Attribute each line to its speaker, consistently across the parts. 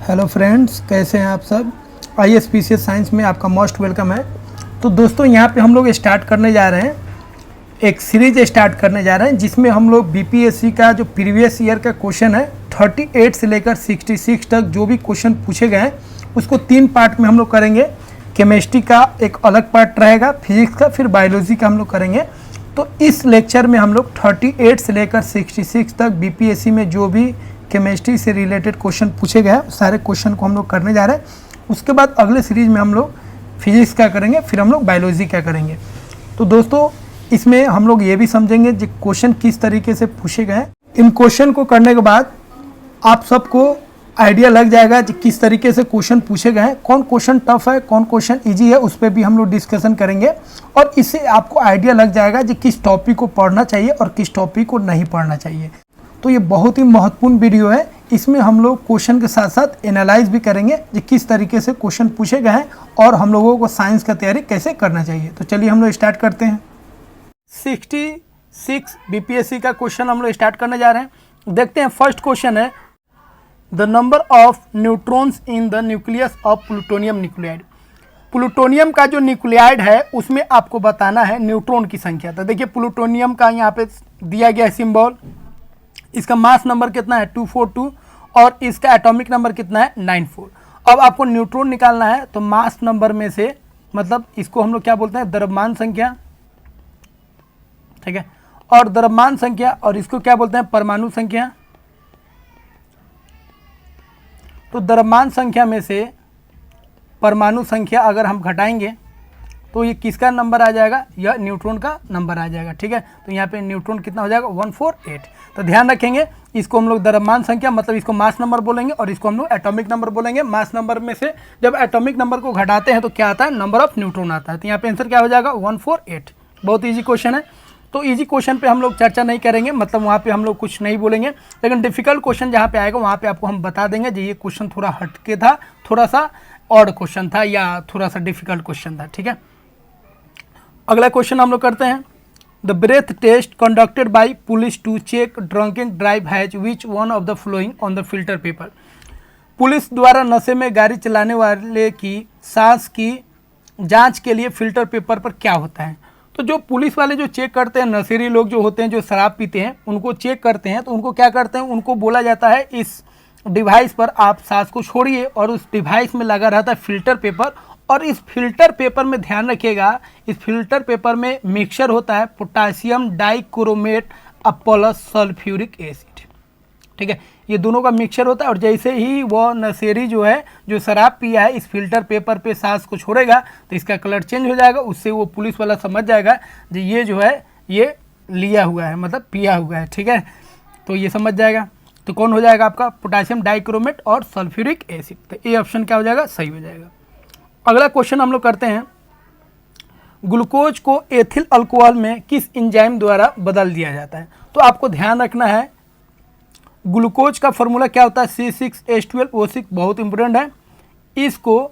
Speaker 1: Hello friends, कैसे हैं आप सब। ISPCS साइंस में आपका मोस्ट वेलकम है। तो दोस्तों, यहाँ पे हम लोग स्टार्ट करने जा रहे हैं, एक सीरीज स्टार्ट करने जा रहे हैं जिसमें हम लोग BPSC का जो प्रीवियस ईयर का क्वेश्चन है 38 से लेकर 66 तक जो भी क्वेश्चन पूछे गए हैं उसको 3 पार्ट में हम लोग करेंगे। केमिस्ट्री का एक अलग पार्ट रहेगा, फिजिक्स का, फिर बायोलॉजी का हम लोग करेंगे। तो इस लेक्चर में हम लोग 38 से लेकर 66 तक BPSC में जो भी केमिस्ट्री से रिलेटेड क्वेश्चन पूछे गए हैं सारे क्वेश्चन को हम लोग करने जा रहे हैं। उसके बाद अगले सीरीज में हम लोग फिजिक्स का करेंगे, फिर हम लोग बायोलॉजी का करेंगे। तो दोस्तों, इसमें हम लोग ये भी समझेंगे कि क्वेश्चन किस तरीके से पूछे गए हैं। इन क्वेश्चन को करने के बाद आप सबको आइडिया लग जाएगा कि किस तरीके से क्वेश्चन पूछे गए हैं, कौन क्वेश्चन टफ है, कौन क्वेश्चन इजी है, उस पर भी हम लोग डिस्कशन करेंगे। और इससे आपको आइडिया लग जाएगा कि किस टॉपिक को पढ़ना चाहिए और किस टॉपिक को नहीं पढ़ना चाहिए। तो ये बहुत ही महत्वपूर्ण वीडियो है। इसमें हम लोग क्वेश्चन के साथ साथ एनालाइज भी करेंगे कि किस तरीके से क्वेश्चन पूछे गए हैं और हम लोगों को साइंस का तैयारी कैसे करना चाहिए। तो चलिए हम लोग स्टार्ट करते हैं। 66 BPSC का क्वेश्चन हम लोग स्टार्ट करने जा रहे हैं। देखते हैं, फर्स्ट क्वेश्चन है the number of neutrons in the nucleus of plutonium nuclide. Plutonium का जो न्यूक्लियाइड है उसमें आपको बताना है न्यूट्रॉन की संख्या। तो देखिए, प्लूटोनियम का यहाँ पे दिया गया सिंबल, इसका मास नंबर कितना है 242 और इसका एटॉमिक नंबर कितना है 94। अब आपको न्यूट्रॉन निकालना है तो मास नंबर में से, मतलब इसको हम लोग क्या बोलते हैं, द्रव्यमान संख्या, ठीक है, और द्रव्यमान संख्या, और इसको क्या बोलते हैं, परमाणु संख्या। तो द्रव्यमान संख्या में से परमाणु संख्या अगर हम घटाएंगे तो ये किसका नंबर आ जाएगा, यह न्यूट्रॉन का नंबर आ जाएगा। ठीक है, तो यहाँ पे न्यूट्रॉन कितना हो जाएगा 148। तो ध्यान रखेंगे, इसको हम लोग द्रव्यमान संख्या, मतलब इसको मास नंबर बोलेंगे और इसको हम लोग एटॉमिक नंबर बोलेंगे। मास नंबर में से जब एटॉमिक नंबर को घटाते हैं तो क्या आता है, नंबर ऑफ न्यूट्रॉन आता है। तो यहाँ पे आंसर क्या हो जाएगा 148। बहुत ईजी क्वेश्चन है। तो इजी क्वेश्चन पे हम लोग चर्चा नहीं करेंगे, मतलब वहाँ पे हम लोग कुछ नहीं बोलेंगे, लेकिन डिफिकल्ट क्वेश्चन जहाँ पे आएगा वहाँ पे आपको हम बता देंगे कि ये क्वेश्चन थोड़ा हटके था, थोड़ा सा ऑड क्वेश्चन था या थोड़ा सा डिफिकल्ट क्वेश्चन था। ठीक है, अगला क्वेश्चन हम लोग करते हैं। The breath test conducted by police to check drunking drive has which one of the flowing on the filter paper. Police द्वारा नशे में गाड़ी चलाने वाले की सांस की जांच के लिए फिल्टर पेपर पर क्या होता है। तो जो पुलिस वाले जो चेक करते हैं, नशेड़ी लोग जो होते हैं, जो शराब पीते हैं, उनको चेक करते हैं, तो उनको क्या करते हैं, उनको बोला जाता है इस डिवाइस पर आप सांस को छोड़िए, और उस डिवाइस में लगा रहता है फिल्टर पेपर। और इस फिल्टर पेपर में ध्यान रखिएगा, इस फिल्टर पेपर में मिक्सचर होता है potassium dichromate plus sulphuric acid. ठीक है, ये दोनों का मिक्सचर होता है। और जैसे ही वो नशेड़ी जो है, जो शराब पिया है, इस फिल्टर पेपर पे सांस को छोड़ेगा तो इसका कलर चेंज हो जाएगा। उससे वो पुलिस वाला समझ जाएगा कि ये जो है ये लिया हुआ है, मतलब पिया हुआ है। ठीक है, तो ये समझ जाएगा। तो कौन हो जाएगा आपका, पोटासियम डाइक्रोमेट और सल्फ्यूरिक एसिड। तो ये ऑप्शन क्या हो जाएगा, सही हो जाएगा। अगला क्वेश्चन हम लोग करते हैं, ग्लूकोज को एथिल अल्कोहल में किस एंजाइम द्वारा बदल दिया जाता है। तो आपको ध्यान रखना है, ग्लूकोज का फॉर्मूला क्या होता है, C6H12O6, बहुत इंपॉर्टेंट है। इसको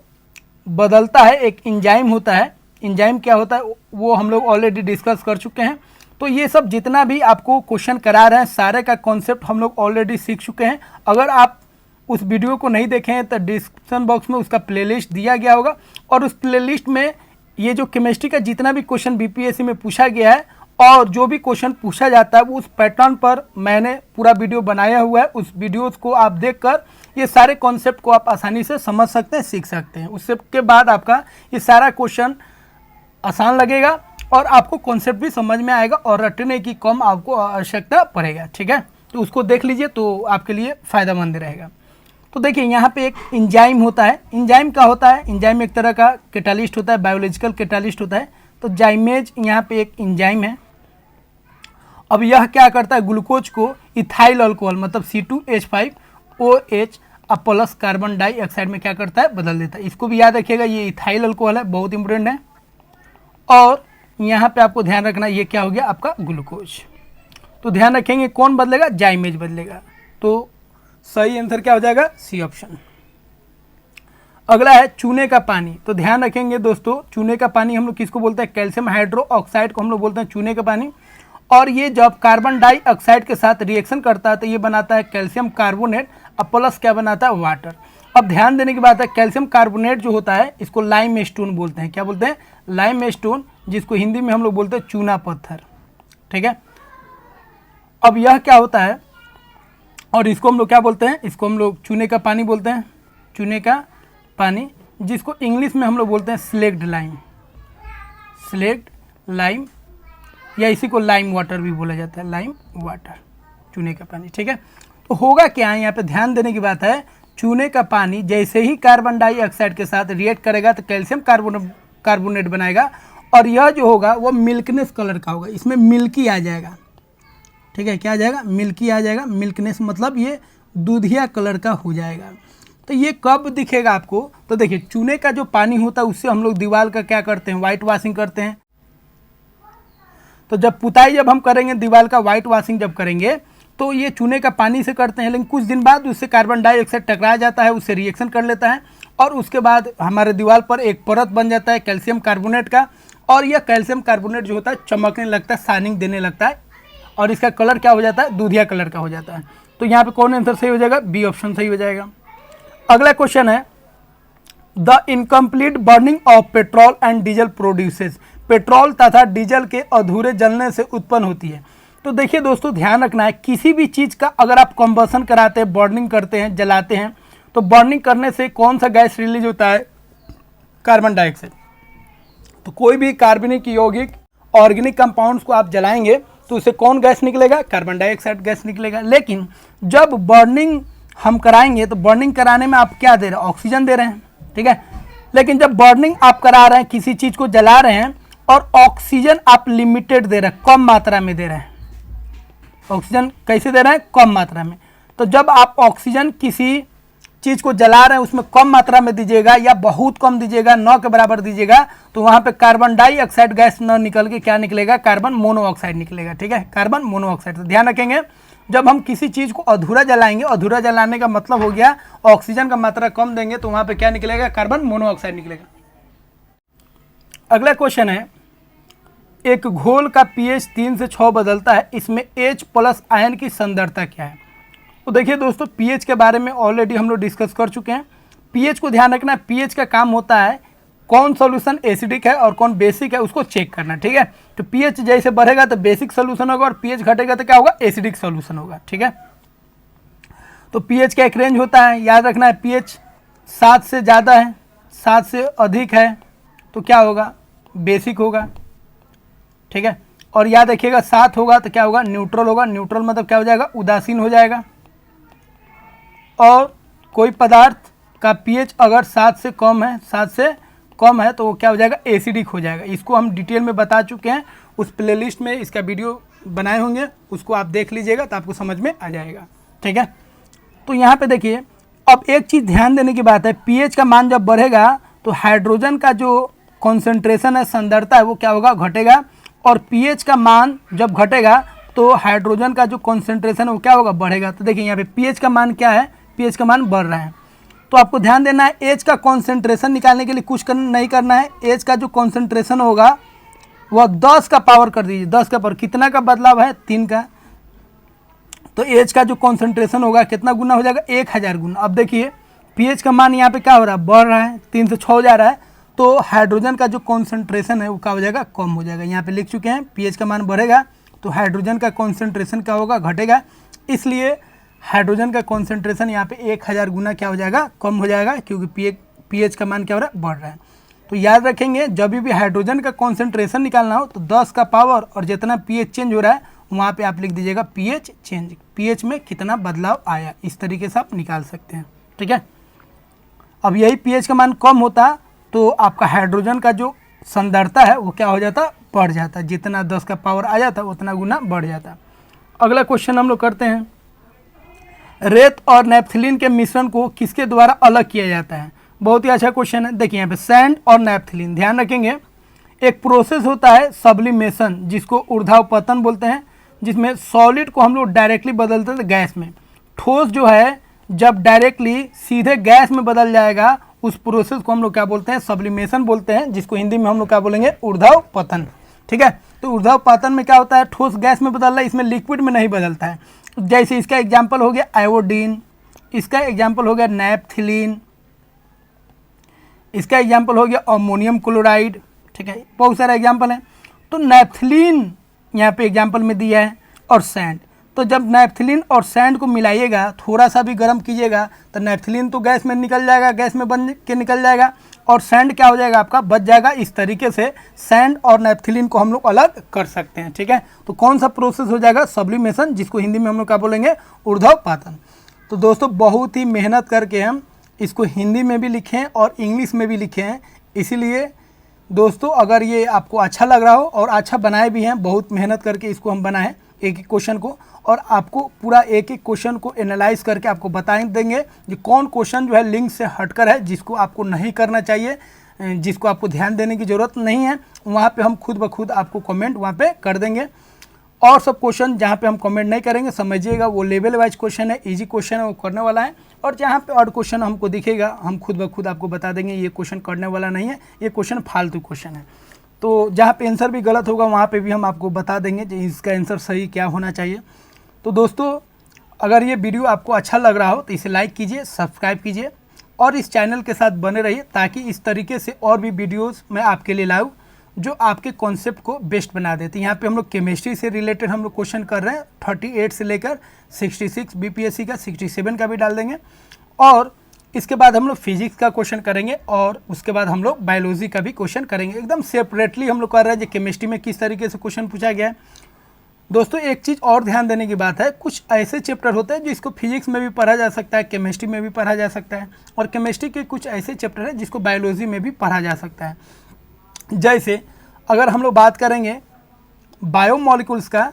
Speaker 1: बदलता है एक एंजाइम होता है। एंजाइम क्या होता है वो हम लोग ऑलरेडी डिस्कस कर चुके हैं। तो ये सब जितना भी आपको क्वेश्चन करा रहे हैं सारे का कॉन्सेप्ट हम लोग ऑलरेडी सीख चुके हैं। अगर आप उस वीडियो को नहीं देखे हैं तो डिस्क्रिप्शन बॉक्स में उसका प्लेलिस्ट दिया गया होगा, और उस प्लेलिस्ट में ये जो केमिस्ट्री का जितना भी क्वेश्चन BPSC में पूछा गया है और जो भी क्वेश्चन पूछा जाता है वो उस पैटर्न पर मैंने पूरा वीडियो बनाया हुआ है। उस वीडियोस को आप देखकर ये सारे कॉन्सेप्ट को आप आसानी से समझ सकते हैं, सीख सकते हैं। उसके बाद आपका ये सारा क्वेश्चन आसान लगेगा और आपको कॉन्सेप्ट भी समझ में आएगा और रटने की कम आपको आवश्यकता पड़ेगा। ठीक है, तो उसको देख लीजिए तो आपके लिए फ़ायदेमंद रहेगा। तो देखिए, यहाँ पे एक एंजाइम होता है। एंजाइम क्या होता है, एंजाइम एक तरह का कैटालिस्ट होता है, बायोलॉजिकल कैटालिस्ट होता है। तो जाइमेज यहाँ पे एक एंजाइम है। अब यह क्या करता है, ग्लूकोज को इथाइल अल्कोहल, मतलब C2H5OH प्लस कार्बन डाइऑक्साइड में क्या करता है, बदल देता है। इसको भी याद रखिएगा, ये इथाइल अल्कोहल है, बहुत इंपॉर्टेंट है। और यहाँ पे आपको ध्यान रखना, ये क्या हो गया आपका ग्लूकोज। तो ध्यान रखेंगे कौन बदलेगा, जाइमेज बदलेगा। तो सही आंसर क्या हो जाएगा, C ऑप्शन। अगला है चूने का पानी। तो ध्यान रखेंगे दोस्तों, चूने का पानी हम लोग किसको बोलते हैं, कैल्शियम हाइड्रोक्साइड को हम लोग बोलते हैं चूने का पानी। और ये जब कार्बन डाइऑक्साइड के साथ रिएक्शन करता है तो ये बनाता है कैल्शियम कार्बोनेट, प्लस क्या बनाता है, वाटर। अब ध्यान देने की बात है, कैल्शियम कार्बोनेट जो होता है इसको लाइम स्टोन बोलते हैं। क्या बोलते हैं? लाइम स्टोन, जिसको हिंदी में हम लोग बोलते हैं चूना पत्थर। ठीक है, अब यह क्या होता है और इसको हम लोग क्या बोलते हैं? इसको हम लोग चूने का पानी बोलते हैं, चूने का पानी, जिसको इंग्लिश में हम लोग बोलते हैं स्लेक्ड लाइम, स्लेक्ड लाइम, या इसी को लाइम वाटर भी बोला जाता है, लाइम वाटर, चूने का पानी। ठीक है, तो होगा क्या है, यहाँ पे ध्यान देने की बात है, चूने का पानी जैसे ही कार्बन डाइऑक्साइड के साथ रिएक्ट करेगा तो कैल्शियम कार्बोनेट बनाएगा, और यह जो होगा वो मिल्कनेस कलर का होगा, इसमें मिल्की आ जाएगा। ठीक है, क्या आ जाएगा? मिल्की आ जाएगा। मिल्कनेस मतलब ये दूधिया कलर का हो जाएगा। तो ये कब दिखेगा आपको? तो देखिए, चूने का जो पानी होता है उससे हम लोग दीवार का क्या करते हैं? वाइट वॉशिंग करते हैं। तो जब पुताई जब हम करेंगे दीवार का वाइट वॉशिंग जब करेंगे तो ये चूने का पानी से करते हैं, लेकिन कुछ दिन बाद उससे कार्बन डाइऑक्साइड टकरा जाता है, उससे रिएक्शन कर लेता है, और उसके बाद हमारे दीवार पर एक परत बन जाता है कैल्शियम कार्बोनेट का, और यह कैल्शियम कार्बोनेट जो होता है चमकने लगता है, शाइनिंग देने लगता है, और इसका कलर क्या हो जाता है? दूधिया कलर का हो जाता है। तो यहाँ पे कौन आंसर सही हो जाएगा? बी ऑप्शन सही हो जाएगा। अगला क्वेश्चन है, the incomplete burning of petrol and diesel produces, petrol तथा डीजल के अधूरे जलने से उत्पन्न होती है। तो देखिए दोस्तों, ध्यान रखना है, किसी भी चीज़ का अगर आप कंबसन कराते हैं, बर्निंग करते हैं, जलाते हैं, तो बर्निंग करने से कौन सा गैस रिलीज होता है? Carbon dioxide. तो कोई भी कार्बनिक यौगिक ऑर्गेनिक कंपाउंड्स को आप जलाएंगे तो उससे कौन गैस निकलेगा? कार्बन डाइऑक्साइड गैस निकलेगा। लेकिन जब बर्निंग हम कराएंगे तो बर्निंग कराने में आप क्या दे रहे हैं? ऑक्सीजन दे रहे हैं। ठीक है, लेकिन जब बर्निंग आप करा रहे हैं, किसी चीज़ को जला रहे हैं, और ऑक्सीजन आप लिमिटेड दे रहे हैं, कम मात्रा में दे रहे हैं। ऑक्सीजन कैसे दे रहे हैं? कम मात्रा में। तो जब आप ऑक्सीजन किसी चीज़ को जला रहे हैं उसमें कम मात्रा में दीजिएगा या बहुत कम दीजिएगा, 9 के बराबर दीजिएगा, तो वहाँ पे कार्बन डाइऑक्साइड गैस न निकल के क्या निकलेगा? कार्बन मोनोऑक्साइड निकलेगा। ठीक है, कार्बन मोनोऑक्साइड। तो ध्यान रखेंगे, जब हम किसी चीज़ को अधूरा जलाएंगे, अधूरा जलाने का मतलब हो गया ऑक्सीजन का मात्रा कम देंगे, तो वहाँ पे क्या निकलेगा? कार्बन मोनोऑक्साइड निकलेगा। अगला क्वेश्चन है, एक घोल का पीएच 3 से 6 बदलता है, इसमें H+ आयन की सांद्रता क्या है? तो देखिए दोस्तों, पीएच के बारे में ऑलरेडी हम लोग डिस्कस कर चुके हैं। पीएच को ध्यान रखना है, पीएच का काम होता है कौन सॉल्यूशन एसिडिक है और कौन बेसिक है उसको चेक करना। ठीक है, तो पीएच जैसे बढ़ेगा तो बेसिक सॉल्यूशन होगा, और पीएच घटेगा तो क्या होगा? एसिडिक सॉल्यूशन होगा। ठीक है, तो पीएच का एक रेंज होता है, याद रखना है, पीएच 7 से ज़्यादा है, 7 से अधिक है तो क्या होगा? बेसिक होगा। ठीक है, और याद रखिएगा 7 होगा तो क्या होगा? न्यूट्रल होगा। न्यूट्रल मतलब क्या हो जाएगा? उदासीन हो जाएगा। और कोई पदार्थ का पीएच अगर 7 से कम है, 7 से कम है, तो वो क्या हो जाएगा? एसिडिक हो जाएगा। इसको हम डिटेल में बता चुके हैं, उस प्लेलिस्ट में इसका वीडियो बनाए होंगे, उसको आप देख लीजिएगा तो आपको समझ में आ जाएगा। ठीक है, तो यहाँ पे देखिए, अब एक चीज़ ध्यान देने की बात है, पीएच का मान जब बढ़ेगा तो हाइड्रोजन का जो कॉन्सेंट्रेशन है, सांद्रता है, वो क्या होगा? घटेगा। और पीएच का मान जब घटेगा तो हाइड्रोजन का जो कॉन्सेंट्रेशन है वो क्या होगा? बढ़ेगा। तो देखिए यहाँ पे पीएच का मान क्या है? पीएच का मान बढ़ रहा है। तो आपको ध्यान देना है, एच का कॉन्सेंट्रेशन निकालने के लिए कुछ नहीं करना है। एच का जो कॉन्सेंट्रेशन होगा वह 10 का पावर कर दीजिए, 10 का पावर। कितना का बदलाव है? 3 का। तो एच का जो कॉन्सेंट्रेशन होगा कितना गुना हो जाएगा? 1000 गुना। अब देखिए पीएच का मान यहाँ पे क्या हो रहा है? बढ़ रहा है, 3 से 6 जा रहा है, तो हाइड्रोजन का जो कॉन्सेंट्रेशन है वो क्या हो जाएगा? कम हो जाएगा। यहाँ पे लिख चुके हैं, पीएच का मान बढ़ेगा तो हाइड्रोजन का कॉन्सेंट्रेशन क्या होगा? घटेगा। इसलिए हाइड्रोजन का कॉन्सेंट्रेशन यहाँ पे 1000 गुना क्या हो जाएगा? कम हो जाएगा, क्योंकि पीएच का मान क्या हो रहा है? बढ़ रहा है। तो याद रखेंगे, जब भी हाइड्रोजन का कॉन्सेंट्रेशन निकालना हो तो 10 का पावर और जितना पीएच चेंज हो रहा है वहाँ पे आप लिख दीजिएगा पीएच चेंज, पीएच में कितना बदलाव आया, इस तरीके से आप निकाल सकते हैं। ठीक है, अब यही पीएच का मान कम होता तो आपका हाइड्रोजन का जो सांद्रता है वो क्या हो जाता? बढ़ जाता। जितना 10 का पावर आ जाता उतना गुना बढ़ जाता। अगला क्वेश्चन हम लोग करते हैं, रेत और नैप्थलीन के मिश्रण को किसके द्वारा अलग किया जाता है? बहुत ही अच्छा क्वेश्चन है। देखिए यहाँ पे सैंड और नैप्थलीन, ध्यान रखेंगे, एक प्रोसेस होता है सब्लिमेशन, जिसको ऊर्ध्वापतन बोलते हैं, जिसमें सॉलिड को हम लोग डायरेक्टली बदलते थे गैस में। ठोस जो है जब डायरेक्टली सीधे गैस में बदल जाएगा उस प्रोसेस को हम लोग क्या बोलते हैं? सब्लिमेशन बोलते हैं, जिसको हिंदी में हम लोग क्या बोलेंगे? ऊर्ध्वापतन। ठीक है, तो ऊर्ध्वापतन में क्या होता है? ठोस गैस में बदल रहा है, इसमें लिक्विड में नहीं बदलता है। जैसे इसका एग्जाम्पल हो गया आयोडीन, इसका एग्जाम्पल हो गया नैप्थलीन, इसका एग्जाम्पल हो गया अमोनियम क्लोराइड, ठीक है, बहुत सारे एग्जाम्पल हैं। तो नैप्थलीन यहाँ पे एग्जाम्पल में दिया है, और सैंड। तो जब नैप्थलीन और सैंड को मिलाइएगा, थोड़ा सा भी गर्म कीजिएगा, तो नैप्थलीन तो गैस में निकल जाएगा, गैस में बन के निकल जाएगा, और सैंड क्या हो जाएगा आपका, बच जाएगा। इस तरीके से सैंड और नैप्थलीन को हम लोग अलग कर सकते हैं, ठीक है। तो कौन सा प्रोसेस हो जाएगा, सब्लिमेशन, जिसको हिंदी में हम लोग क्या बोलेंगे, ऊर्ध्वपातन। तो दोस्तों बहुत ही मेहनत करके हम इसको हिंदी में भी लिखे हैं और इंग्लिश में भी लिखे हैं। इसीलिए दोस्तों अगर ये आपको अच्छा लग रहा हो, और अच्छा बनाए भी हैं, बहुत मेहनत करके इसको हम बनाए एक एक क्वेश्चन को, और आपको पूरा एक एक क्वेश्चन को एनालाइज करके आपको बता देंगे कि कौन क्वेश्चन जो है लिंक से हटकर है, जिसको आपको नहीं करना चाहिए, जिसको आपको ध्यान देने की ज़रूरत नहीं है, वहाँ पे हम खुद ब खुद आपको कमेंट वहाँ पे कर देंगे। और सब क्वेश्चन जहाँ पे हम कमेंट नहीं करेंगे, समझिएगा वो लेवल वाइज क्वेश्चन है, इजी क्वेश्चन है, वो करने वाला है। और जहाँ पे और क्वेश्चन हमको दिखेगा, हम खुद ब खुद आपको बता देंगे ये क्वेश्चन करने वाला नहीं है, ये क्वेश्चन फालतू क्वेश्चन है। तो जहाँ पे आंसर भी गलत होगा, वहाँ पे भी हम आपको बता देंगे कि इसका आंसर सही क्या होना चाहिए। तो दोस्तों अगर ये वीडियो आपको अच्छा लग रहा हो तो इसे लाइक कीजिए, सब्सक्राइब कीजिए, और इस चैनल के साथ बने रहिए, ताकि इस तरीके से और भी वीडियोस मैं आपके लिए लाऊं जो आपके कॉन्सेप्ट को बेस्ट बना देते हैं। यहाँ पे हम लोग केमिस्ट्री से रिलेटेड हम लोग क्वेश्चन कर रहे हैं, 38 से लेकर 66, बीपीएससी का 67 का भी डाल देंगे, और इसके बाद हम लोग फिजिक्स का क्वेश्चन करेंगे, और उसके बाद हम लोग बायोलॉजी का भी क्वेश्चन करेंगे। एकदम सेपरेटली हम लोग कर रहे हैं, जो केमिस्ट्री में किस तरीके से क्वेश्चन पूछा गया है। दोस्तों एक चीज़ और ध्यान देने की बात है, कुछ ऐसे चैप्टर होते हैं जिसको फिजिक्स में भी पढ़ा जा सकता है, केमिस्ट्री में भी पढ़ा जा सकता है, और केमिस्ट्री के कुछ ऐसे चैप्टर हैं जिसको बायोलॉजी में भी पढ़ा जा सकता है। जैसे अगर हम लोग बात करेंगे बायोमॉलिक्यूल्स का,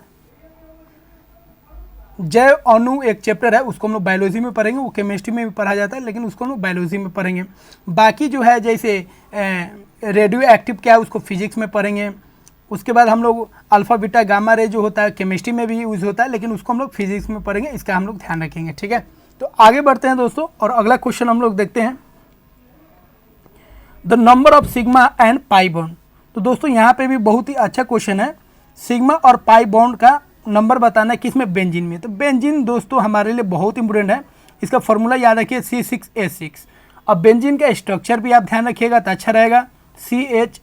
Speaker 1: जैव अणु एक चैप्टर है, उसको हम लोग बायोलॉजी में पढ़ेंगे, वो केमिस्ट्री में भी पढ़ा जाता है, लेकिन उसको हम लोग बायोलॉजी में पढ़ेंगे। बाकी जो है जैसे रेडियो एक्टिव क्या है, उसको फिजिक्स में पढ़ेंगे। उसके बाद हम लोग अल्फ़ा बीटा गामा रे जो होता है केमिस्ट्री में भी यूज़ होता है, लेकिन उसको हम लोग फिजिक्स में पढ़ेंगे, इसका हम लोग ध्यान रखेंगे, ठीक है। तो आगे बढ़ते हैं दोस्तों, और अगला क्वेश्चन हम लोग देखते हैं, the number of sigma and pi bond. तो दोस्तों यहाँ पे भी बहुत ही अच्छा क्वेश्चन है, सिग्मा और पाई बॉन्ड का नंबर बताना है, किसमें, बेंजीन में। तो बेंजीन दोस्तों हमारे लिए बहुत इंपॉर्टेंट है, इसका फॉर्मूला याद रखिए C6H6। अब बेंजीन का स्ट्रक्चर भी आप ध्यान रखिएगा तो अच्छा रहेगा, CH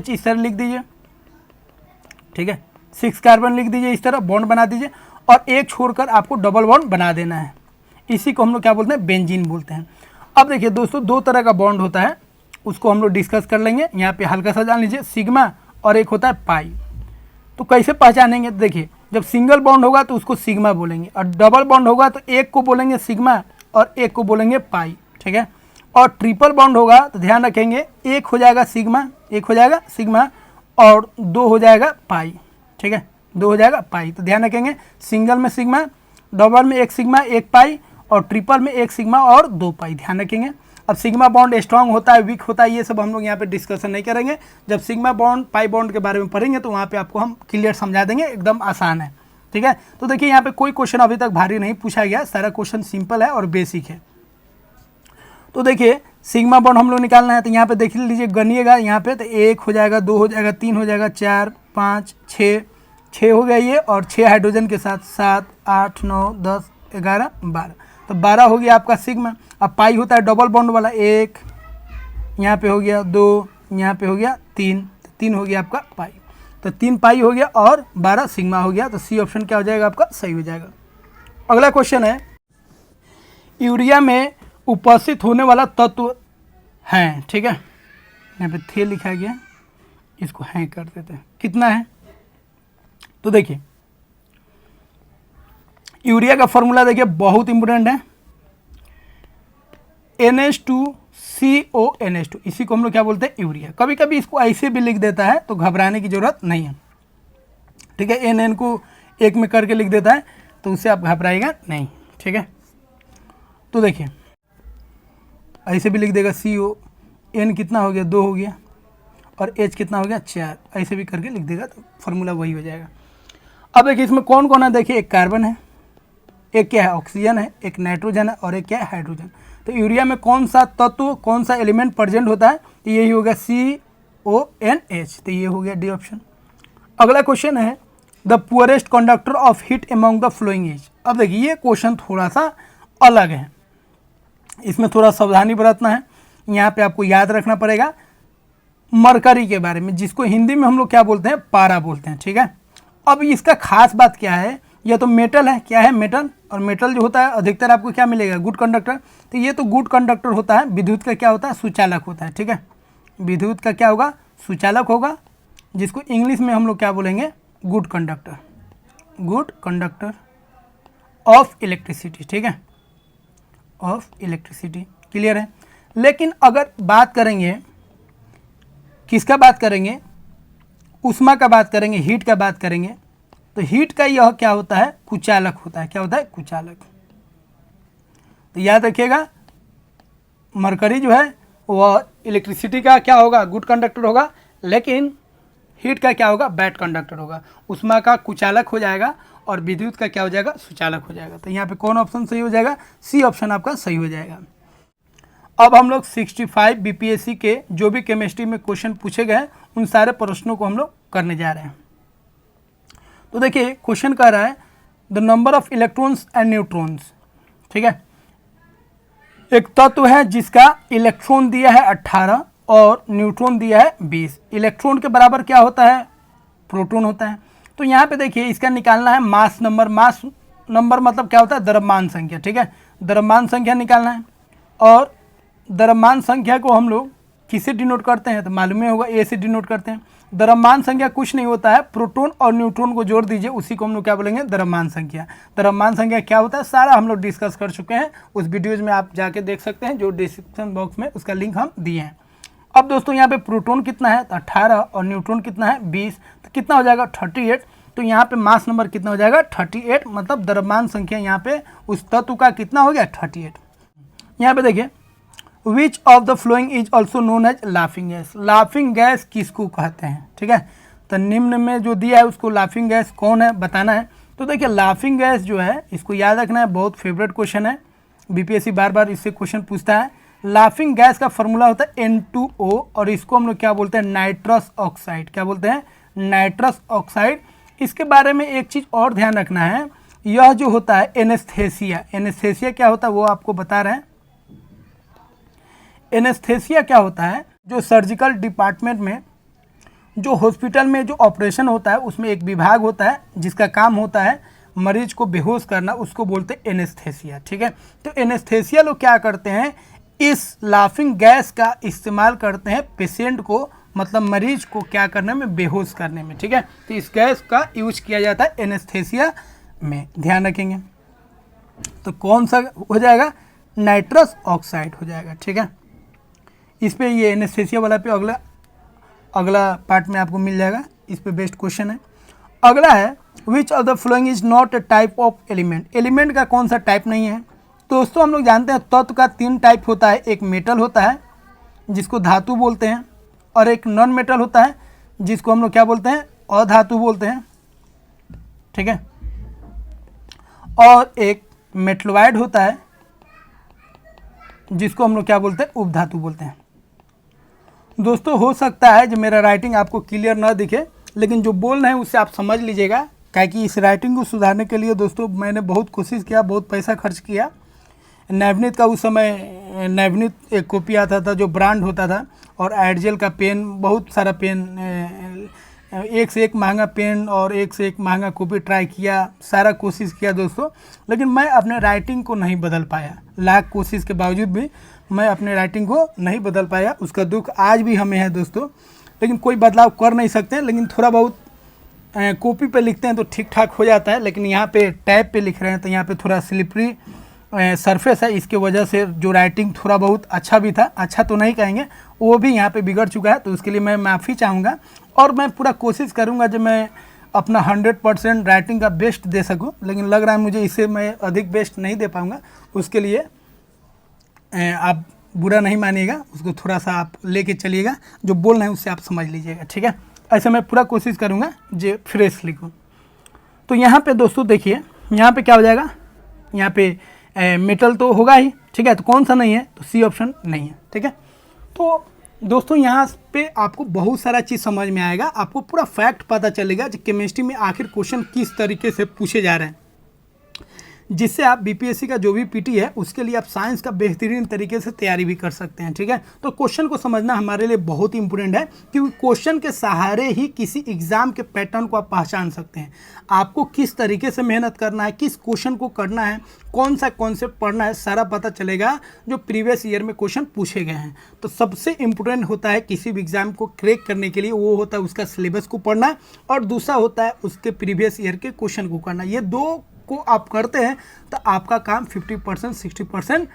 Speaker 1: इस तरह लिख दीजिए, ठीक है, 6 कार्बन लिख दीजिए, इस तरह बॉन्ड बना दीजिए, और एक छोड़कर आपको डबल बॉन्ड बना देना है। इसी को हम लोग क्या बोलते हैं, बेंजीन बोलते हैं। अब देखिए दोस्तों दो तरह का बॉन्ड होता है, उसको हम लोग डिस्कस कर लेंगे। यहाँ पे हल्का सा जान लीजिए, सिग्मा और एक होता है पाई। तो कैसे पहचानेंगे, देखिए जब सिंगल बॉन्ड होगा तो उसको सिग्मा बोलेंगे, और डबल बॉन्ड होगा तो एक को बोलेंगे सिग्मा और एक को बोलेंगे पाई, ठीक है। और ट्रिपल बॉन्ड होगा तो ध्यान रखेंगे, एक हो जाएगा सिग्मा, एक हो जाएगा सिग्मा, और दो हो जाएगा पाई, ठीक है, दो हो जाएगा पाई। तो ध्यान रखेंगे, सिंगल में सिग्मा, डबल में एक सिग्मा एक पाई, और ट्रिपल में एक सिग्मा और दो पाई, ध्यान रखेंगे। अब सिग्मा बॉन्ड स्ट्रांग होता है, वीक होता है, ये सब हम लोग यहाँ पे डिस्कशन नहीं करेंगे। जब सिग्मा बॉन्ड पाई बॉन्ड के बारे में पढ़ेंगे तो वहाँ पे आपको हम क्लियर समझा देंगे, एकदम आसान है, ठीक है। तो देखिए यहाँ पे कोई क्वेश्चन अभी तक भारी नहीं पूछा गया, सारा क्वेश्चन सिंपल है और बेसिक है। तो देखिए सिग्मा बॉन्ड हम लोग निकालना है, तो यहाँ पे देख लीजिए, गनिएगा यहाँ पे, तो एक हो जाएगा, दो हो जाएगा, तीन हो जाएगा, 4 5 6 हो गया ये, और 6 हाइड्रोजन के साथ 7 8 9 10 11 12, तो 12 हो गया आपका सिग्मा। अब पाई होता है डबल बॉन्ड वाला, एक यहाँ पे हो गया, 2 यहाँ पे हो गया, 3, तो 3 हो गया आपका पाई, तो 3 पाई हो गया और 12 सिग्मा हो गया। तो सी ऑप्शन क्या हो जाएगा आपका, सही हो जाएगा। अगला क्वेश्चन है, यूरिया में उपस्थित होने वाला तत्व है, ठीक है, यहाँ पे थे लिखा गया, इसको हैं कर देते हैं, कितना है। तो देखिए यूरिया का फॉर्मूला देखिए बहुत इंपॉर्टेंट है, NH2CONH2, इसी को हम लोग क्या बोलते हैं, यूरिया। कभी कभी इसको ऐसे भी लिख देता है तो घबराने की जरूरत नहीं है, ठीक है, NN को एक में करके लिख देता है तो उससे आप घबराएगा नहीं, ठीक है। तो देखिए ऐसे भी लिख देगा, CO, N कितना हो गया, 2 हो गया, और H कितना हो गया, 4, ऐसे भी करके लिख देगा तो फॉर्मूला वही हो जाएगा। अब देखिए इसमें कौन कौन है, देखिए एक कार्बन है, एक क्या है, ऑक्सीजन है, एक नाइट्रोजन है, और एक क्या है, हाइड्रोजन। तो यूरिया में कौन सा तत्व, कौन सा एलिमेंट प्रेजेंट होता है, तो यही होगा CONH, तो ये हो गया डी ऑप्शन। अगला क्वेश्चन है, the poorest conductor of heat among the following as. अब देखिए ये क्वेश्चन थोड़ा सा अलग है, इसमें थोड़ा सावधानी बरतना है। यहाँ पे आपको याद रखना पड़ेगा मरकरी के बारे में, जिसको हिंदी में हम लोग क्या बोलते हैं, पारा बोलते हैं। ठीक है, अब इसका खास बात क्या है, यह तो मेटल है, क्या है, मेटल। और मेटल जो होता है अधिकतर आपको क्या मिलेगा, गुड कंडक्टर। तो ये तो गुड कंडक्टर होता है। विद्युत का क्या होता है, सुचालक होता है। ठीक है, विद्युत का क्या होगा, सुचालक होगा, जिसको इंग्लिश में हम लोग क्या बोलेंगे, good conductor, good conductor of electricity. ठीक है, ऑफ इलेक्ट्रिसिटी, क्लियर है। लेकिन अगर बात करेंगे किसका बात करेंगे, उष्मा का बात करेंगे, हीट का बात करेंगे, तो हीट का यह क्या होता है, कुचालक होता है। क्या होता है, कुचालक। तो याद रखिएगा मरकरी जो है वह इलेक्ट्रिसिटी का क्या होगा, गुड कंडक्टर होगा, लेकिन हीट का क्या होगा, बैड कंडक्टर होगा। उष्मा का कुचालक हो जाएगा और विद्युत का क्या हो जाएगा, सुचालक हो जाएगा। तो यहाँ पे कौन ऑप्शन सही हो जाएगा, सी ऑप्शन आपका सही हो जाएगा। अब हम लोग 65 बीपीएससी के जो भी केमिस्ट्री में क्वेश्चन पूछे गए उन सारे प्रश्नों को हम लोग करने जा रहे हैं। तो देखिए क्वेश्चन कह रहा है the number of electrons and neutrons. ठीक है, एक तत्व है जिसका इलेक्ट्रॉन दिया है 18 और न्यूट्रॉन दिया है 20। इलेक्ट्रॉन के बराबर क्या होता है, प्रोटॉन होता है। तो यहाँ पे देखिए इसका निकालना है मास नंबर। मास नंबर मतलब क्या होता है, द्रव्यमान संख्या। ठीक है, द्रव्यमान संख्या निकालना है। और द्रव्यमान संख्या को हम लोग किससे डिनोट करते हैं, तो मालूम ही होगा, ए से डिनोट करते हैं। द्रव्यमान संख्या कुछ नहीं होता है, प्रोटॉन और न्यूट्रॉन को जोड़ दीजिए, उसी को हम लोग क्या बोलेंगे, द्रव्यमान संख्या। द्रव्यमान संख्या क्या होता है सारा हम लोग डिस्कस कर चुके हैं, उस वीडियोज में आप जाके देख सकते हैं, जो डिस्क्रिप्शन बॉक्स में उसका लिंक हम दिए हैं। अब दोस्तों यहाँ पे प्रोटॉन कितना है, तो 18 और न्यूट्रॉन कितना है 20, तो कितना हो जाएगा 38। तो यहाँ पे मास नंबर कितना हो जाएगा 38, मतलब द्रव्यमान संख्या यहाँ पे उस तत्व का कितना हो गया 38। यहाँ पे देखिए which of the following is also known as laughing gas. Laughing gas किसको कहते हैं, ठीक है, तो निम्न में जो दिया है उसको लाफिंग गैस कौन है बताना है। तो देखिए लाफिंग गैस जो है इसको याद रखना है, बहुत फेवरेट क्वेश्चन है, बीपीएससी बार बार इससे क्वेश्चन पूछता है। लाफिंग गैस का फॉर्मूला होता है N2O और इसको हम लोग क्या बोलते हैं, नाइट्रस ऑक्साइड। क्या बोलते हैं, नाइट्रस ऑक्साइड। इसके बारे में एक चीज़ और ध्यान रखना है, यह जो होता है एनेस्थेसिया, एनेस्थेसिया क्या होता है वो आपको बता रहे हैं। एनेस्थेसिया क्या होता है, जो सर्जिकल डिपार्टमेंट में, जो हॉस्पिटल में जो ऑपरेशन होता है उसमें एक विभाग होता है जिसका काम होता है मरीज को बेहोश करना, उसको बोलते हैं एनेस्थेसिया। ठीक है, तो एनेस्थेसिया लोग क्या करते हैं, इस लाफिंग गैस का इस्तेमाल करते हैं पेशेंट को, मतलब मरीज को क्या करने में, बेहोश करने में। ठीक है, तो इस गैस का यूज किया जाता है एनेस्थेसिया में, ध्यान रखेंगे। तो कौन सा हो जाएगा, नाइट्रस ऑक्साइड हो जाएगा। ठीक है, इस पे ये एनेस्थेसिया वाला पे अगला पार्ट में आपको मिल जाएगा, इस पे बेस्ट क्वेश्चन है। अगला है which of the following is not a type of element. Element का कौन सा टाइप नहीं है। दोस्तों हम लोग जानते हैं तत्व का 3 टाइप होता है, एक मेटल होता है जिसको धातु बोलते हैं, और एक नॉन मेटल होता है जिसको हम लोग क्या बोलते हैं, अधातु बोलते हैं। ठीक है, और एक मेटलॉइड होता है जिसको हम लोग क्या बोलते हैं, उपधातु बोलते हैं। दोस्तों हो सकता है जो मेरा राइटिंग आपको क्लियर ना दिखे, लेकिन जो बोल रहे हैं उससे आप समझ लीजिएगा, क्योंकि इस राइटिंग को सुधारने के लिए दोस्तों मैंने बहुत कोशिश किया, बहुत पैसा खर्च किया। नैवनीत का उस समय नैवनीत एक कॉपी आता था जो ब्रांड होता था, और एडजेल का पेन, बहुत सारा पेन, एक से एक महंगा पेन और एक से एक महंगा कॉपी ट्राई किया, सारा कोशिश किया दोस्तों, लेकिन मैं अपने राइटिंग को नहीं बदल पाया। लाख कोशिश के बावजूद भी मैं अपने राइटिंग को नहीं बदल पाया, उसका दुख आज भी हमें है दोस्तों। लेकिन कोई बदलाव कर नहीं सकते, लेकिन थोड़ा बहुत कॉपी पे लिखते हैं तो ठीक ठाक हो जाता है, लेकिन यहाँ पे टैब पे लिख रहे हैं तो यहाँ पे थोड़ा स्लिपरी सरफेस है, इसके वजह से जो राइटिंग थोड़ा बहुत अच्छा भी था, अच्छा तो नहीं कहेंगे, वो भी यहाँ पे बिगड़ चुका है, तो उसके लिए मैं माफ़ी चाहूँगा। और मैं पूरा कोशिश करूँगा जब मैं अपना 100% राइटिंग का बेस्ट दे सकूँ, लेकिन लग रहा है मुझे इससे मैं अधिक बेस्ट नहीं दे पाऊँगा। उसके लिए आप बुरा नहीं मानिएगा, उसको थोड़ा सा आप लेके चलिएगा, जो बोल रहे हैं उससे आप समझ लीजिएगा। ठीक है, ऐसे मैं पूरा कोशिश करूँगा जो फ्रेश लिखूँ। तो यहाँ पे दोस्तों देखिए, यहाँ पे क्या हो जाएगा, यहाँ पे मेटल तो होगा ही। ठीक है, तो कौन सा नहीं है, तो सी ऑप्शन नहीं है। ठीक है, तो दोस्तों यहाँ पे आपको बहुत सारा चीज़ समझ में आएगा, आपको पूरा फैक्ट पता चलेगा कि केमिस्ट्री में आखिर क्वेश्चन किस तरीके से पूछे जा रहे हैं। जिससे आप बीपीएससी का जो भी पीटी है उसके लिए आप साइंस का बेहतरीन तरीके से तैयारी भी कर सकते हैं। ठीक है, तो क्वेश्चन को समझना हमारे लिए बहुत ही इंपॉर्टेंट है, क्योंकि क्वेश्चन के सहारे ही किसी एग्जाम के पैटर्न को आप पहचान सकते हैं। आपको किस तरीके से मेहनत करना है, किस क्वेश्चन को करना है, कौन सा कॉन्सेप्ट पढ़ना है, सारा पता चलेगा जो प्रीवियस ईयर में क्वेश्चन पूछे गए हैं। तो सबसे इम्पोर्टेंट होता है किसी भी एग्जाम को क्रैक करने के लिए, वो होता है उसका सिलेबस को पढ़ना, और दूसरा होता है उसके प्रीवियस ईयर के क्वेश्चन को करना। ये दो को आप करते हैं तो आपका काम 50% 60%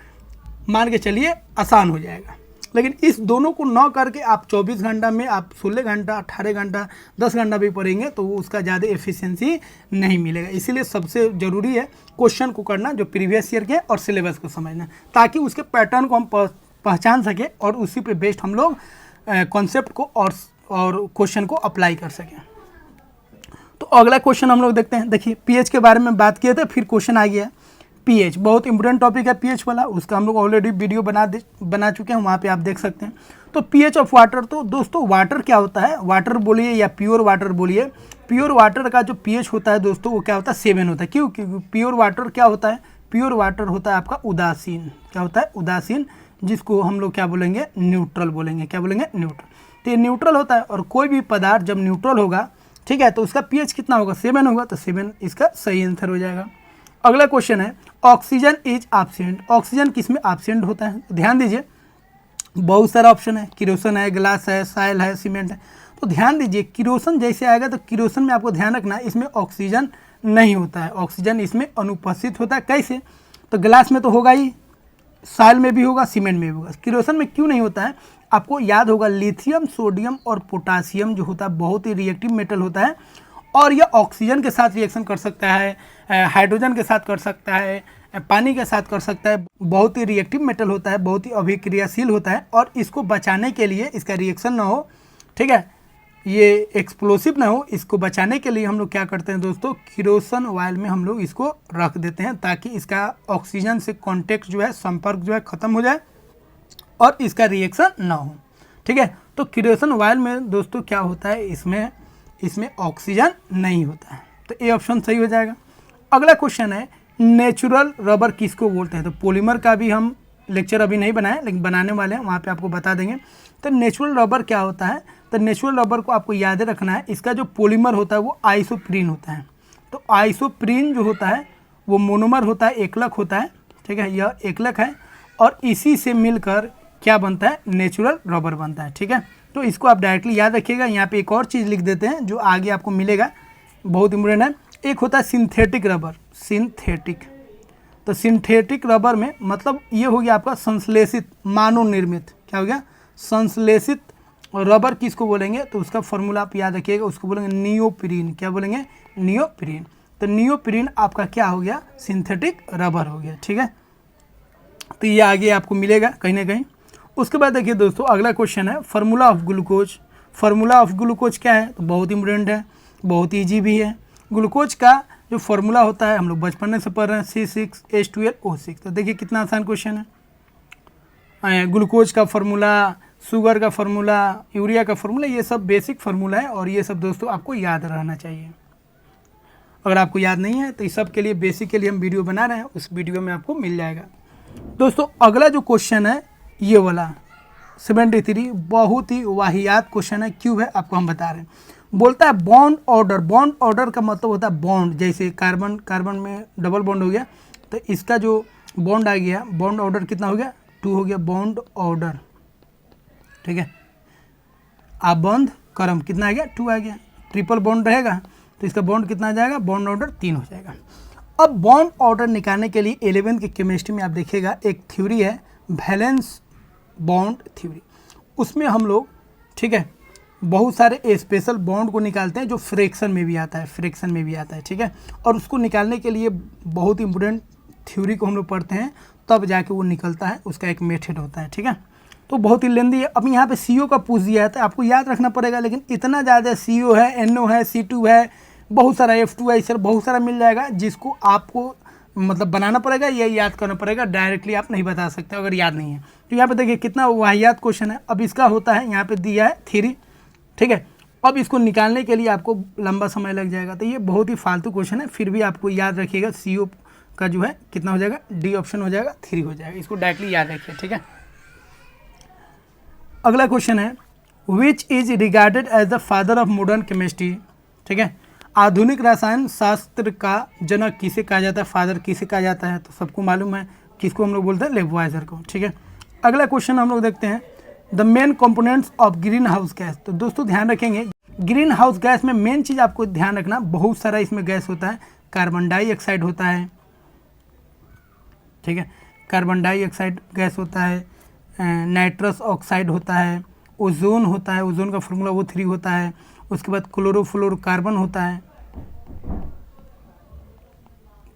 Speaker 1: मान के चलिए आसान हो जाएगा। लेकिन इस दोनों को न करके आप 24 घंटा में आप 16 घंटा 18 घंटा 10 घंटा भी पढ़ेंगे तो वो उसका ज़्यादा एफिशिएंसी नहीं मिलेगा। इसीलिए सबसे ज़रूरी है क्वेश्चन को करना जो प्रीवियस ईयर के, और सिलेबस को समझना, ताकि उसके पैटर्न को हम पहचान सकें और उसी पे बेस्ड हम लोग कॉन्सेप्ट को और क्वेश्चन को अप्लाई कर सकें। तो अगला क्वेश्चन हम लोग देखते हैं। देखिए पीएच के बारे में बात किए थे, फिर क्वेश्चन आ गया पीएच। बहुत इंपॉर्टेंट टॉपिक है पीएच वाला, उसका हम लोग ऑलरेडी वीडियो बना चुके हैं, वहाँ पे आप देख सकते हैं। तो पीएच ऑफ वाटर, तो दोस्तों वाटर क्या होता है, वाटर बोलिए या प्योर वाटर बोलिए, प्योर वाटर का जो पीएच होता है दोस्तों वो क्या होता है 7 होता है। क्यों? क्योंकि प्योर वाटर क्या होता है, प्योर वाटर होता है आपका उदासीन। क्या होता है? उदासीन, जिसको हम लोग क्या बोलेंगे, न्यूट्रल बोलेंगे। क्या बोलेंगे? न्यूट्रल। तो ये न्यूट्रल होता है, और कोई भी पदार्थ जब न्यूट्रल होगा, ठीक है, तो उसका पीएच कितना होगा, 7 होगा, तो 7 इसका सही आंसर हो जाएगा। अगला क्वेश्चन है ऑक्सीजन इज एब्सेंट। ऑक्सीजन किसमें एब्सेंट होता है? ध्यान दीजिए, बहुत सारा ऑप्शन है, किरोसिन है, ग्लास है, साइल है, सीमेंट है। तो ध्यान दीजिए, किरोसिन जैसे आएगा तो किरोसिन में आपको ध्यान रखना है इसमें ऑक्सीजन नहीं होता है, ऑक्सीजन इसमें अनुपस्थित होता है। कैसे? तो ग्लास में तो होगा ही, साइल में भी होगा, सीमेंट में भी होगा। किरोसिन में क्यों नहीं होता है? आपको याद होगा लिथियम, सोडियम और पोटासियम जो होता है बहुत ही रिएक्टिव मेटल होता है, और यह ऑक्सीजन के साथ रिएक्शन कर सकता है, हाइड्रोजन के साथ कर सकता है, पानी के साथ कर सकता है। बहुत ही रिएक्टिव मेटल होता है, बहुत ही अभिक्रियाशील होता है, और इसको बचाने के लिए, इसका रिएक्शन ना हो, ठीक है, ये एक्सप्लोसिव ना हो, इसको बचाने के लिए हम लोग क्या करते हैं दोस्तों, किरोसिन ऑयल में हम लोग इसको रख देते हैं, ताकि इसका ऑक्सीजन से कॉन्टेक्ट जो है, संपर्क जो है ख़त्म हो जाए और इसका रिएक्शन ना हो। ठीक है, तो किरोसिन ऑयल में दोस्तों क्या होता है, इसमें ऑक्सीजन नहीं होता है। तो ये ऑप्शन सही हो जाएगा। अगला क्वेश्चन है नेचुरल रबर किसको बोलते हैं? तो पॉलीमर का भी हम लेक्चर अभी नहीं बनाए, लेकिन बनाने वाले हैं, वहाँ पे आपको बता देंगे। तो नेचुरल रबर क्या होता है? तो नेचुरल रबर को आपको याद रखना है, इसका जो पॉलीमर होता है वो आइसोप्रीन होता है। तो आइसोप्रीन जो होता है वो मोनोमर होता है, एकलक होता है। ठीक है, यह एकलक है, और इसी से मिलकर क्या बनता है, नेचुरल रबर बनता है। ठीक है, तो इसको आप डायरेक्टली याद रखिएगा। यहाँ पे एक और चीज़ लिख देते हैं जो आगे आपको मिलेगा, बहुत इंपॉर्टेंट है। एक होता है सिंथेटिक रबर, सिंथेटिक। तो सिंथेटिक रबर में मतलब ये हो गया आपका संश्लेषित, मानव निर्मित। क्या हो गया? संश्लेषित रबर किसको बोलेंगे? तो उसका फॉर्मूला आप याद रखिएगा, उसको बोलेंगे नियोप्रीन। क्या बोलेंगे? नियोप्रीन। तो नियोप्रीन आपका क्या हो गया, सिंथेटिक रबर हो गया। ठीक है, तो ये आगे आपको मिलेगा कहीं ना कहीं। उसके बाद देखिए दोस्तों, अगला क्वेश्चन है formula of glucose. Formula of glucose क्या है? तो बहुत इंपॉर्टेंट है, बहुत ईजी भी है। ग्लूकोज का जो फार्मूला होता है हम लोग बचपन में से पढ़ रहे हैं, C6H12O6। तो देखिए कितना आसान क्वेश्चन है। ग्लूकोज का फार्मूला, शुगर का फार्मूला, यूरिया का फार्मूला, ये सब बेसिक फार्मूला है, और ये सब दोस्तों आपको याद रहना चाहिए। अगर आपको याद नहीं है तो इस सब के लिए बेसिक के लिए हम वीडियो बना रहे हैं, उस वीडियो में आपको मिल जाएगा। दोस्तों अगला जो क्वेश्चन है ये वाला 73, बहुत ही वाहियात क्वेश्चन है। क्यों है आपको हम बता रहे हैं। बोलता है बॉन्ड ऑर्डर। बॉन्ड ऑर्डर का मतलब होता है बॉन्ड, जैसे कार्बन कार्बन में डबल बॉन्ड हो गया, तो इसका जो बॉन्ड आ गया, बॉन्ड ऑर्डर कितना हो गया, 2 हो गया बॉन्ड ऑर्डर। ठीक है, आप बंद क्रम कितना आ गया, 2 आ गया। ट्रिपल बॉन्ड रहेगा तो इसका बॉन्ड कितना आ जाएगा, बॉन्ड ऑर्डर 3 हो जाएगा। अब बॉन्ड ऑर्डर निकालने के लिए 11वीं की केमिस्ट्री में आप देखिएगा एक थ्योरी है, वैलेंस बॉन्ड थ्योरी। उसमें हम लोग, ठीक है, बहुत सारे स्पेशल बॉन्ड को निकालते हैं जो फ्रैक्शन में भी आता है, फ्रैक्शन में भी आता है। ठीक है, और उसको निकालने के लिए बहुत इंपॉर्टेंट थ्योरी को हम लोग पढ़ते हैं, तब जाके वो निकलता है, उसका एक मेथड होता है। ठीक है, तो बहुत ही लेंदी है। अब यहाँ पे CO का पूछ दिया है तो आपको याद रखना पड़ेगा, लेकिन इतना ज़्यादा CO है, NO है, C2 है, बहुत सारा F2 है, सर बहुत सारा मिल जाएगा, जिसको आपको मतलब बनाना पड़ेगा या याद करना पड़ेगा। डायरेक्टली आप नहीं बता सकते अगर याद नहीं है। तो यहाँ पे देखिए कितना वाहियात क्वेश्चन है। अब इसका होता है, यहाँ पे दिया है थ्योरी, ठीक है, अब इसको निकालने के लिए आपको लंबा समय लग जाएगा। तो ये बहुत ही फालतू क्वेश्चन है, फिर भी आपको याद रखिएगा। का जो है कितना हो जाएगा, डी ऑप्शन हो जाएगा 3 हो जाएगा। इसको डायरेक्टली याद रखिए, ठीक है। अगला क्वेश्चन है which is regarded as the father of modern chemistry, ठीक है। आधुनिक रसायन शास्त्र का जनक किसे कहा जाता है, फादर किसे कहा जाता है, तो सबको मालूम है किसको हम लोग बोलते हैं, लेवॉइजर को, ठीक है। अगला क्वेश्चन हम लोग देखते हैं the main components of green house gas. तो दोस्तों ध्यान रखेंगे ग्रीन हाउस गैस में मेन चीज़ आपको ध्यान रखना, बहुत सारा इसमें गैस होता है। कार्बन डाइऑक्साइड होता है, ठीक है, कार्बन डाइऑक्साइड गैस होता है, नाइट्रस ऑक्साइड होता है, ओजोन होता है, ओजोन का फॉर्मूला O3 होता है, उसके बाद क्लोरोफ्लोरोकार्बन होता है,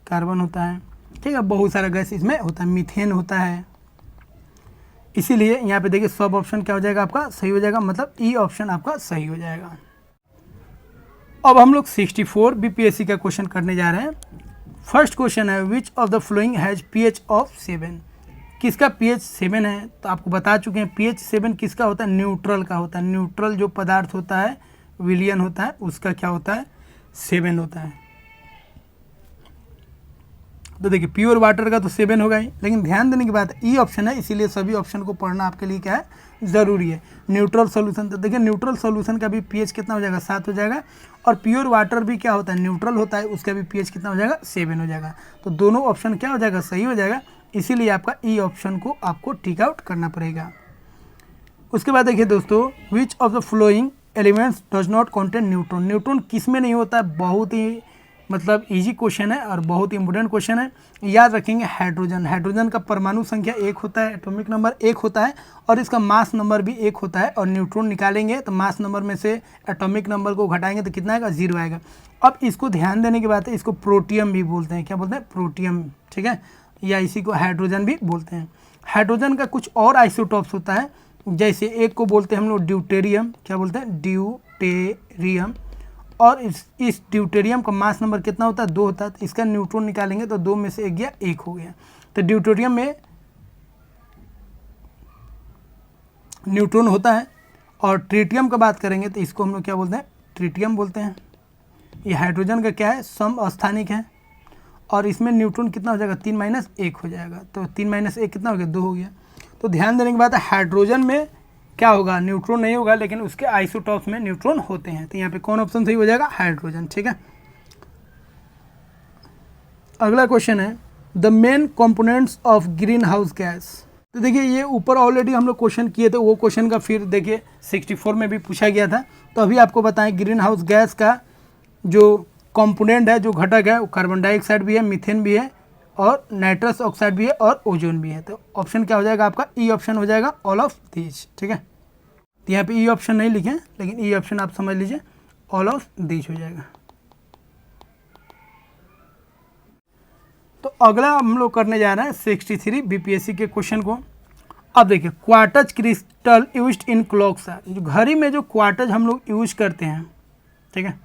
Speaker 1: कार्बन होता है, ठीक है, बहुत सारा गैस इसमें होता है, मीथेन होता है। इसीलिए यहाँ पे देखिए सब ऑप्शन क्या हो जाएगा आपका सही हो जाएगा, मतलब ई ऑप्शन आपका सही हो जाएगा। अब हम लोग 64 बीपीएससी का क्वेश्चन करने जा रहे हैं। फर्स्ट क्वेश्चन है which of the flowing has pH of 7, किसका पीएच 7 है, तो आपको बता चुके हैं पीएच 7 किसका होता है, न्यूट्रल का होता है। न्यूट्रल जो पदार्थ होता है विलियन होता है उसका क्या होता है 7 होता है। तो देखिए प्योर वाटर का तो 7 होगा ही, लेकिन ध्यान देने की बात ई ऑप्शन है, इसीलिए सभी ऑप्शन को पढ़ना आपके लिए क्या है ज़रूरी है। न्यूट्रल सॉल्यूशन, तो देखिए न्यूट्रल सॉल्यूशन का भी पीएच कितना हो जाएगा 7 हो जाएगा, और प्योर वाटर भी क्या होता है न्यूट्रल होता है, उसका भी पीएच कितना हो जाएगा 7 हो जाएगा। तो दोनों ऑप्शन क्या हो जाएगा सही हो जाएगा, इसीलिए आपका ई ऑप्शन को आपको टिक आउट करना पड़ेगा। उसके बाद देखिए दोस्तों विच of the flowing elements does not contain neutron. Neutron किस में नहीं होता है, बहुत ही मतलब इजी क्वेश्चन है और बहुत ही इंपॉर्टेंट क्वेश्चन है। याद रखेंगे हाइड्रोजन, हाइड्रोजन का परमाणु संख्या 1 होता है, एटॉमिक नंबर 1 होता है, और इसका मास नंबर भी 1 होता है। और न्यूट्रॉन निकालेंगे तो मास नंबर में से एटॉमिक नंबर को घटाएंगे तो कितना आएगा 0 आएगा। अब इसको ध्यान देने की बात है, इसको प्रोटियम भी बोलते हैं, क्या बोलते हैं प्रोटियम, ठीक है, या इसी को हाइड्रोजन भी बोलते हैं। हाइड्रोजन का कुछ और आइसोटॉप्स होता है, जैसे एक को बोलते हैं हम लोग ड्यूटेरियम, क्या बोलते हैं ड्यूटेरियम, और इस ड्यूटेरियम का मास नंबर कितना होता है 2 होता है। तो इसका न्यूट्रॉन निकालेंगे तो 2 में से 1 गया 1 हो गया। तो ड्यूटेरियम में न्यूट्रॉन होता है। और ट्रिटियम का बात करेंगे तो इसको हम लोग क्या बोलते हैं ट्रिटियम बोलते हैं। ये हाइड्रोजन का क्या है समस्थानिक है, और इसमें न्यूट्रॉन कितना हो जाएगा 3 - 1 हो जाएगा। तो 3 - 1 कितना हो गया 2 हो गया। तो ध्यान देने की बात है हाइड्रोजन में क्या होगा न्यूट्रॉन नहीं होगा, लेकिन उसके आइसोटॉप्स में न्यूट्रॉन होते हैं। तो यहाँ पे कौन ऑप्शन सही हो जाएगा हाइड्रोजन, ठीक है। अगला क्वेश्चन है the main components of green house gas. तो देखिए ये ऊपर ऑलरेडी हम लोग क्वेश्चन किए थे, वो क्वेश्चन का फिर देखिए 64 में भी पूछा गया था। तो अभी आपको बताएं ग्रीन हाउस गैस का जो कंपोनेंट है, जो घटक है, वो कार्बन डाइऑक्साइड भी है, मीथेन भी है, और नाइट्रस ऑक्साइड भी है, और ओजोन भी है। तो ऑप्शन क्या हो जाएगा आपका ई ऑप्शन हो जाएगा ऑल ऑफ दीज, ठीक है। तो यहाँ पे ई ऑप्शन नहीं लिखें, लेकिन ई ऑप्शन आप समझ लीजिए ऑल ऑफ दीज हो जाएगा। तो अगला हम लोग करने जा रहे हैं 63 बीपीएससी के क्वेश्चन को। अब देखिए quartz crystal used in clocks, जो घड़ी में जो क्वार्टज हम लोग यूज करते हैं, ठीक है,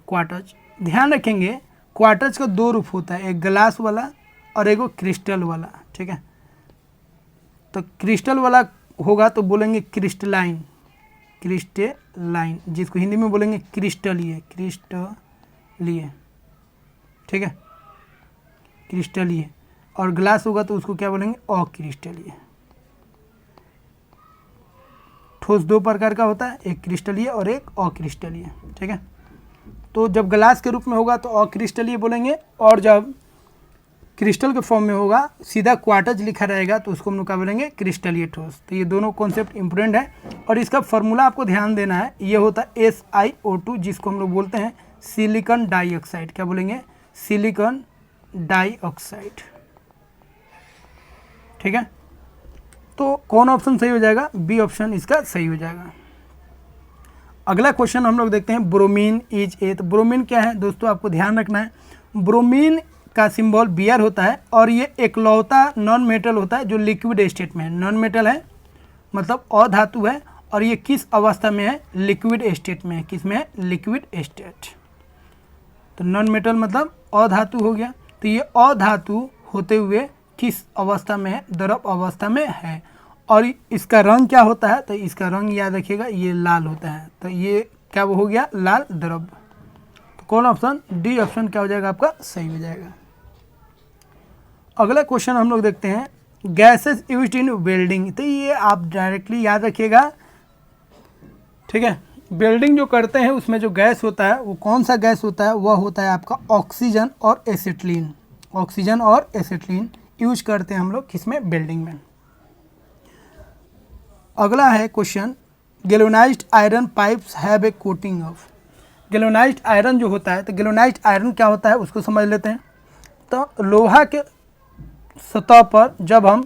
Speaker 1: क्वार्टज ध्यान रखेंगे क्वार्टज का 2 रूप होता है, एक ग्लास वाला और एक क्रिस्टल वाला, ठीक है। तो क्रिस्टल वाला होगा तो बोलेंगे क्रिस्टलाइन, क्रिस्टलाइन, जिसको हिंदी में बोलेंगे क्रिस्टलीय, क्रिस्टलीय, ठीक है, क्रिस्टलीय। और ग्लास होगा तो उसको क्या बोलेंगे अक्रिस्टलीय। ठोस 2 प्रकार का होता है, एक क्रिस्टलीय और एक अक्रिस्टलीय, ठीक है। तो जब ग्लास के रूप में होगा तो अक्रिस्टलीय बोलेंगे, और जब क्रिस्टल के फॉर्म में होगा सीधा क्वार्टज लिखा रहेगा तो उसको हम लोग क्या बोलेंगे क्रिस्टलीय ठोस। तो ये दोनों कॉन्सेप्ट इंपॉर्टेंट है, और इसका फार्मूला आपको ध्यान देना है, ये होता है SiO2, जिसको हम लोग बोलते हैं सिलिकॉन डाइऑक्साइड, क्या बोलेंगे सिलिकॉन डाइऑक्साइड, ठीक है। तो कौन ऑप्शन सही हो जाएगा बी ऑप्शन इसका सही हो जाएगा। अगला क्वेश्चन हम लोग देखते हैं ब्रोमीन इज ए। तो ब्रोमीन क्या है दोस्तों आपको ध्यान रखना है, ब्रोमीन का सिंबल Br होता है, और ये एकलौता नॉन मेटल होता है जो लिक्विड स्टेट में है। नॉन मेटल है मतलब अधातु है, और ये किस अवस्था में है लिक्विड स्टेट में है। किस में है लिक्विड स्टेट। तो नॉन मेटल मतलब अधातु हो गया। तो ये अधातु होते हुए किस अवस्था में है द्रव अवस्था में है। और इसका रंग क्या होता है, तो इसका रंग याद रखिएगा ये लाल होता है। तो ये क्या वो हो गया लाल द्रव। तो कौन ऑप्शन डी ऑप्शन क्या हो जाएगा आपका सही हो जाएगा। अगला क्वेश्चन हम लोग देखते हैं, गैसेस यूज्ड इन वेल्डिंग। तो ये आप डायरेक्टली याद रखिएगा, ठीक है। वेल्डिंग जो करते हैं उसमें जो गैस होता है वो कौन सा गैस होता है, वह होता है आपका ऑक्सीजन और एसिटिलीन। ऑक्सीजन और एसिटिलीन यूज करते हैं हम लोग किसमें, वेल्डिंग में। अगला है question, galvanised iron pipes have a coating of. Galvanised iron जो होता है, तो गैल्वेनाइज्ड आयरन क्या होता है उसको समझ लेते हैं। तो लोहा के सतह पर जब हम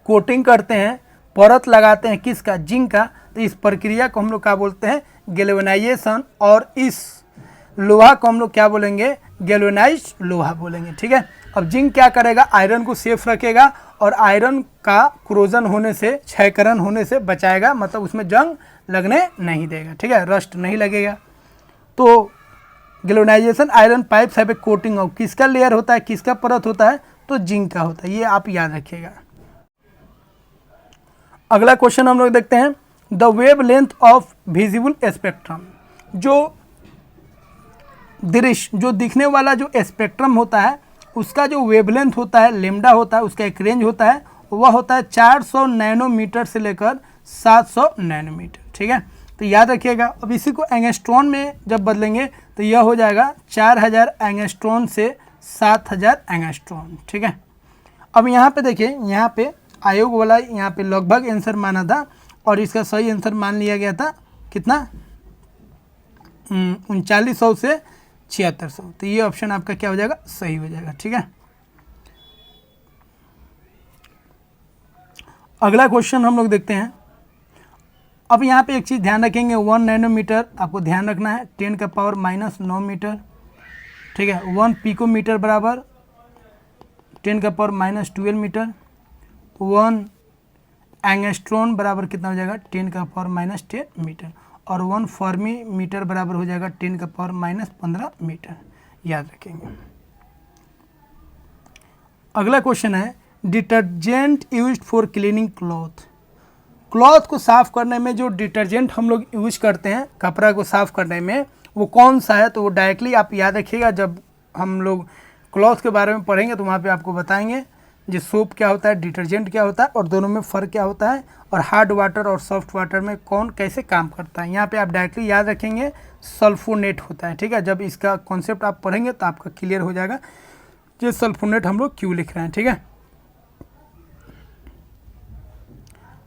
Speaker 1: कोटिंग करते हैं, परत लगाते हैं किसका, जिंक का, तो इस प्रक्रिया को हम लोग क्या बोलते हैं, गैल्वेनाइजेशन। और इस लोहा को हम लोग क्या बोलेंगे, गैल्वेनाइज्ड लोहा बोलेंगे, ठीक है। अब जिंक क्या करेगा, आयरन को सेफ रखेगा और आयरन का क्रोजन होने से, क्षयकरण होने से बचाएगा, मतलब उसमें जंग लगने नहीं देगा, ठीक है, रस्ट नहीं लगेगा। तो galvanisation iron pipes have a coating of, किसका लेयर होता है, किसका परत होता है, तो जिंक का होता है, ये आप याद रखिएगा। अगला क्वेश्चन हम लोग देखते हैं, the wave length of visible spectrum. जो दृश्य, जो दिखने वाला जो स्पेक्ट्रम होता है उसका जो वेवलेंथ होता है, लेमडा होता है, उसका एक रेंज होता है, वह होता है 400 नैनोमीटर से लेकर 700 नैनोमीटर, ठीक है। तो याद रखिएगा। अब इसी को एंगस्ट्रॉन में जब बदलेंगे तो यह हो जाएगा 4000 एंगस्ट्रॉन से 7000 एंगस्ट्रॉन, ठीक है। अब यहाँ पे देखिए, यहाँ पे आयोग वाला यहाँ पे लगभग आंसर माना था और इसका सही आंसर मान लिया गया था कितना, 3900 से 7600। तो ये ऑप्शन आपका क्या हो जाएगा, सही हो जाएगा, ठीक है। अगला क्वेश्चन हम लोग देखते हैं। अब यहाँ पे एक चीज़ ध्यान रखेंगे, 1 नैनोमीटर आपको ध्यान रखना है, 10 का पावर -9 मीटर, ठीक है। 1 पिकोमीटर बराबर 10 का पावर -12 मीटर। 1 एंगस्ट्रॉन बराबर कितना हो जाएगा, 10 का पावर -10 मीटर। और 1 फर्मी मीटर बराबर हो जाएगा 10 का पावर -15 मीटर, याद रखेंगे। अगला क्वेश्चन है, detergent used for cleaning cloth. Cloth को साफ़ करने में जो डिटर्जेंट हम लोग यूज करते हैं कपड़ा को साफ़ करने में, वो कौन सा है, तो वो डायरेक्टली आप याद रखिएगा। जब हम लोग क्लॉथ के बारे में पढ़ेंगे तो वहाँ पे आपको बताएंगे जो सोप क्या होता है, डिटर्जेंट क्या होता है और दोनों में फ़र्क क्या होता है, और हार्ड वाटर और सॉफ्ट वाटर में कौन कैसे काम करता है। यहाँ पे आप डायरेक्टली याद रखेंगे सल्फोनेट होता है, ठीक है। जब इसका कॉन्सेप्ट आप पढ़ेंगे तो आपका क्लियर हो जाएगा ये सल्फोनेट हम लोग क्यों लिख रहे हैं, ठीक है।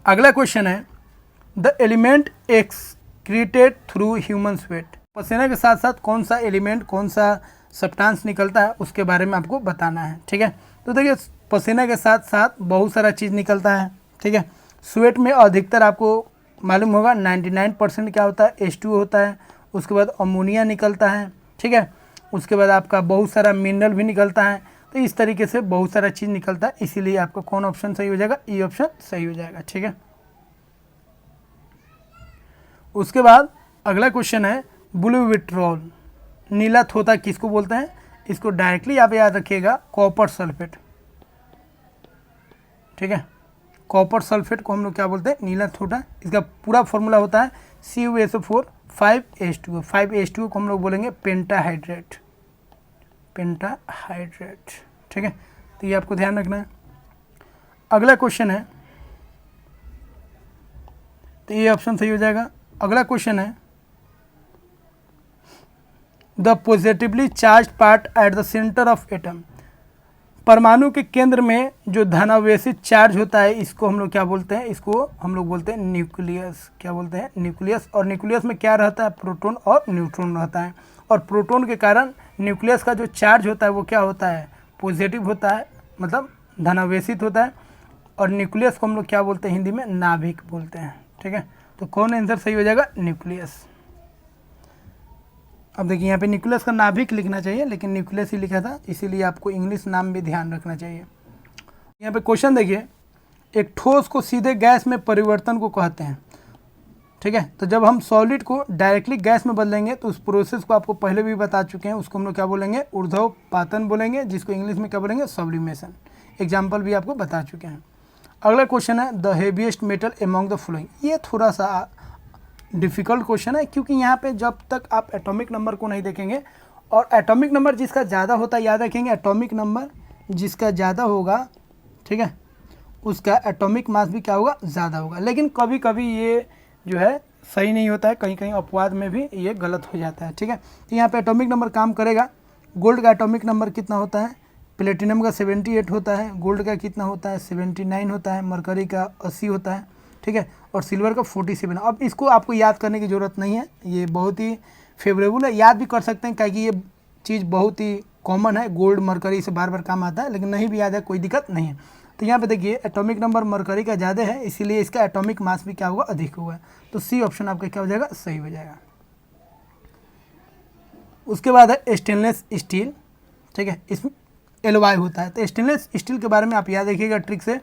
Speaker 1: अगला क्वेश्चन है, the element excreted through human sweat. पसीने के साथ साथ कौन सा एलिमेंट, कौन सा सब्सटेंस निकलता है उसके बारे में आपको बताना है, ठीक है। तो देखिए, पसीने के साथ साथ बहुत सारा चीज़ निकलता है, ठीक है। स्वेट में अधिकतर आपको मालूम होगा 99% क्या होता है, H2O होता है। उसके बाद अमोनिया निकलता है, ठीक है। उसके बाद आपका बहुत सारा मिनरल भी निकलता है। तो इस तरीके से बहुत सारा चीज़ निकलता है, इसीलिए आपका कौन ऑप्शन सही हो जाएगा, ई ऑप्शन सही हो जाएगा, ठीक है। उसके बाद अगला क्वेश्चन है, ब्लू विट्रोल, नीला थोथा किसको बोलते हैं, इसको डायरेक्टली आप याद रखिएगा, कॉपर सल्फेट, ठीक है। कॉपर सल्फेट को हम लोग क्या बोलते हैं, नीला थोथा। इसका पूरा फॉर्मूला होता है CuSO4 5H2O। 5H2O को हम लोग बोलेंगे पेंटाहाइड्रेट, पेंटाहाइड्रेट, ठीक है। तो ये आपको ध्यान रखना है। अगला क्वेश्चन है, तो ये ऑप्शन सही हो जाएगा। अगला क्वेश्चन है, the positively charge part at the centre of atom. परमाणु के केंद्र में जो धनावेशित चार्ज होता है इसको हम लोग क्या बोलते हैं, इसको हम लोग बोलते हैं न्यूक्लियस। क्या बोलते हैं, न्यूक्लियस। और न्यूक्लियस में क्या रहता है, प्रोटॉन और न्यूट्रॉन रहता है। और प्रोटॉन के कारण न्यूक्लियस का जो चार्ज होता है वो क्या होता है, पॉजिटिव होता है, मतलब धनावेशित होता है। और न्यूक्लियस को हम लोग क्या बोलते हैं हिंदी में, नाभिक बोलते हैं, ठीक है। तो कौन आंसर सही हो जाएगा, न्यूक्लियस। अब देखिए यहाँ पे न्यूक्लियस का नाभिक लिखना चाहिए, लेकिन न्यूक्लियस ही लिखा था, इसीलिए आपको इंग्लिश नाम भी ध्यान रखना चाहिए। यहाँ पे क्वेश्चन देखिए, एक ठोस को सीधे गैस में परिवर्तन को कहते हैं, ठीक है। तो जब हम सॉलिड को डायरेक्टली गैस में बदलेंगे तो उस प्रोसेस को आपको पहले भी बता चुके हैं, उसको हम लोग क्या बोलेंगे, ऊर्ध्वपातन बोलेंगे, जिसको इंग्लिश में क्या बोलेंगे, सब्लिमेशन। एग्जाम्पल भी आपको बता चुके हैं। अगला क्वेश्चन है, the heaviest metal among the following. ये थोड़ा सा डिफ़िकल्ट क्वेश्चन है, क्योंकि यहाँ पे जब तक आप एटॉमिक नंबर को नहीं देखेंगे, और एटॉमिक नंबर जिसका ज़्यादा होता है याद रखेंगे, एटॉमिक नंबर जिसका ज़्यादा होगा, ठीक है, उसका एटॉमिक मास भी क्या होगा, ज़्यादा होगा। लेकिन कभी कभी ये जो है सही नहीं होता है, कहीं कहीं अपवाद में भी ये गलत हो जाता है, ठीक है। तो यहाँ पे एटॉमिक नंबर काम करेगा। गोल्ड का एटॉमिक नंबर कितना होता है, प्लेटिनम का 78 होता है, गोल्ड का कितना होता है 79 होता है, मरकरी का 80 होता है, ठीक है, और सिल्वर का 47। अब इसको आपको याद करने की ज़रूरत नहीं है, ये बहुत ही फेवरेबल है, याद भी कर सकते हैं क्योंकि ये चीज़ बहुत ही कॉमन है, गोल्ड मरकरी से बार बार काम आता है, लेकिन नहीं भी याद है कोई दिक्कत नहीं है। तो यहाँ पे देखिए एटॉमिक नंबर मरकरी का ज़्यादा है, इसीलिए इसका एटॉमिक मास भी क्या होगा, अधिक होगा। तो सी ऑप्शन आपका क्या हो जाएगा, सही हो जाएगा। उसके बाद है स्टेनलेस स्टील, ठीक है, इसमें एलवाई होता है। तो स्टेनलेस स्टील के बारे में आप याद रखिएगा ट्रिक से,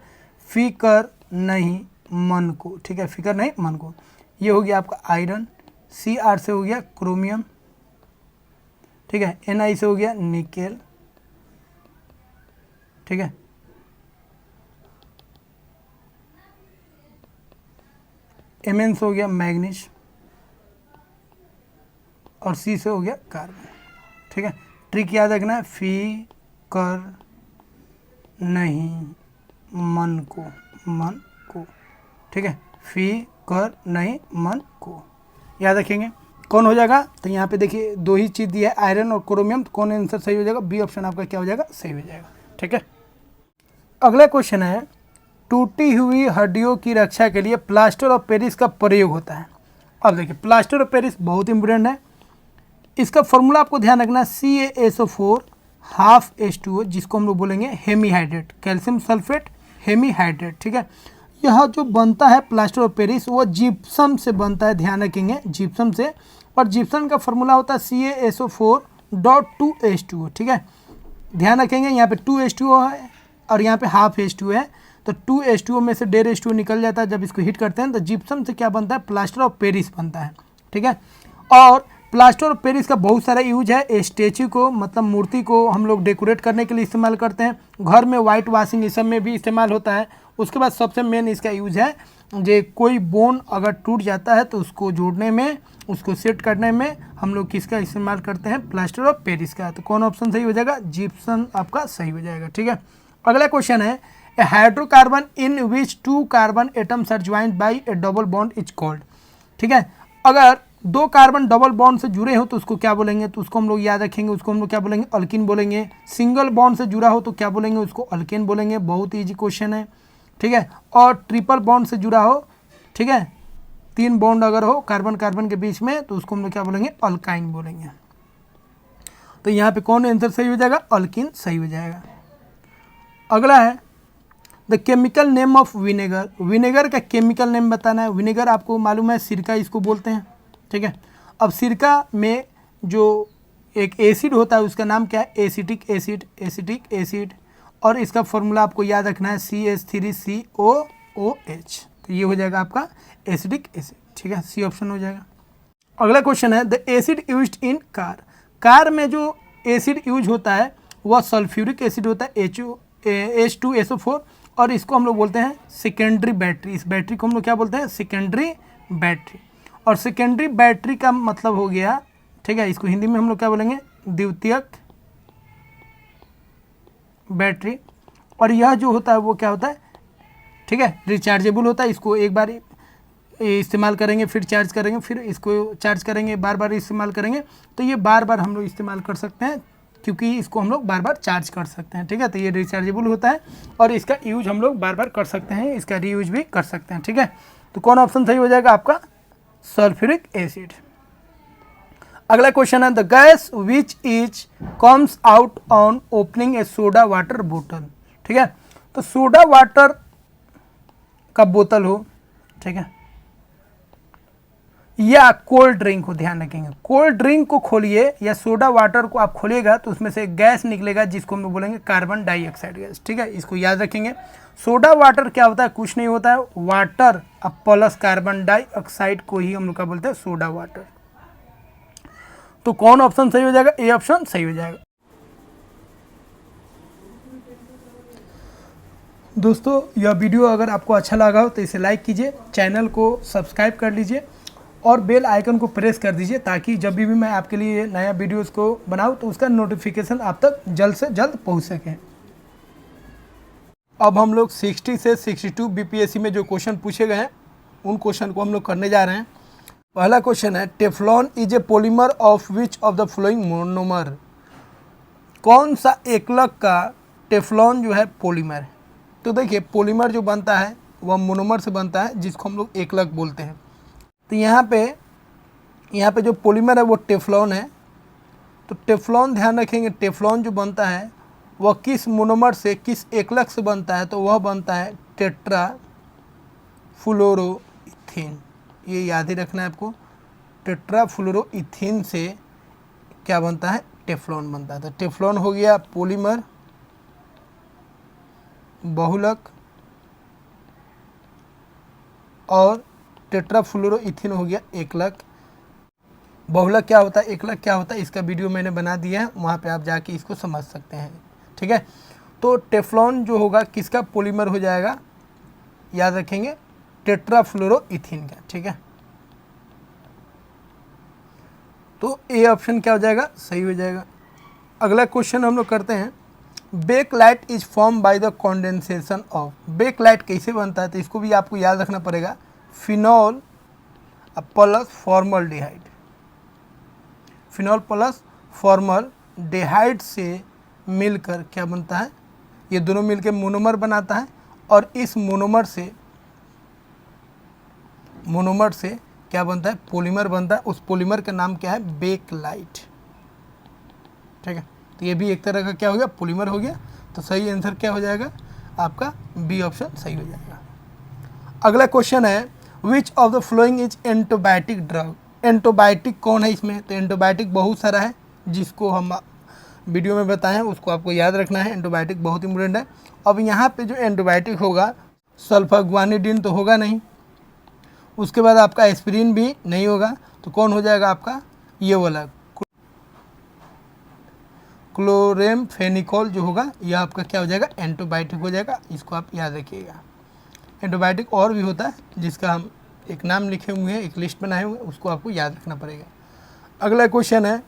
Speaker 1: फिकर नहीं मन को, ठीक है, फिकर नहीं मन को। ये हो गया आपका आयरन, Cr से हो गया क्रोमियम, ठीक है, Na से हो गया निकेल, ठीक है, Mn से हो गया मैग्नीज, और C से हो गया कार्बन, ठीक है। ट्रिक याद रखना है, फिकर नहीं मन को, मन को, ठीक है, फिकर नहीं मन को याद रखेंगे। कौन हो जाएगा, तो यहाँ पे देखिए दो ही चीज़ दी है, आयरन और क्रोमियम, तो कौन आंसर सही हो जाएगा, बी ऑप्शन आपका क्या हो जाएगा, सही हो जाएगा, ठीक है। अगला क्वेश्चन है, टूटी हुई हड्डियों की रक्षा के लिए प्लास्टर ऑफ पेरिस का प्रयोग होता है। अब देखिए प्लास्टर ऑफ पेरिस बहुत इंपॉर्टेंट है, इसका फॉर्मूला आपको ध्यान रखना है, CaSO4 हाफ H2O, जिसको हम लोग बोलेंगे हेमीहाइड्रेट, कैल्शियम सल्फेट हेमीहाइड्रेट, ठीक है। यह जो बनता है प्लास्टर ऑफ पेरिस वो जिप्सम से बनता है, ध्यान रखेंगे जिप्सम से, और जिप्सम का फॉर्मूला होता है CaSO4.2H2O, ठीक है, ध्यान रखेंगे। यहाँ पे 2H2O है और यहाँ पे हाफ H2O है, तो 2H2O में से 1.5 H2O निकल जाता है, जब इसको हिट करते हैं तो जिप्सम से क्या बनता है, प्लास्टर ऑफ पेरिस बनता है, ठीक है। और प्लास्टर ऑफ पेरिस का बहुत सारा यूज है, स्टेचू को मतलब मूर्ति को हम लोग डेकोरेट करने के लिए इस्तेमाल करते हैं, घर में वाइट वॉशिंग इस सब में भी इस्तेमाल होता है। उसके बाद सबसे मेन इसका यूज है, जो कोई बोन अगर टूट जाता है तो उसको जोड़ने में, उसको सेट करने में हम लोग किसका इस्तेमाल करते हैं, प्लास्टर ऑफ पेरिस का। तो कौन ऑप्शन सही हो जाएगा, जिप्सम आपका सही हो जाएगा, ठीक है। अगला क्वेश्चन है, a hydrocarbon in which 2 carbon atoms are joined by a double bond is called, ठीक है। अगर 2 कार्बन डबल बॉन्ड से जुड़े हो तो उसको क्या बोलेंगे, तो उसको हम लोग याद रखेंगे, उसको हम लोग क्या बोलेंगे, अल्किन बोलेंगे। सिंगल बॉन्ड से जुड़ा हो तो क्या बोलेंगे, उसको अल्केन बोलेंगे, बहुत ईजी क्वेश्चन है, ठीक है। और ट्रिपल बॉन्ड से जुड़ा हो, ठीक है, 3 बॉन्ड अगर हो कार्बन कार्बन के बीच में तो उसको हम लोग क्या बोलेंगे, अल्काइन बोलेंगे। तो यहाँ पे कौन आंसर सही हो जाएगा, अल्किन सही हो जाएगा। अगला है, the chemical name of vinegar, vinegar का केमिकल नेम बताना है। विनेगर आपको मालूम है सिरका इसको बोलते हैं, ठीक है। अब सिरका में जो एक एसिड होता है उसका नाम क्या है, एसिटिक एसिड, एसिटिक एसिड, और इसका फॉर्मूला आपको याद रखना है CH3COOH। तो ये हो जाएगा आपका एसिडिक एसिड, ठीक है, सी ऑप्शन हो जाएगा। अगला क्वेश्चन है, the acid used in car, car में जो एसिड यूज होता है वह सल्फ्यूरिक एसिड होता है, H2SO4, और इसको हम लोग बोलते हैं सेकेंडरी बैटरी। इस बैटरी को हम लोग क्या बोलते हैं, सेकेंडरी बैटरी। और सेकेंडरी बैटरी का मतलब हो गया, ठीक है, इसको हिंदी में हम लोग क्या बोलेंगे, द्वितीयक बैटरी। और यह जो होता है वो क्या होता है, ठीक है, रिचार्जेबल होता है। इसको एक बार इस्तेमाल करेंगे फिर चार्ज करेंगे, फिर इसको चार्ज करेंगे, बार बार इस्तेमाल करेंगे, तो ये बार बार हम लोग इस्तेमाल कर सकते हैं क्योंकि इसको हम लोग बार बार चार्ज कर सकते हैं, ठीक है। तो ये रिचार्जेबल होता है और इसका यूज हम लोग बार बार कर सकते हैं, इसका रीयूज भी कर सकते हैं, ठीक है। तो कौन ऑप्शन सही हो जाएगा आपका, सल्फ्यूरिक एसिड। अगला क्वेश्चन है, the gas which is comes out on opening A soda water बोतल, ठीक है। तो सोडा वाटर का बोतल हो, ठीक है, या कोल्ड ड्रिंक को, ध्यान रखेंगे, कोल्ड ड्रिंक को खोलिए या सोडा वाटर को आप खोलिएगा तो उसमें से गैस निकलेगा जिसको हम लोग बोलेंगे कार्बन डाइऑक्साइड गैस, ठीक है, इसको याद रखेंगे। सोडा वाटर क्या होता है, कुछ नहीं होता है, वाटर अब प्लस कार्बन डाइऑक्साइड को ही हम लोग क्या बोलते हैं, सोडा वाटर। तो कौन ऑप्शन सही हो जाएगा, ए ऑप्शन सही हो जाएगा। दोस्तों यह वीडियो अगर आपको अच्छा लगा हो तो इसे लाइक कीजिए, चैनल को सब्सक्राइब कर लीजिए और बेल आइकन को प्रेस कर दीजिए ताकि जब भी मैं आपके लिए नया वीडियोस को बनाऊं तो उसका नोटिफिकेशन आप तक जल्द से जल्द पहुंच सके। अब हम लोग 60 से 62 बीपीएससी में जो क्वेश्चन पूछे गए हैं उन क्वेश्चन को हम लोग करने जा रहे हैं। पहला क्वेश्चन है, Teflon is a polymer of which of the following monomer. कौन सा एकलक का टेफ्लॉन जो है पॉलीमर है। तो देखिए पॉलीमर जो बनता है वह मोनोमर से बनता है जिसको हम लोग एकलक बोलते हैं। तो यहाँ पे जो पॉलीमर है वो टेफ्लॉन है। तो टेफ्लॉन ध्यान रखेंगे, टेफ्लॉन जो बनता है वह किस मोनोमर से, किस एकलक से बनता है, तो वह बनता है टेट्रा फ्लोरोइथेन। ये याद ही रखना है आपको, टेट्रा फ्लोरोइथेन से क्या बनता है, टेफ्लॉन बनता है। तो टेफ्लॉन हो गया पॉलीमर बहुलक और टेट्राफ्लोरोइथेन हो गया एकलक। बहुलक क्या होता है, एकलक क्या होता है, इसका वीडियो मैंने बना दिया है, वहाँ पे आप जाके इसको समझ सकते हैं। ठीक है, तो टेफ्लॉन जो होगा किसका पॉलीमर हो जाएगा, याद रखेंगे टेट्राफ्लोरोइथेन का। ठीक है, तो ए ऑप्शन क्या हो जाएगा, सही हो जाएगा। अगला क्वेश्चन हम लोग करते हैं, Bakelite is form by the condensation of. Bakelite कैसे बनता है, तो इसको भी आपको याद रखना पड़ेगा, phenol plus formaldehyde. Phenol plus formaldehyde से मिलकर क्या बनता है, ये दोनों मिलकर मोनोमर बनाता है और इस मोनोमर से क्या बनता है, पॉलीमर बनता है। उस पॉलीमर का नाम क्या है, बेक लाइट। ठीक है, तो ये भी एक तरह का क्या हो गया, पॉलीमर हो गया। तो सही आंसर क्या हो जाएगा आपका, बी ऑप्शन सही हो जाएगा। अगला क्वेश्चन है, which of the following is antibiotic drug. Antibiotic कौन है इसमें, तो एंटीबायोटिक बहुत सारा है जिसको हम वीडियो में बताएं, उसको आपको याद रखना है। एंटीबायोटिक बहुत इंपॉर्टेंट है। अब यहाँ पे जो एंटीबायोटिक होगा, सल्फाग्वानिडिन तो होगा नहीं, उसके बाद आपका एस्पिरिन भी नहीं होगा, तो कौन हो जाएगा आपका, ये वाला क्लोरेमफेनिकोल जो होगा, यह आपका क्या हो जाएगा, एंटीबायोटिक हो जाएगा। इसको आप याद रखिएगा। एंटीबायोटिक और भी होता है जिसका हम एक नाम लिखे हुए हैं, एक लिस्ट बनाए हुए हैं, उसको आपको याद रखना पड़ेगा। अगला क्वेश्चन है,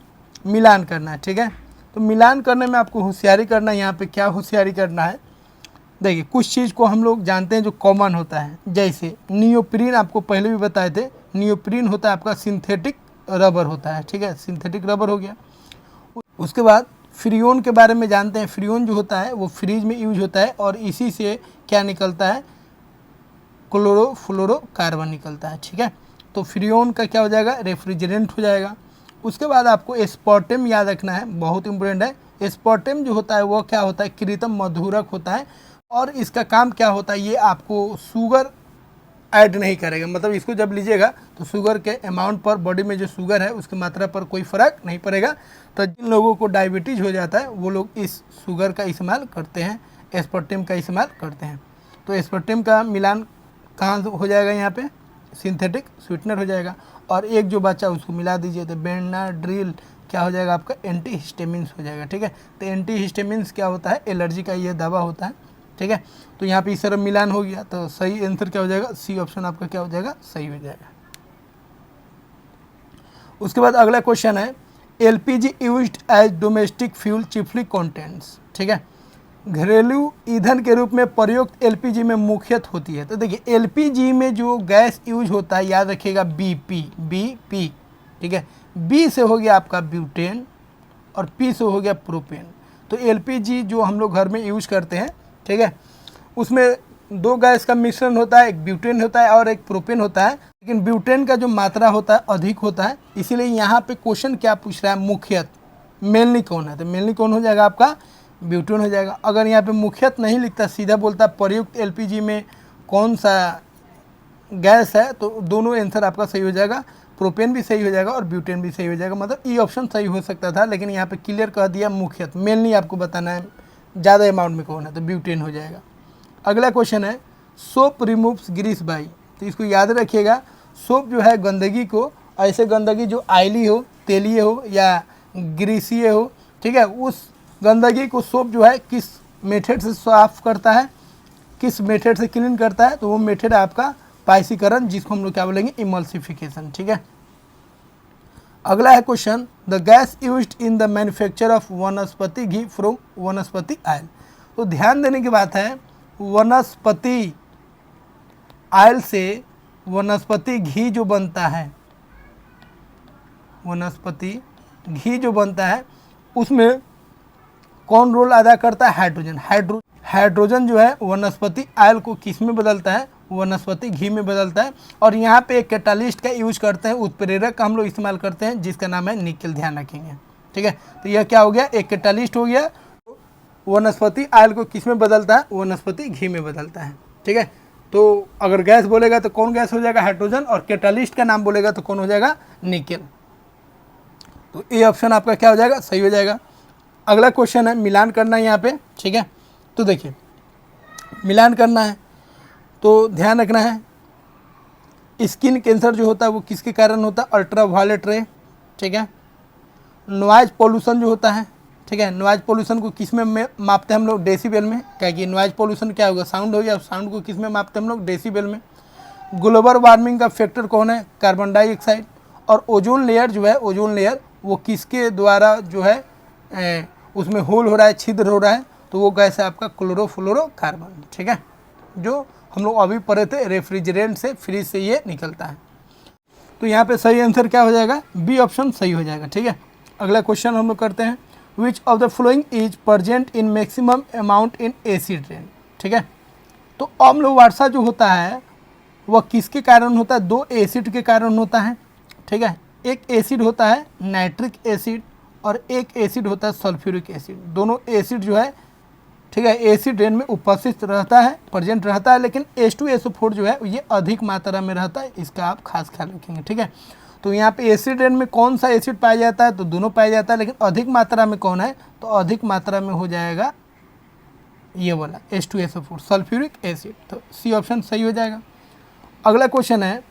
Speaker 1: मिलान करना है। ठीक है, तो मिलान करने में आपको होशियारी करना है। यहाँ पे क्या होशियारी करना है, देखिए कुछ चीज़ को हम लोग जानते हैं जो कॉमन होता है, जैसे नियोप्रीन, आपको पहले भी बताए थे, नियोप्रीन होता है आपका सिंथेटिक रबर होता है। ठीक है, सिंथेटिक रबर हो गया। उसके बाद फ्रियोन के बारे में जानते हैं। फ्रियोन जो होता है वो फ्रीज में यूज होता है और इसी से क्या निकलता है, क्लोरोफ्लोरोकार्बन निकलता है। ठीक है, तो फ्रियोन का क्या हो जाएगा, रेफ्रिजरेंट हो जाएगा। उसके बाद आपको एस्पार्टम याद रखना है, बहुत इंपॉर्टेंट है। एस्पार्टम जो होता है वो क्या होता है, कृत्रिम मधुरक होता है और इसका काम क्या होता है, ये आपको शुगर ऐड नहीं करेगा। मतलब इसको जब लीजिएगा तो शुगर के अमाउंट पर, बॉडी में जो शुगर है उसकी मात्रा पर कोई फ़र्क नहीं पड़ेगा। तो जिन लोगों को डायबिटीज़ हो जाता है वो लोग इस शुगर का इस्तेमाल करते हैं, एस्पार्टम का इस्तेमाल करते हैं। तो एस्पार्टम का मिलान कहाँ हो जाएगा, यहाँ पे सिंथेटिक स्वीटनर हो जाएगा। और एक जो बचा उसको मिला दीजिए तो बेनाड्रिल क्या हो जाएगा आपका, एंटी हिस्टामिन्स हो जाएगा। ठीक है, तो एंटी हिस्टामिन्स क्या होता है, एलर्जी का ये दवा होता है। ठीक है, तो यहाँ पे इस तरह मिलान हो गया, तो सही आंसर क्या हो जाएगा, सी ऑप्शन आपका क्या हो जाएगा, सही हो जाएगा। उसके बाद अगला क्वेश्चन है, LPG used as domestic fuel chiefly contents. ठीक है, घरेलू ईंधन के रूप में प्रयुक्त एलपीजी में मुख्यतः होती है। तो देखिए एलपीजी में जो गैस यूज होता है, याद रखिएगा बीपी। ठीक है, बी से हो गया आपका ब्यूटेन और पी से हो गया प्रोपेन। तो एलपीजी जो हम लोग घर में यूज करते हैं, ठीक है, उसमें दो गैस का मिश्रण होता है, एक ब्यूटेन होता है और एक प्रोपेन होता है। लेकिन ब्यूटेन का जो मात्रा होता है अधिक होता है, इसीलिए यहाँ पे क्वेश्चन क्या पूछ रहा है, मुख्यतः मेनली कौन है, तो मेनली कौन हो जाएगा आपका, ब्यूटेन हो जाएगा। अगर यहाँ पे मुख्यतः नहीं लिखता, सीधा बोलता प्रयुक्त एलपीजी में कौन सा गैस है, तो दोनों आंसर आपका सही हो जाएगा, प्रोपेन भी सही हो जाएगा और ब्यूटेन भी सही हो जाएगा। मतलब ई ऑप्शन सही हो सकता था, लेकिन यहाँ पे क्लियर कह दिया मुख्यतः, मेनली आपको बताना है ज़्यादा अमाउंट में कौन है, तो ब्यूटेन हो जाएगा। अगला क्वेश्चन है, सोप रिमूव्स ग्रीस बाई। तो इसको याद रखिएगा, सोप जो है गंदगी को, ऐसे गंदगी जो आयली हो, तेलीय हो या ग्रीसीय हो, ठीक है, उस गंदगी को सोप जो है किस मेथड से साफ करता है, किस मेथड से क्लीन करता है, तो वो मेथड है आपका पाइसीकरण, जिसको हम लोग क्या बोलेंगे, इमल्सिफिकेशन। ठीक है, अगला है question, the gas used in the manufacture of वनस्पति घी फ्रॉम वनस्पति ऑयल। तो ध्यान देने की बात है, वनस्पति ऑयल से वनस्पति घी जो बनता है, वनस्पति घी जो बनता है उसमें कौन रोल अदा करता है? हाइड्रोजन। हाइड्रोजन जो है वनस्पति ऑयल को किस में बदलता है? वनस्पति घी में बदलता है। और यहाँ पे एक कैटालिस्ट का यूज करते हैं, उत्प्रेरक का हम लोग इस्तेमाल करते हैं जिसका नाम है निकेल, ध्यान रखेंगे। ठीक है, तो यह क्या हो गया? एक कैटालिस्ट हो गया। वनस्पति ऑयल को किस में बदलता है? वनस्पति घी में बदलता है। ठीक है, तो अगर गैस बोलेगा तो कौन गैस हो जाएगा? हाइड्रोजन। और कैटालिस्ट का नाम बोलेगा तो कौन हो जाएगा? निकेल। तो ए ऑप्शन आपका क्या हो जाएगा? सही हो जाएगा। अगला क्वेश्चन है, मिलान करना है यहाँ पे। ठीक है, तो देखिए मिलान करना है तो ध्यान रखना है, स्किन कैंसर जो होता है वो किसके कारण होता है? अल्ट्रा वायलेट रे। ठीक है, नॉइज पोल्यूशन जो होता है, ठीक है, नॉइज पोल्यूशन को किस में मापते हैं हम लोग? डेसीबल में। क्या कि नॉइज पोल्यूशन क्या होगा? साउंड हो गया, साउंड को किस में मापते हैं हम लोग? डेसीबल में। ग्लोबल वार्मिंग का फैक्टर कौन है? Carbon dioxide. और ओजोन लेयर जो है, ओजोन लेयर वो किसके द्वारा जो है उसमें होल हो रहा है, छिद्र हो रहा है? तो वो गैस है आपका क्लोरोफ्लोरोकार्बन। ठीक है, जो हम लोग अभी पढ़े थे, रेफ्रिजरेंट से, फ्रिज से ये निकलता है। तो यहाँ पे सही आंसर क्या हो जाएगा? बी ऑप्शन सही हो जाएगा। ठीक है, अगला क्वेश्चन हम लोग करते हैं, विच of the following is present in maximum amount in acid rain. ठीक है, तो अम्ल वर्षा जो होता है वह किसके कारण होता है? दो एसिड के कारण होता है। ठीक है, एक एसिड होता है नाइट्रिक एसिड और एक एसिड होता है सल्फ्यूरिक एसिड। दोनों एसिड जो है, ठीक है, एसिड रेन में उपस्थित रहता है, प्रेजेंट रहता है, लेकिन H2SO4 जो है ये अधिक मात्रा में रहता है, इसका आप खास ख्याल रखेंगे। ठीक है, तो यहाँ पे एसिड रेन में कौन सा एसिड पाया जाता है? तो दोनों पाया जाता है, लेकिन अधिक मात्रा में कौन है? तो अधिक मात्रा में हो जाएगा ये वाला H2SO4 सल्फ्यूरिक एसिड। तो सी ऑप्शन सही हो जाएगा। अगला क्वेश्चन है,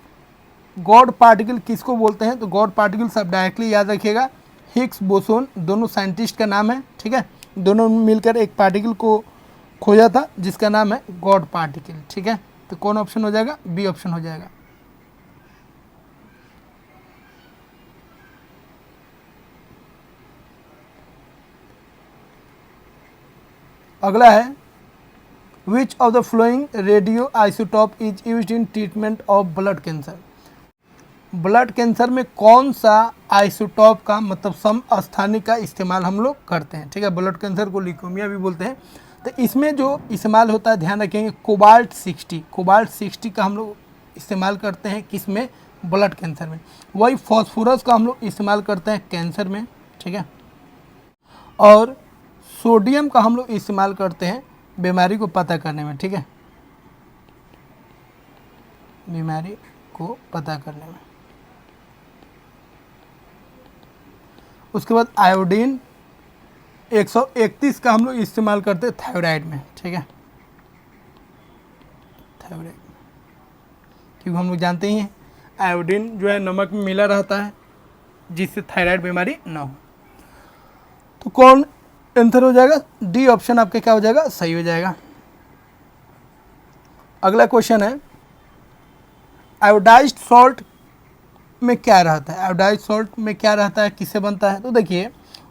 Speaker 1: गॉड पार्टिकल किसको बोलते हैं? तो गॉड पार्टिकल सब डायरेक्टली याद रखिएगा, हिग्स बोसोन दोनों साइंटिस्ट का नाम है। ठीक है, दोनों मिलकर एक पार्टिकल को खोजा था जिसका नाम है गॉड पार्टिकल। ठीक है, तो कौन ऑप्शन हो जाएगा? बी ऑप्शन हो जाएगा। अगला है, which of the flowing radio isotope is used in treatment of blood cancer. Blood cancer में कौन सा आइसोटॉप का मतलब समस्थानिक का इस्तेमाल हम लोग करते हैं? ठीक है, ब्लड कैंसर को ल्यूकेमिया भी बोलते हैं। तो इसमें जो इस्तेमाल होता है, ध्यान रखेंगे, कोबाल्ट 60 का हम लोग इस्तेमाल करते हैं किस में? ब्लड कैंसर में। वही फॉस्फोरस का हम लोग इस्तेमाल करते हैं कैंसर में। ठीक है, और सोडियम का हम लोग इस्तेमाल करते हैं बीमारी को पता करने में। ठीक है, बीमारी को पता करने में। उसके बाद आयोडीन 131 का हम लोग इस्तेमाल करते हैं थायराइड में। ठीक है, थायराइड, क्योंकि हम लोग जानते ही हैं आयोडीन जो है नमक में मिला रहता है जिससे थायराइड बीमारी ना हो। तो कौन आंसर हो जाएगा? डी ऑप्शन आपका क्या हो जाएगा? सही हो जाएगा। अगला क्वेश्चन है, आयोडाइज्ड सॉल्ट में क्या रहता है? आयोडाइज्ड सॉल्ट में क्या रहता है, किससे बनता है? तो देखिए,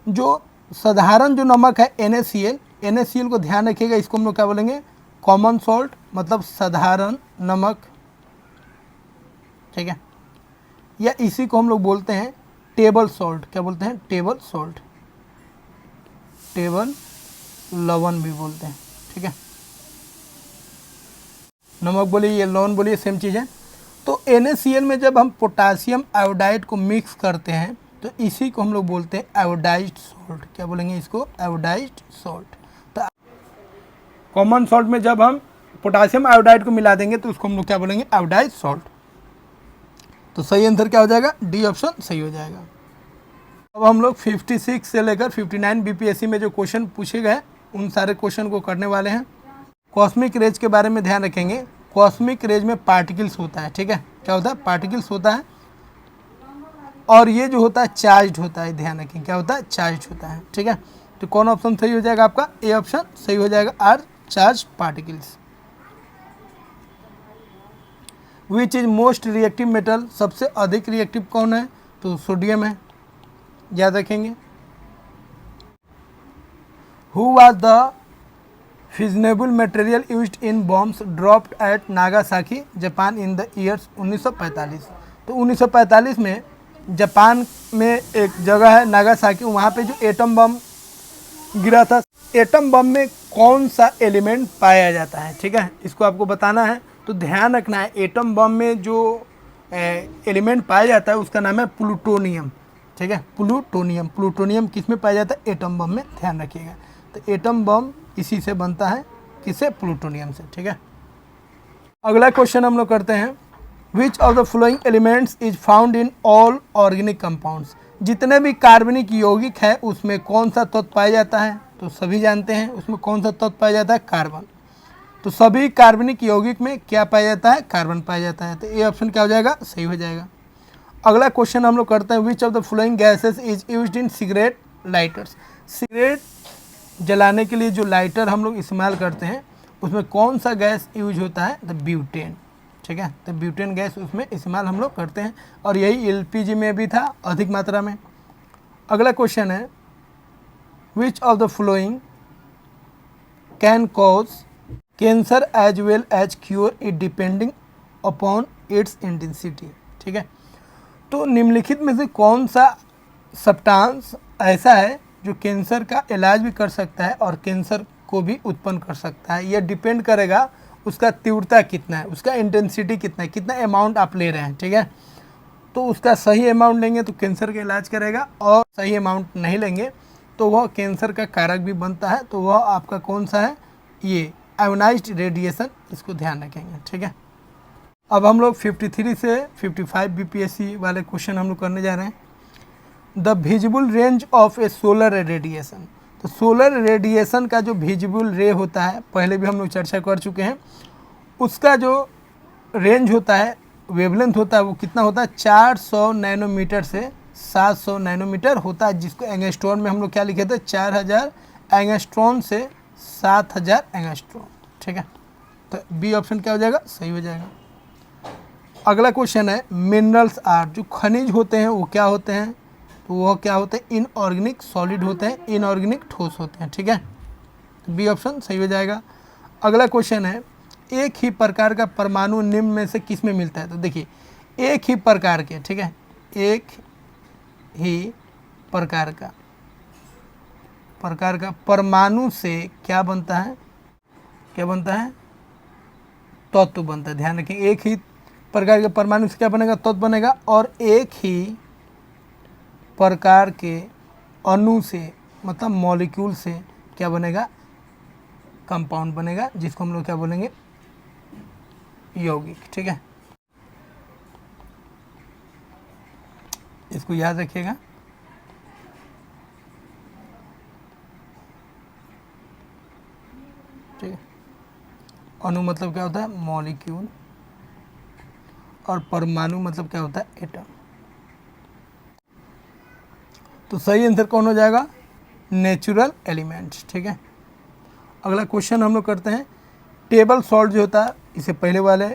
Speaker 1: जो साधारण जो नमक है NaCl को ध्यान रखिएगा, इसको हम लोग क्या बोलेंगे? कॉमन सॉल्ट, मतलब साधारण नमक। ठीक है, या इसी को हम लोग बोलते हैं टेबल सॉल्ट। क्या बोलते हैं? टेबल सॉल्ट, टेबल लवण भी बोलते हैं। ठीक है, नमक बोलिए या लवण बोलिए, सेम चीज़ है। तो NaCl में जब हम पोटासियम आयोडाइड को मिक्स करते हैं तो इसी को हम लोग बोलते हैं आयोडाइज्ड सॉल्ट। क्या बोलेंगे इसको? Iodised salt. तो कॉमन सॉल्ट में जब हम पोटासियम आयोडाइड को मिला देंगे तो उसको हम लोग क्या बोलेंगे? Iodised salt. तो सही आंसर क्या हो जाएगा? डी ऑप्शन सही हो जाएगा। अब हम लोग 56 से लेकर 59 BPSC में जो क्वेश्चन पूछे गए उन सारे क्वेश्चन को करने वाले हैं। कॉस्मिक रेज के बारे में ध्यान रखेंगे। कॉस्मिक रेज में पार्टिकल्स होता है। ठीक है, क्या होता है? पार्टिकल्स होता है, और ये जो होता है चार्ज्ड होता है। ध्यान रखें, क्या होता है? चार्ज्ड होता है। ठीक है, तो कौन ऑप्शन सही हो जाएगा आपका? ए ऑप्शन सही हो जाएगा, are charge particles. Which is most reactive metal, सबसे अधिक रिएक्टिव कौन है? तो सोडियम है, याद रखेंगे। Who was the fissionable material used in bombs dropped at Nagasaki Japan in the years 1945। तो 1945 में जापान में एक जगह है नागासाकी, वहाँ पे जो एटम बम गिरा था, एटम बम में कौन सा एलिमेंट पाया जाता है, ठीक है, इसको आपको बताना है। तो ध्यान रखना है, एटम बम में जो एलिमेंट पाया जाता है उसका नाम है प्लूटोनियम, ठीक है, प्लूटोनियम। प्लूटोनियम किस में पाया जाता है? एटम बम में, ध्यान रखिएगा। तो एटम बम इसी से बनता है, किससे? प्लूटोनियम से, ठीक है। अगला क्वेश्चन हम लोग करते हैं, विच of the following elements is found in all organic compounds. जितने भी कार्बनिक यौगिक है उसमें कौन सा तत्व पाया जाता है? तो सभी जानते हैं उसमें कौन सा तत्व पाया जाता है? कार्बन। तो सभी कार्बनिक यौगिक में क्या पाया जाता है? कार्बन पाया जाता है। तो ये ऑप्शन क्या हो जाएगा? सही हो जाएगा। अगला क्वेश्चन हम लोग करते हैं, विच of the following gases is used in cigarette lighters. Cigarette जलाने के लिए जो लाइटर हम लोग इस्तेमाल करते हैं उसमें कौन सा गैस यूज होता है? द ब्यूटेन, ठीक है। तो ब्यूटेन गैस उसमें इस्तेमाल हम लोग करते हैं, और यही एलपीजी में भी था अधिक मात्रा में। अगला क्वेश्चन है, which of the following can cause cancer as well as cure it depending upon its intensity, ठीक है। तो निम्नलिखित में से कौन सा सब्सटेंस ऐसा है जो कैंसर का इलाज भी कर सकता है और कैंसर को भी उत्पन्न कर सकता है? यह डिपेंड करेगा उसका तीव्रता कितना है, उसका इंटेंसिटी कितना है, कितना अमाउंट आप ले रहे हैं, ठीक है। तो उसका सही अमाउंट लेंगे तो कैंसर का इलाज करेगा, और सही अमाउंट नहीं लेंगे तो वह कैंसर का कारक भी बनता है। तो वह आपका कौन सा है? ये आयोनाइज्ड रेडिएशन, इसको ध्यान रखेंगे, ठीक है। अब हम लोग 53 से 55 बीपीएससी वाले क्वेश्चन हम लोग करने जा रहे हैं। The visible range of A solar radiation. तो सोलर रेडिएशन का जो विजिबल रे होता है, पहले भी हम लोग चर्चा कर चुके हैं, उसका जो रेंज होता है, वेवलेंथ होता है, वो कितना होता है? 400 नैनोमीटर से 700 नैनोमीटर होता है, जिसको एंगस्ट्रॉन में हम लोग क्या लिखे थे? 4000 एंगस्ट्रॉन से 7000 एंगस्ट्रॉन, ठीक है। तो बी ऑप्शन क्या हो जाएगा? सही हो जाएगा। अगला क्वेश्चन है, मिनरल्स आर, जो खनिज होते हैं वो क्या होते हैं? तो वह क्या होते हैं? इनऑर्गेनिक सॉलिड होते हैं, इनऑर्गेनिक ठोस होते हैं, ठीक है। बी ऑप्शन सही हो जाएगा। अगला क्वेश्चन है, एक ही प्रकार का परमाणु निम्न में से किस में मिलता है? तो देखिए, एक ही प्रकार के, ठीक है, एक ही प्रकार का परमाणु से क्या बनता है? क्या बनता है? तत्व बनता है। ध्यान रखें, एक ही प्रकार के परमाणु से क्या बनेगा? तत्व बनेगा। और एक ही प्रकार के अणु से, मतलब मॉलिक्यूल से क्या बनेगा? कंपाउंड बनेगा, जिसको हम लोग क्या बोलेंगे? यौगिक, ठीक है। इसको याद रखिएगा। ठीक है, अणु मतलब क्या होता है? मॉलिक्यूल, और परमाणु मतलब क्या होता है? एटम। तो सही आंसर कौन हो जाएगा? नेचुरल एलिमेंट्स, ठीक है। अगला क्वेश्चन हम लोग करते हैं, टेबल सॉल्ट जो होता है, इसे पहले वाले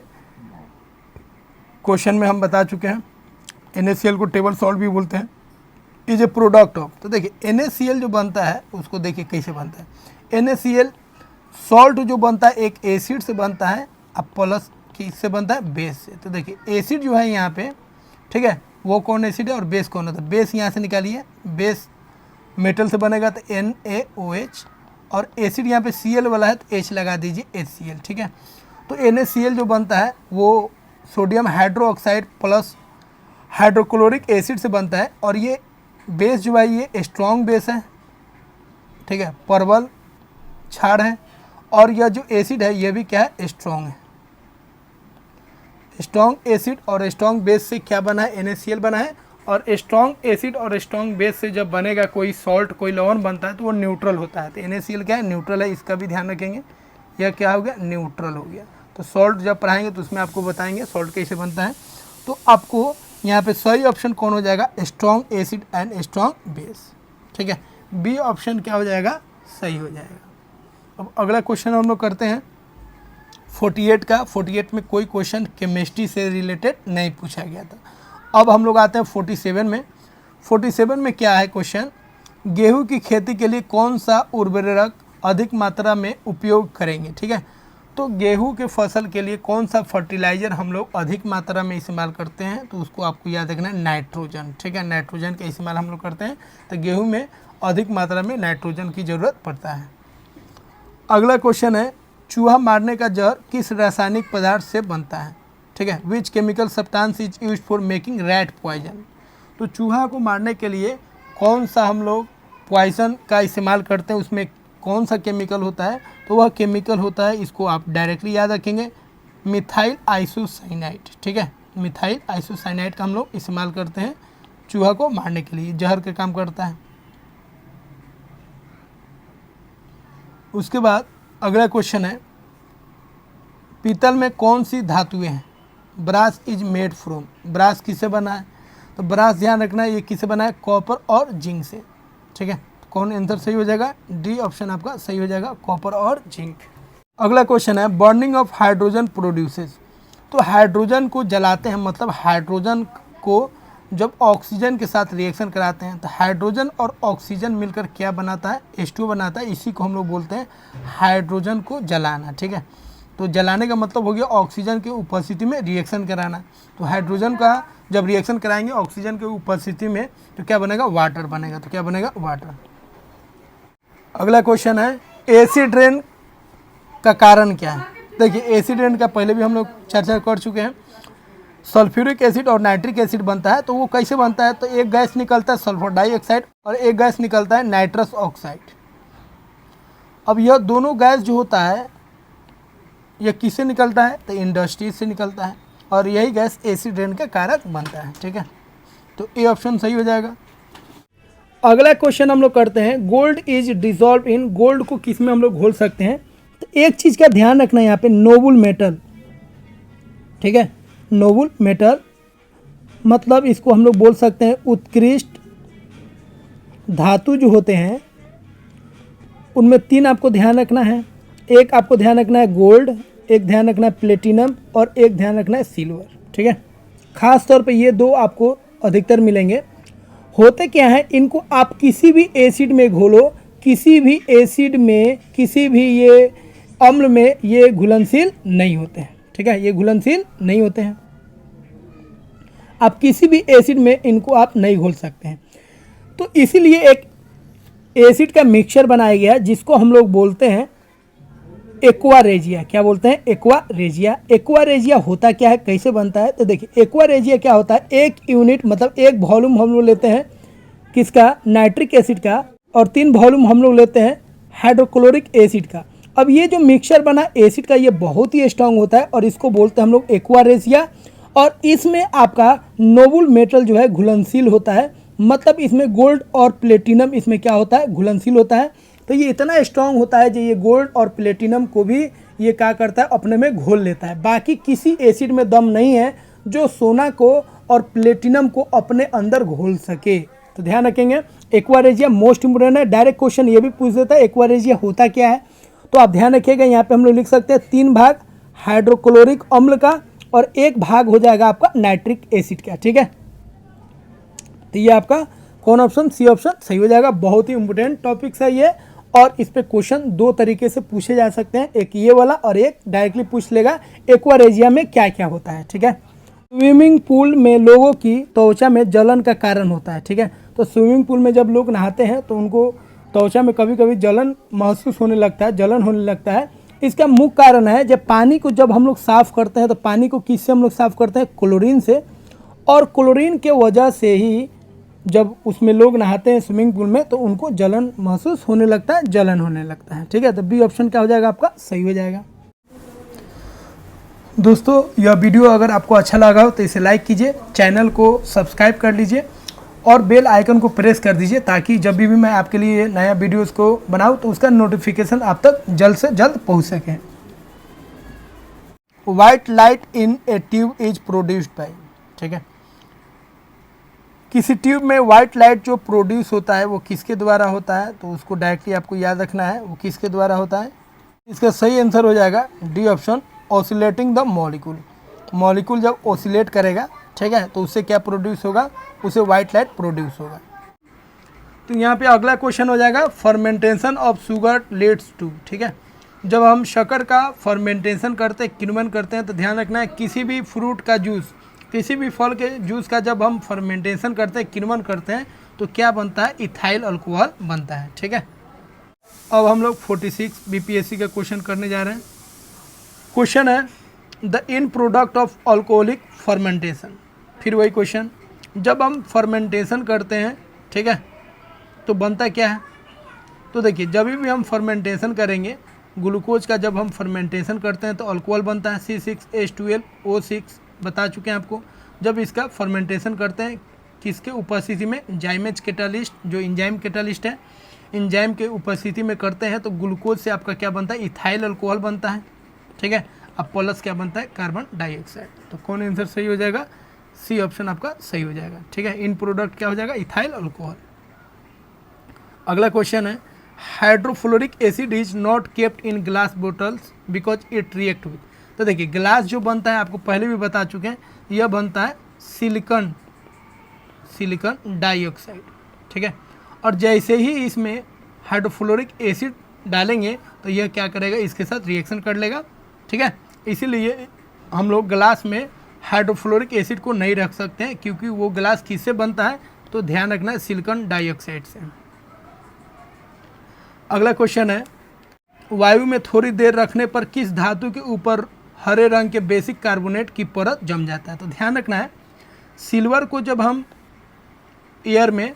Speaker 1: क्वेश्चन में हम बता चुके हैं, NaCl को टेबल सॉल्ट भी बोलते हैं, इज ए प्रोडक्ट ऑफ। तो देखिए NaCl जो बनता है उसको देखिए कैसे बनता है। NaCl सॉल्ट जो बनता है एक एसिड से बनता है, अब प्लस किससे बनता है? बेस से। तो देखिए एसिड जो है यहाँ पे, ठीक है, वो कौन एसिड है और बेस कौन होता है? बेस यहाँ से निकालिए, बेस मेटल से बनेगा तो NaOH, और एसिड यहाँ पे Cl वाला है तो H लगा दीजिए, HCl, ठीक है। तो NaCl जो बनता है वो sodium hydroxide plus hydrochloric acid से बनता है, और ये बेस जो है ये स्ट्रॉन्ग बेस है, ठीक है, परवल क्षार है, और यह जो एसिड है ये भी क्या है? स्ट्रॉन्ग है। स्ट्रॉन्ग एसिड और स्ट्रॉन्ग बेस से क्या बना है? NaCl बना है। और स्ट्रॉन्ग एसिड और स्ट्रॉन्ग बेस से जब बनेगा कोई सॉल्ट, कोई लवण बनता है तो वो न्यूट्रल होता है। तो NaCl क्या है? न्यूट्रल है, इसका भी ध्यान रखेंगे। यह क्या हो गया? न्यूट्रल हो गया। तो सॉल्ट जब पढ़ाएंगे तो उसमें आपको बताएंगे सॉल्ट कैसे बनता है। तो आपको यहाँ पे सही ऑप्शन कौन हो जाएगा? Strong acid and strong base, ठीक है। बी ऑप्शन क्या हो जाएगा? सही हो जाएगा। अब अगला क्वेश्चन हम लोग करते हैं 48 का। 48 में कोई क्वेश्चन केमिस्ट्री से रिलेटेड नहीं पूछा गया था। अब हम लोग आते हैं 47 में। 47 में क्या है क्वेश्चन? गेहूं की खेती के लिए कौन सा उर्वरक अधिक मात्रा में उपयोग करेंगे, ठीक है। तो गेहूं के फसल के लिए कौन सा फर्टिलाइज़र हम लोग अधिक मात्रा में इस्तेमाल करते हैं, तो उसको आपको याद रखना है नाइट्रोजन, ठीक है। नाइट्रोजन का इस्तेमाल हम लोग करते हैं, तो गेहूं में अधिक मात्रा में नाइट्रोजन की ज़रूरत पड़ता है। अगला क्वेश्चन है, चूहा मारने का जहर किस रासायनिक पदार्थ से बनता है, ठीक है। Which chemical substance is used for making rat poison. तो चूहा को मारने के लिए कौन सा हम लोग पॉइजन का इस्तेमाल करते हैं, उसमें कौन सा केमिकल होता है, तो वह केमिकल होता है, इसको आप डायरेक्टली याद रखेंगे, मिथाइल आइसोसाइनाइड, ठीक है। मिथाइल आइसोसाइनाइड का हम लोग इस्तेमाल करते हैं चूहा को मारने के लिए, जहर का काम करता है। उसके बाद अगला क्वेश्चन है, पीतल में कौन सी धातुएं हैं। Brass is made from, brass किससे बना है, तो ब्रास ध्यान रखना है ये किससे बना है, कॉपर और जिंक से, ठीक है। कौन आंसर सही हो जाएगा, डी ऑप्शन आपका सही हो जाएगा, कॉपर और जिंक। अगला क्वेश्चन है, बर्निंग ऑफ हाइड्रोजन प्रोड्यूसेस। तो हाइड्रोजन को जलाते हैं, मतलब हाइड्रोजन को जब ऑक्सीजन के साथ रिएक्शन कराते हैं तो हाइड्रोजन और ऑक्सीजन मिलकर क्या बनाता है, H2 बनाता है। इसी को हम लोग बोलते हैं हाइड्रोजन को जलाना, ठीक है। तो जलाने का मतलब हो गया ऑक्सीजन की उपस्थिति में रिएक्शन कराना। तो हाइड्रोजन का जब रिएक्शन कराएंगे ऑक्सीजन की उपस्थिति में तो क्या बनेगा, वाटर बनेगा। तो क्या बनेगा, वाटर। अगला क्वेश्चन है, एसिड रेन का कारण क्या है। देखिए एसिड रेन का पहले भी हम लोग चर्चा कर चुके हैं। सल्फ्यूरिक एसिड और नाइट्रिक एसिड बनता है, तो वो कैसे बनता है, तो एक गैस निकलता है सल्फर डाइऑक्साइड और एक गैस निकलता है नाइट्रस ऑक्साइड। अब यह दोनों गैस जो होता है यह किससे निकलता है, तो इंडस्ट्रीज से निकलता है, और यही गैस एसिड रेन का कारक बनता है, ठीक है। तो ए ऑप्शन सही हो जाएगा। अगला क्वेश्चन हम लोग करते हैं, gold is dissolve in, gold को किस में हम लोग घोल सकते हैं। तो एक चीज़ का ध्यान रखना है यहाँ पे, नोबल मेटल, ठीक है। नोबल मेटल मतलब इसको हम लोग बोल सकते हैं उत्कृष्ट धातु जो होते हैं उनमें तीन आपको ध्यान रखना है। एक आपको ध्यान रखना है गोल्ड, एक ध्यान रखना है प्लेटिनम और एक ध्यान रखना है सिल्वर, ठीक है। खास तौर पे ये दो आपको अधिकतर मिलेंगे। होते क्या है, इनको आप किसी भी एसिड में घोलो, किसी भी एसिड में, किसी भी ये अम्ल में ये घुलनशील नहीं होते हैं, ठीक है। ये घुलनशील नहीं होते हैं, आप किसी भी एसिड में इनको आप नहीं घोल सकते हैं। तो इसीलिए एक एसिड का मिक्सचर बनाया गया जिसको हम लोग बोलते हैं एक्वा रेजिया। क्या बोलते हैं, एक्वा रेजिया। एक्वा रेजिया होता क्या है, कैसे बनता है, तो देखिए एक्वा रेजिया क्या होता है, एक यूनिट मतलब एक वॉल्यूम हम लोग लेते हैं किसका, नाइट्रिक एसिड का, और 3 वॉल्यूम हम लोग लेते हैं हाइड्रोक्लोरिक एसिड का। अब ये जो मिक्सचर बना एसिड का ये बहुत ही स्ट्रांग होता है और इसको बोलते हैं हम लोग एक्वा रेजिया। और इसमें आपका नोबल मेटल जो है घुलनशील होता है, मतलब इसमें गोल्ड और प्लेटिनम इसमें क्या होता है, घुलनशील होता है। तो ये इतना स्ट्रांग होता है जो ये गोल्ड और प्लेटिनम को भी ये क्या करता है, अपने में घोल लेता है। बाकी किसी एसिड में दम नहीं है जो सोना को और प्लेटिनम को अपने अंदर घोल सके। तो ध्यान रखेंगे, एक्वा रेजिया मोस्ट इंपोर्टेंट है। डायरेक्ट क्वेश्चन ये भी पूछ देता है एक्वा रेजिया होता क्या है, तो आप ध्यान रखिएगा। यहाँ पे हम लोग लिख सकते हैं 3 भाग हाइड्रोक्लोरिक अम्ल का और 1 भाग हो जाएगा आपका नाइट्रिक एसिड का, ठीक है। तो ये आपका कौन ऑप्शन, सी ऑप्शन सही हो जाएगा। बहुत ही इंपोर्टेंट टॉपिक्स है ये, और इस पे क्वेश्चन 2 तरीके से पूछे जा सकते हैं, एक ये वाला और एक डायरेक्टली पूछ लेगा एक्वा रेजिया में क्या क्या होता है, ठीक है। स्विमिंग पूल में लोगों की त्वचा में जलन का कारण होता है, ठीक है। तो स्विमिंग पूल में जब लोग नहाते हैं तो उनको त्वचा में कभी कभी जलन महसूस होने लगता है, जलन होने लगता है। इसका मुख्य कारण है, जब पानी को जब हम लोग साफ़ करते हैं तो पानी को किससे हम लोग साफ़ करते हैं, क्लोरीन से, और क्लोरीन के वजह से ही जब उसमें लोग नहाते हैं स्विमिंग पूल में तो उनको जलन महसूस होने लगता है, जलन होने लगता है, ठीक है। तो बी ऑप्शन क्या हो जाएगा आपका, सही हो जाएगा। दोस्तों यह वीडियो अगर आपको अच्छा लगा हो तो इसे लाइक कीजिए, चैनल को सब्सक्राइब कर लीजिए और बेल आइकन को प्रेस कर दीजिए ताकि जब भी मैं आपके लिए नया वीडियोस को बनाऊं तो उसका नोटिफिकेशन आप तक जल्द से जल्द पहुंच सके। White light in A tube is produced by, ठीक है। किसी ट्यूब में वाइट लाइट जो प्रोड्यूस होता है वो किसके द्वारा होता है, तो उसको डायरेक्टली आपको याद रखना है वो किसके द्वारा होता है। इसका सही आंसर हो जाएगा D option, oscillating the molecule. Molecule जब ऑसिलेट करेगा, ठीक है, तो उससे क्या प्रोड्यूस होगा, उसे वाइट लाइट प्रोड्यूस होगा। तो यहाँ पे अगला क्वेश्चन हो जाएगा fermentation of sugar leads to, ठीक है। जब हम शक्कर का फर्मेंटेशन करते हैं, किण्वन करते हैं, तो ध्यान रखना है किसी भी फ्रूट का जूस, किसी भी फल के जूस का जब हम फर्मेंटेशन करते हैं, किण्वन करते हैं, तो क्या बनता है, इथाइल अल्कोहल बनता है, ठीक है। अब हम लोग 46 बीपीएससी का क्वेश्चन करने जा रहे हैं। क्वेश्चन है the in product of alcoholic fermentation. फिर वही क्वेश्चन, जब हम फर्मेंटेशन करते हैं, ठीक है, तो बनता क्या है। तो देखिए जब भी हम फर्मेंटेशन करेंगे, ग्लूकोज का जब हम फर्मेंटेशन करते हैं तो अल्कोहल बनता है C6H12O6, बता चुके हैं आपको। जब इसका फर्मेंटेशन करते हैं किसके उपस्थिति में, जाइमेज कैटालिस्ट, जो इंजाइम कैटालिस्ट है, इंजाइम के उपस्थिति में करते हैं, तो ग्लूकोज से आपका क्या बनता है, इथाइल अल्कोहल बनता है, ठीक है। अब प्लस क्या बनता है, कार्बन डाइऑक्साइड। तो कौन आंसर सही हो जाएगा, सी ऑप्शन आपका सही हो जाएगा, ठीक है। इन प्रोडक्ट क्या हो जाएगा, इथाइल अल्कोहल। अगला क्वेश्चन है hydrofluoric acid is not kept in glass bottles because it react with. तो देखिए ग्लास जो बनता है आपको पहले भी बता चुके हैं, यह बनता है सिलिकॉन डाइऑक्साइड, ठीक है। और जैसे ही इसमें हाइड्रोफ्लोरिक एसिड डालेंगे तो यह क्या करेगा, इसके साथ रिएक्शन कर लेगा, ठीक है। इसीलिए हम लोग ग्लास में हाइड्रोफ्लोरिक एसिड को नहीं रख सकते हैं, क्योंकि वो ग्लास किससे बनता है, तो ध्यान रखना है सिलिकॉन डाइऑक्साइड से। अगला क्वेश्चन है वायु में थोड़ी देर रखने पर किस धातु के ऊपर हरे रंग के बेसिक कार्बोनेट की परत जम जाता है। तो ध्यान रखना है सिल्वर को जब हम एयर में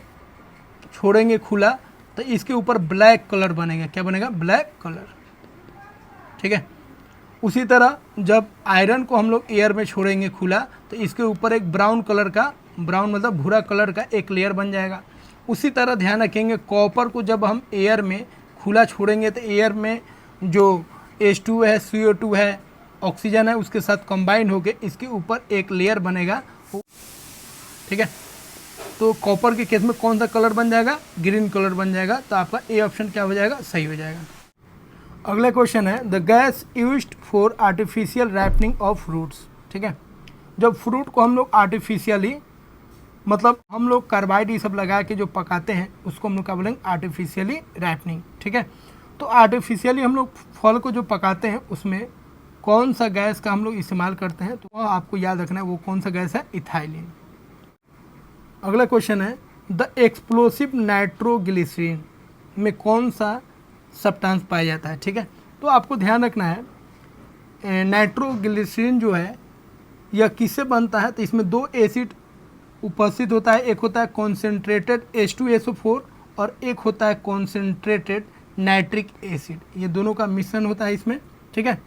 Speaker 1: छोड़ेंगे खुला, तो इसके ऊपर ब्लैक कलर बनेगा, क्या बनेगा, ब्लैक कलर, ठीक है। उसी तरह जब आयरन को हम लोग एयर में छोड़ेंगे खुला, तो इसके ऊपर एक ब्राउन कलर का, ब्राउन मतलब भूरा कलर का एक लेयर बन जाएगा। उसी तरह ध्यान रखेंगे कॉपर को जब हम एयर में खुला छोड़ेंगे, तो एयर में जो H2 है, CO2 है, ऑक्सीजन है, उसके साथ कंबाइन होकर इसके ऊपर एक लेयर बनेगा, ठीक है। तो कॉपर के केस में कौन सा कलर बन जाएगा, ग्रीन कलर बन जाएगा। तो आपका ए ऑप्शन क्या हो जाएगा, सही हो जाएगा। अगला क्वेश्चन है the gas used for artificial ripening of fruits, ठीक है। जब फ्रूट को हम लोग आर्टिफिशियली, मतलब हम लोग कार्बाइड ये सब लगा के जो पकाते हैं, उसको हम लोग क्या बोलेंगे, आर्टिफिशियली रैपनिंग, ठीक है। तो आर्टिफिशियली हम लोग फल को जो पकाते हैं उसमें कौन सा गैस का हम लोग इस्तेमाल करते हैं, तो वह आपको याद रखना है, वो कौन सा गैस है, इथाइलिन। अगला क्वेश्चन है द एक्सप्लोसिव नाइट्रोग्लिसरीन में कौन सा सब्सटेंस पाया जाता है, ठीक है। तो आपको ध्यान रखना है नाइट्रोग्लिसरीन जो है यह किससे बनता है, तो इसमें दो एसिड उपस्थित होता है, एक होता है कॉन्सेंट्रेटेड H2SO4 और एक होता है कॉन्सेंट्रेटेड नाइट्रिक एसिड, ये दोनों का मिश्रण होता है इसमें, ठीक है।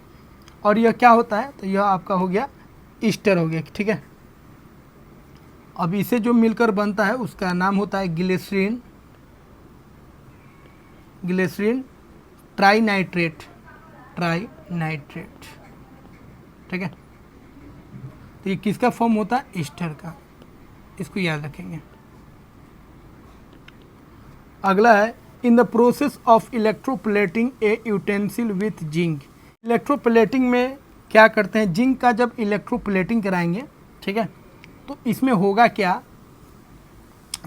Speaker 1: और यह क्या होता है, तो यह आपका हो गया ईस्टर हो गया, ठीक है। अब इसे जो मिलकर बनता है उसका नाम होता है ग्लिसरीन ट्राइनाइट्रेट, ठीक है। तो ये किसका फॉर्म होता है, ईस्टर का, इसको याद रखेंगे। अगला है in the process of electroplating A utensil with zinc. Electroplating में क्या करते हैं, जिंक का जब इलेक्ट्रोप्लेटिंग कराएंगे, ठीक है, तो इसमें होगा क्या,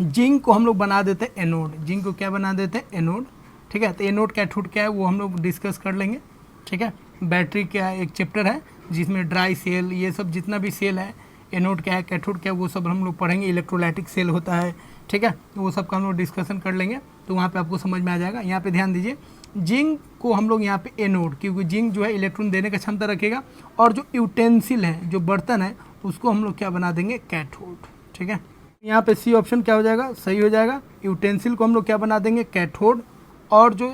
Speaker 1: जिंक को हम लोग बना देते हैं एनोड, जिंक को क्या बना देते हैं, एनोड, ठीक है। तो एनोड कैथोड क्या है वो हम लोग डिस्कस कर लेंगे, ठीक है। बैटरी क्या एक चैप्टर है जिसमें ड्राई सेल, ये सब जितना भी सेल है, एनोड क्या है, कैथोड क्या है, वो सब हम लोग पढ़ेंगे। इलेक्ट्रोलाइटिक सेल होता है, ठीक है, तो वो सब का हम लोग डिस्कशन कर लेंगे, तो वहाँ पे आपको समझ में आ जाएगा। यहाँ पे ध्यान दीजिए, जिंक को हम लोग यहाँ पे एनोड, क्योंकि जिंक जो है इलेक्ट्रॉन देने का क्षमता रखेगा, और जो यूटेंसिल है, जो बर्तन है, उसको हम लोग क्या बना देंगे, कैथोड, ठीक है। यहाँ पे सी ऑप्शन क्या हो जाएगा, सही हो जाएगा। यूटेंसिल को हम लोग क्या बना देंगे, कैथोड, और जो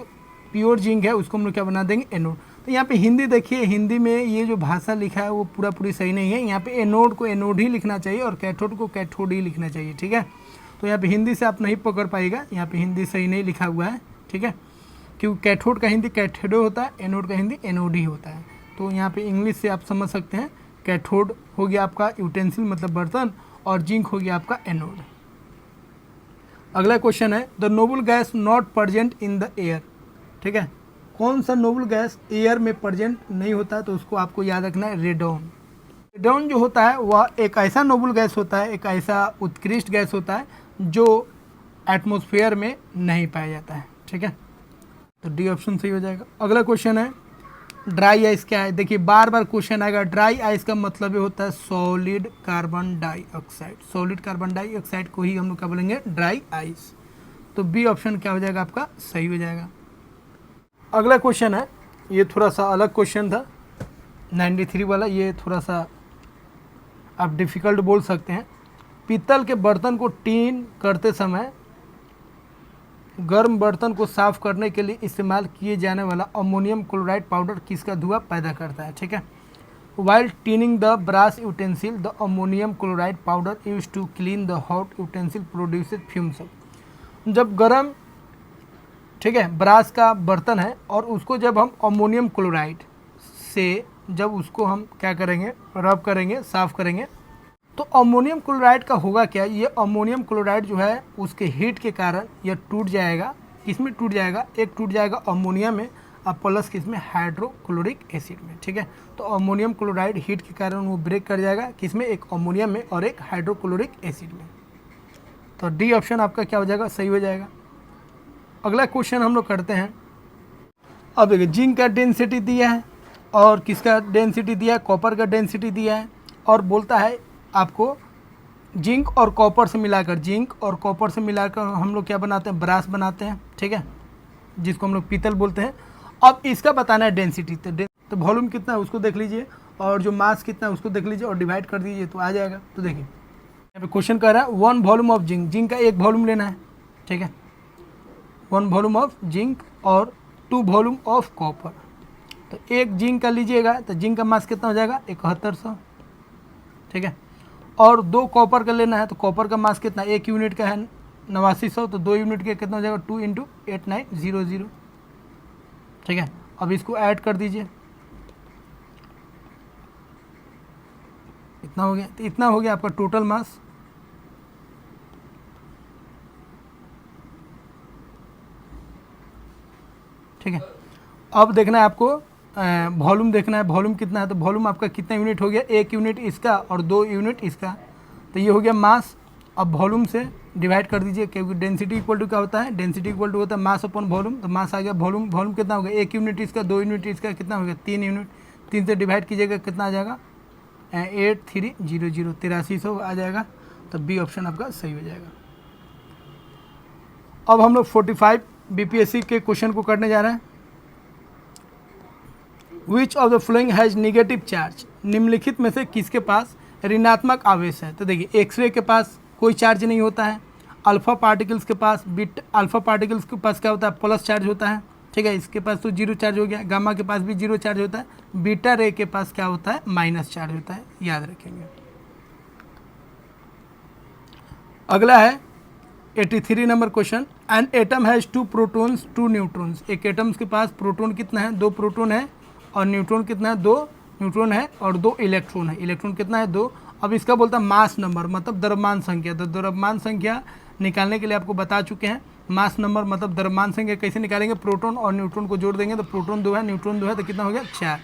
Speaker 1: प्योर जिंक है उसको हम लोग क्या बना देंगे, एनोड। तो यहाँ पे हिंदी देखिए, हिंदी में ये जो भाषा लिखा है वो पूरी सही नहीं है। यहाँ पे एनोड को एनोड ही लिखना चाहिए और कैथोड को कैथोड ही लिखना चाहिए, ठीक है। तो यहाँ पे हिंदी से आप नहीं पकड़ पाएगा, यहाँ पे हिंदी सही नहीं लिखा हुआ है, ठीक है, क्योंकि कैथोड का हिंदी कैथोडो होता है, एनोड का हिंदी एनोड ही होता है। तो यहाँ पे इंग्लिश से आप समझ सकते हैं, कैथोड हो गया आपका यूटेंसिल मतलब बर्तन, और जिंक हो गया आपका एनोड। अगला क्वेश्चन है the noble gas not present in the air, ठीक है। कौन सा नोबल गैस एयर में प्रेजेंट नहीं होता है, तो उसको आपको याद रखना है, रेडॉन। रेडॉन जो होता है वह एक ऐसा नोबल गैस होता है, एक ऐसा उत्कृष्ट गैस होता है जो एटमॉस्फेयर में नहीं पाया जाता है। ठीक है, तो डी ऑप्शन सही हो जाएगा। अगला क्वेश्चन है ड्राई आइस क्या है। देखिए बार बार क्वेश्चन आएगा, ड्राई आइस का मतलब ये होता है solid carbon dioxide. Solid carbon dioxide को ही हम लोग क्या बोलेंगे, ड्राई आइस। तो बी ऑप्शन क्या हो जाएगा आपका, सही हो जाएगा। अगला क्वेश्चन है, ये थोड़ा सा अलग क्वेश्चन था 93 वाला, ये थोड़ा सा आप डिफ़िकल्ट बोल सकते हैं। पीतल के बर्तन को टीन करते समय गर्म बर्तन को साफ करने के लिए इस्तेमाल किए जाने वाला अमोनियम क्लोराइड पाउडर किसका धुआं पैदा करता है। ठीक है, while tinning the brass utensil the ammonium chloride powder use to clean the hot utensil produces fumes. जब गर्म, ठीक है, ब्रास का बर्तन है और उसको जब हम अमोनियम क्लोराइड से जब उसको हम क्या करेंगे, रब करेंगे, साफ़ करेंगे, तो अमोनियम क्लोराइड का होगा क्या, ये अमोनियम क्लोराइड जो है उसके हीट के कारण यह टूट जाएगा। किसमें टूट जाएगा, एक टूट जाएगा अमोनिया में और प्लस किसमें, हाइड्रोक्लोरिक एसिड में। ठीक है, तो अमोनियम क्लोराइड हीट के कारण वो ब्रेक कर जाएगा, किसमें, एक अमोनिया में और एक हाइड्रोक्लोरिक एसिड में। तो डी ऑप्शन आपका क्या हो जाएगा, सही हो जाएगा। अगला क्वेश्चन हम लोग करते हैं। अब देखिए जिंक का डेंसिटी दिया है और किसका डेंसिटी दिया है, कॉपर का डेंसिटी दिया है, और बोलता है आपको जिंक और कॉपर से मिलाकर, जिंक और कॉपर से मिलाकर हम लोग क्या बनाते हैं, ब्रास बनाते हैं। ठीक है, जिसको हम लोग पीतल बोलते हैं। अब इसका बताना है डेंसिटी, तो वॉल्यूम कितना है उसको देख लीजिए और जो मास कितना है उसको देख लीजिए और डिवाइड कर दीजिए तो आ जाएगा। तो देखिए यहाँ पे क्वेश्चन कह रहा है 1 वॉल्यूम ऑफ जिंक, जिंक का 1 वॉल्यूम लेना है। ठीक है, 1 वॉल्यूम ऑफ जिंक और 2 वॉल्यूम ऑफ कॉपर। तो एक जिंक का लीजिएगा तो जिंक का मास कितना हो जाएगा, 7100। ठीक है, और 2 कॉपर का लेना है तो कॉपर का मास कितना, 1 यूनिट का है 8900, तो 2 यूनिट का कितना हो जाएगा, 2 × 8900। ठीक है, अब इसको ऐड कर दीजिए, इतना हो गया। तो इतना हो गया आपका टोटल मास। ठीक है, अब देखना है आपको वॉल्यूम देखना है, वॉल्यूम कितना है, तो वॉल्यूम आपका कितना यूनिट हो गया, 1 यूनिट इसका और 2 यूनिट इसका, तो ये हो गया मास। अब वॉल्यूम से डिवाइड कर दीजिए क्योंकि डेंसिटी इक्वल टू क्या होता है, डेंसिटी इक्वल टू होता है मास अपॉन वॉल्यूम। तो मास आ गया, वॉल्यूम, वॉल्यूम कितना हो गया, 1 यूनिट इसका, 2 यूनिट इसका, कितना हो गया, 3 यूनिट। 3 से डिवाइड कीजिएगा कितना आ जाएगा, 8300, 8300 आ जाएगा। तो बी ऑप्शन आपका सही हो जाएगा। अब हम लोग 45 बीपीएससी के क्वेश्चन को करने जा रहे हैं। विच of the following has negative charge, निम्नलिखित में से किसके पास ऋणात्मक आवेश है। तो देखिए एक्सरे के पास कोई चार्ज नहीं होता है, अल्फा पार्टिकल्स के पास अल्फा पार्टिकल्स के पास क्या होता है, प्लस चार्ज होता है। ठीक है, इसके पास तो 0 चार्ज हो गया। गामा के पास भी 0 चार्ज होता है। बीटा रे के पास क्या होता है, माइनस चार्ज होता है, याद रखेंगे। अगला है 83 number question. An atom has 2 protons 2 neutrons, एक एटम्स के पास प्रोटॉन कितना है, 2 प्रोटॉन है, और न्यूट्रॉन कितना है, 2 न्यूट्रॉन है, और 2 इलेक्ट्रॉन है। इलेक्ट्रॉन कितना है, 2। अब इसका बोलता है मास नंबर, मतलब द्रव्यमान संख्या। तो द्रव्यमान संख्या निकालने के लिए आपको बता चुके हैं। मास नंबर मतलब द्रव्यमान संख्या कैसे निकालेंगे, प्रोटॉन और न्यूट्रॉन को जोड़ देंगे, तो प्रोटॉन 2 है, न्यूट्रॉन 2 है, तो कितना हो गया, 4।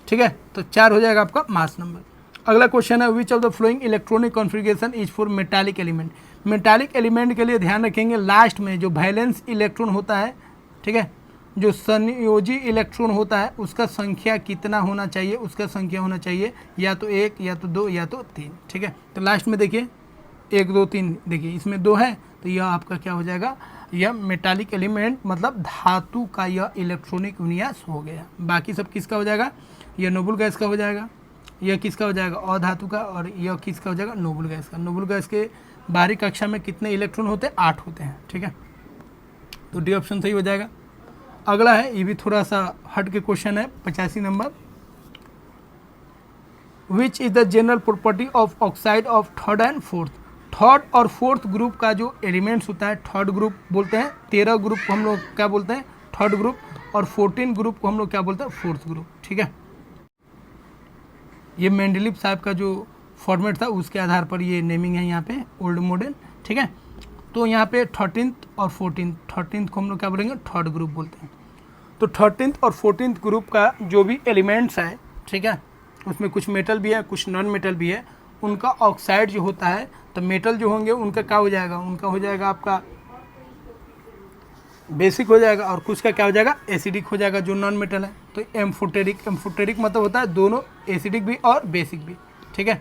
Speaker 1: ठीक है, तो 4 हो जाएगा आपका मास नंबर। अगला क्वेश्चन है which of the flowing electronic configuration is for metallic element. Metallic element के लिए ध्यान रखेंगे लास्ट में जो वैलेंस इलेक्ट्रॉन होता है, ठीक है, जो संयोजी इलेक्ट्रॉन होता है उसका संख्या कितना होना चाहिए, उसका संख्या होना चाहिए या तो 1 या तो 2 या तो 3। ठीक है, तो लास्ट में देखिए 1 2 3, देखिए इसमें 2 है, तो यह आपका क्या हो जाएगा, यह मेटालिक एलिमेंट मतलब धातु का यह इलेक्ट्रॉनिक विन्यास हो गया। बाकी सब किसका हो जाएगा, यह नोबल गैस का हो जाएगा, यह किसका हो जाएगा, अधातु का, और यह किसका हो जाएगा, नोबल गैस का। नोबल गैस के बाहरी कक्षा में कितने इलेक्ट्रॉन होते हैं, 8 होते हैं। ठीक है, तो डी ऑप्शन सही हो जाएगा। अगला है, ये भी थोड़ा सा हट के क्वेश्चन है 85 number. Which is the general property of oxide of third and fourth. Third और फोर्थ ग्रुप का जो एलिमेंट्स होता है, थर्ड ग्रुप बोलते हैं, 13 ग्रुप को हम लोग क्या बोलते हैं, थर्ड ग्रुप, और 14 ग्रुप को हम लोग क्या बोलते हैं, फोर्थ ग्रुप। ठीक है, ये मेंडलीव साहब का जो फॉर्मेट था उसके आधार पर ये नेमिंग है यहाँ पे, ओल्ड मॉडल। ठीक है, तो यहाँ पे 13th और 14th, 13th को हम लोग क्या बोलेंगे, थर्ड ग्रुप बोलते हैं। तो 13th और 14th ग्रुप का जो भी एलिमेंट्स है, ठीक है, उसमें कुछ मेटल भी है, कुछ नॉन मेटल भी है, उनका ऑक्साइड जो होता है, तो मेटल जो होंगे उनका क्या हो जाएगा, उनका हो जाएगा आपका बेसिक हो जाएगा, और कुछ का क्या हो जाएगा, एसिडिक हो जाएगा जो नॉन मेटल है। तो एम्फोटेरिक, एम्फोटेरिक मतलब होता है दोनों एसिडिक भी और बेसिक भी, ठीक है।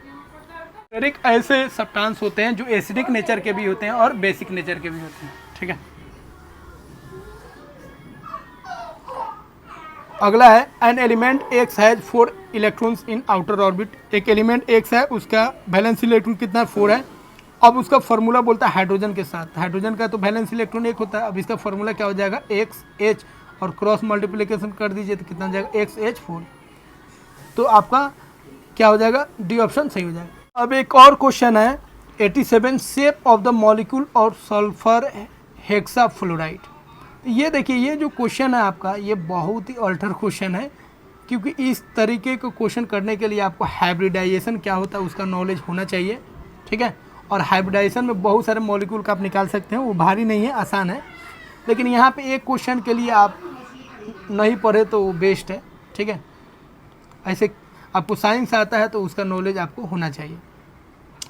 Speaker 1: एम्फोटेरिक ऐसे सब्सटेंस होते हैं जो एसिडिक नेचर के भी होते हैं और बेसिक नेचर के भी होते हैं, ठीक है। अगला है an element x has 4 electrons in outer orbit. एक एलिमेंट एक्स है, उसका वैलेंस इलेक्ट्रॉन कितना है, 4 है। अब उसका फॉर्मूला बोलता है हाइड्रोजन के साथ, हाइड्रोजन का तो वैलेंस इलेक्ट्रॉन 1 होता है। अब इसका फॉर्मूला क्या हो जाएगा, एक्स एच, और क्रॉस मल्टीप्लिकेशन कर दीजिए तो कितना हो जाएगा, एक्स एच 4। तो आपका क्या हो जाएगा, डी ऑप्शन सही हो जाएगा। अब एक और क्वेश्चन है 87, शेप ऑफ द मॉलिक्यूल और सल्फर हेक्साफ्लोराइड। ये देखिए, ये जो क्वेश्चन है आपका, ये बहुत ही अल्टर क्वेश्चन है, क्योंकि इस तरीके को क्वेश्चन करने के लिए आपको हाइब्रिडाइजेशन क्या होता है उसका नॉलेज होना चाहिए, ठीक है। और हाइब्रिडाइजेशन में बहुत सारे मॉलिक्यूल का आप निकाल सकते हैं, वो भारी नहीं है, आसान है। लेकिन यहाँ पे एक क्वेश्चन के लिए आप नहीं पढ़े तो वो बेस्ट है, ठीक है। ऐसे आपको साइंस आता है तो उसका नॉलेज आपको होना चाहिए,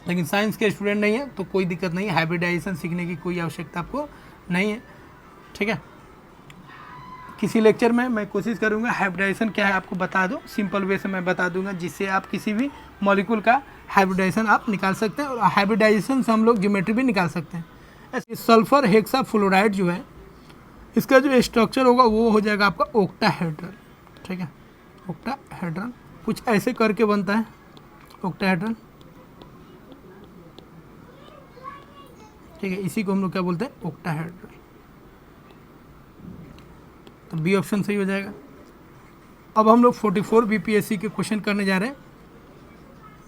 Speaker 1: लेकिन साइंस के स्टूडेंट नहीं है तो कोई दिक्कत नहीं है, हाइब्रिडाइजेशन सीखने की कोई आवश्यकता आपको नहीं है, ठीक है। किसी लेक्चर में मैं कोशिश करूंगा हाइब्रिडाइजेशन क्या है आपको बता दूं, सिंपल वे से मैं बता दूंगा, जिससे आप किसी भी मॉलिक्यूल का हाइब्रिडाइजेशन आप निकाल सकते हैं, और हाइब्रिडाइजेशन से हम लोग ज्योमेट्री भी निकाल सकते हैं। ऐसे सल्फर हेक्साफ्लोराइड जो है, इसका जो स्ट्रक्चर होगा वो हो जाएगा आपका ओक्टाहेड्रल, ठीक है। ओक्टाहेड्रल कुछ ऐसे करके बनता है ओक्टाहेड्रल, ठीक है। इसी को हम लोग क्या बोलते हैं, ओक्टाहेड्रल। तो बी ऑप्शन सही हो जाएगा। अब हम लोग 44 बीपीएससी के क्वेश्चन करने जा रहे हैं।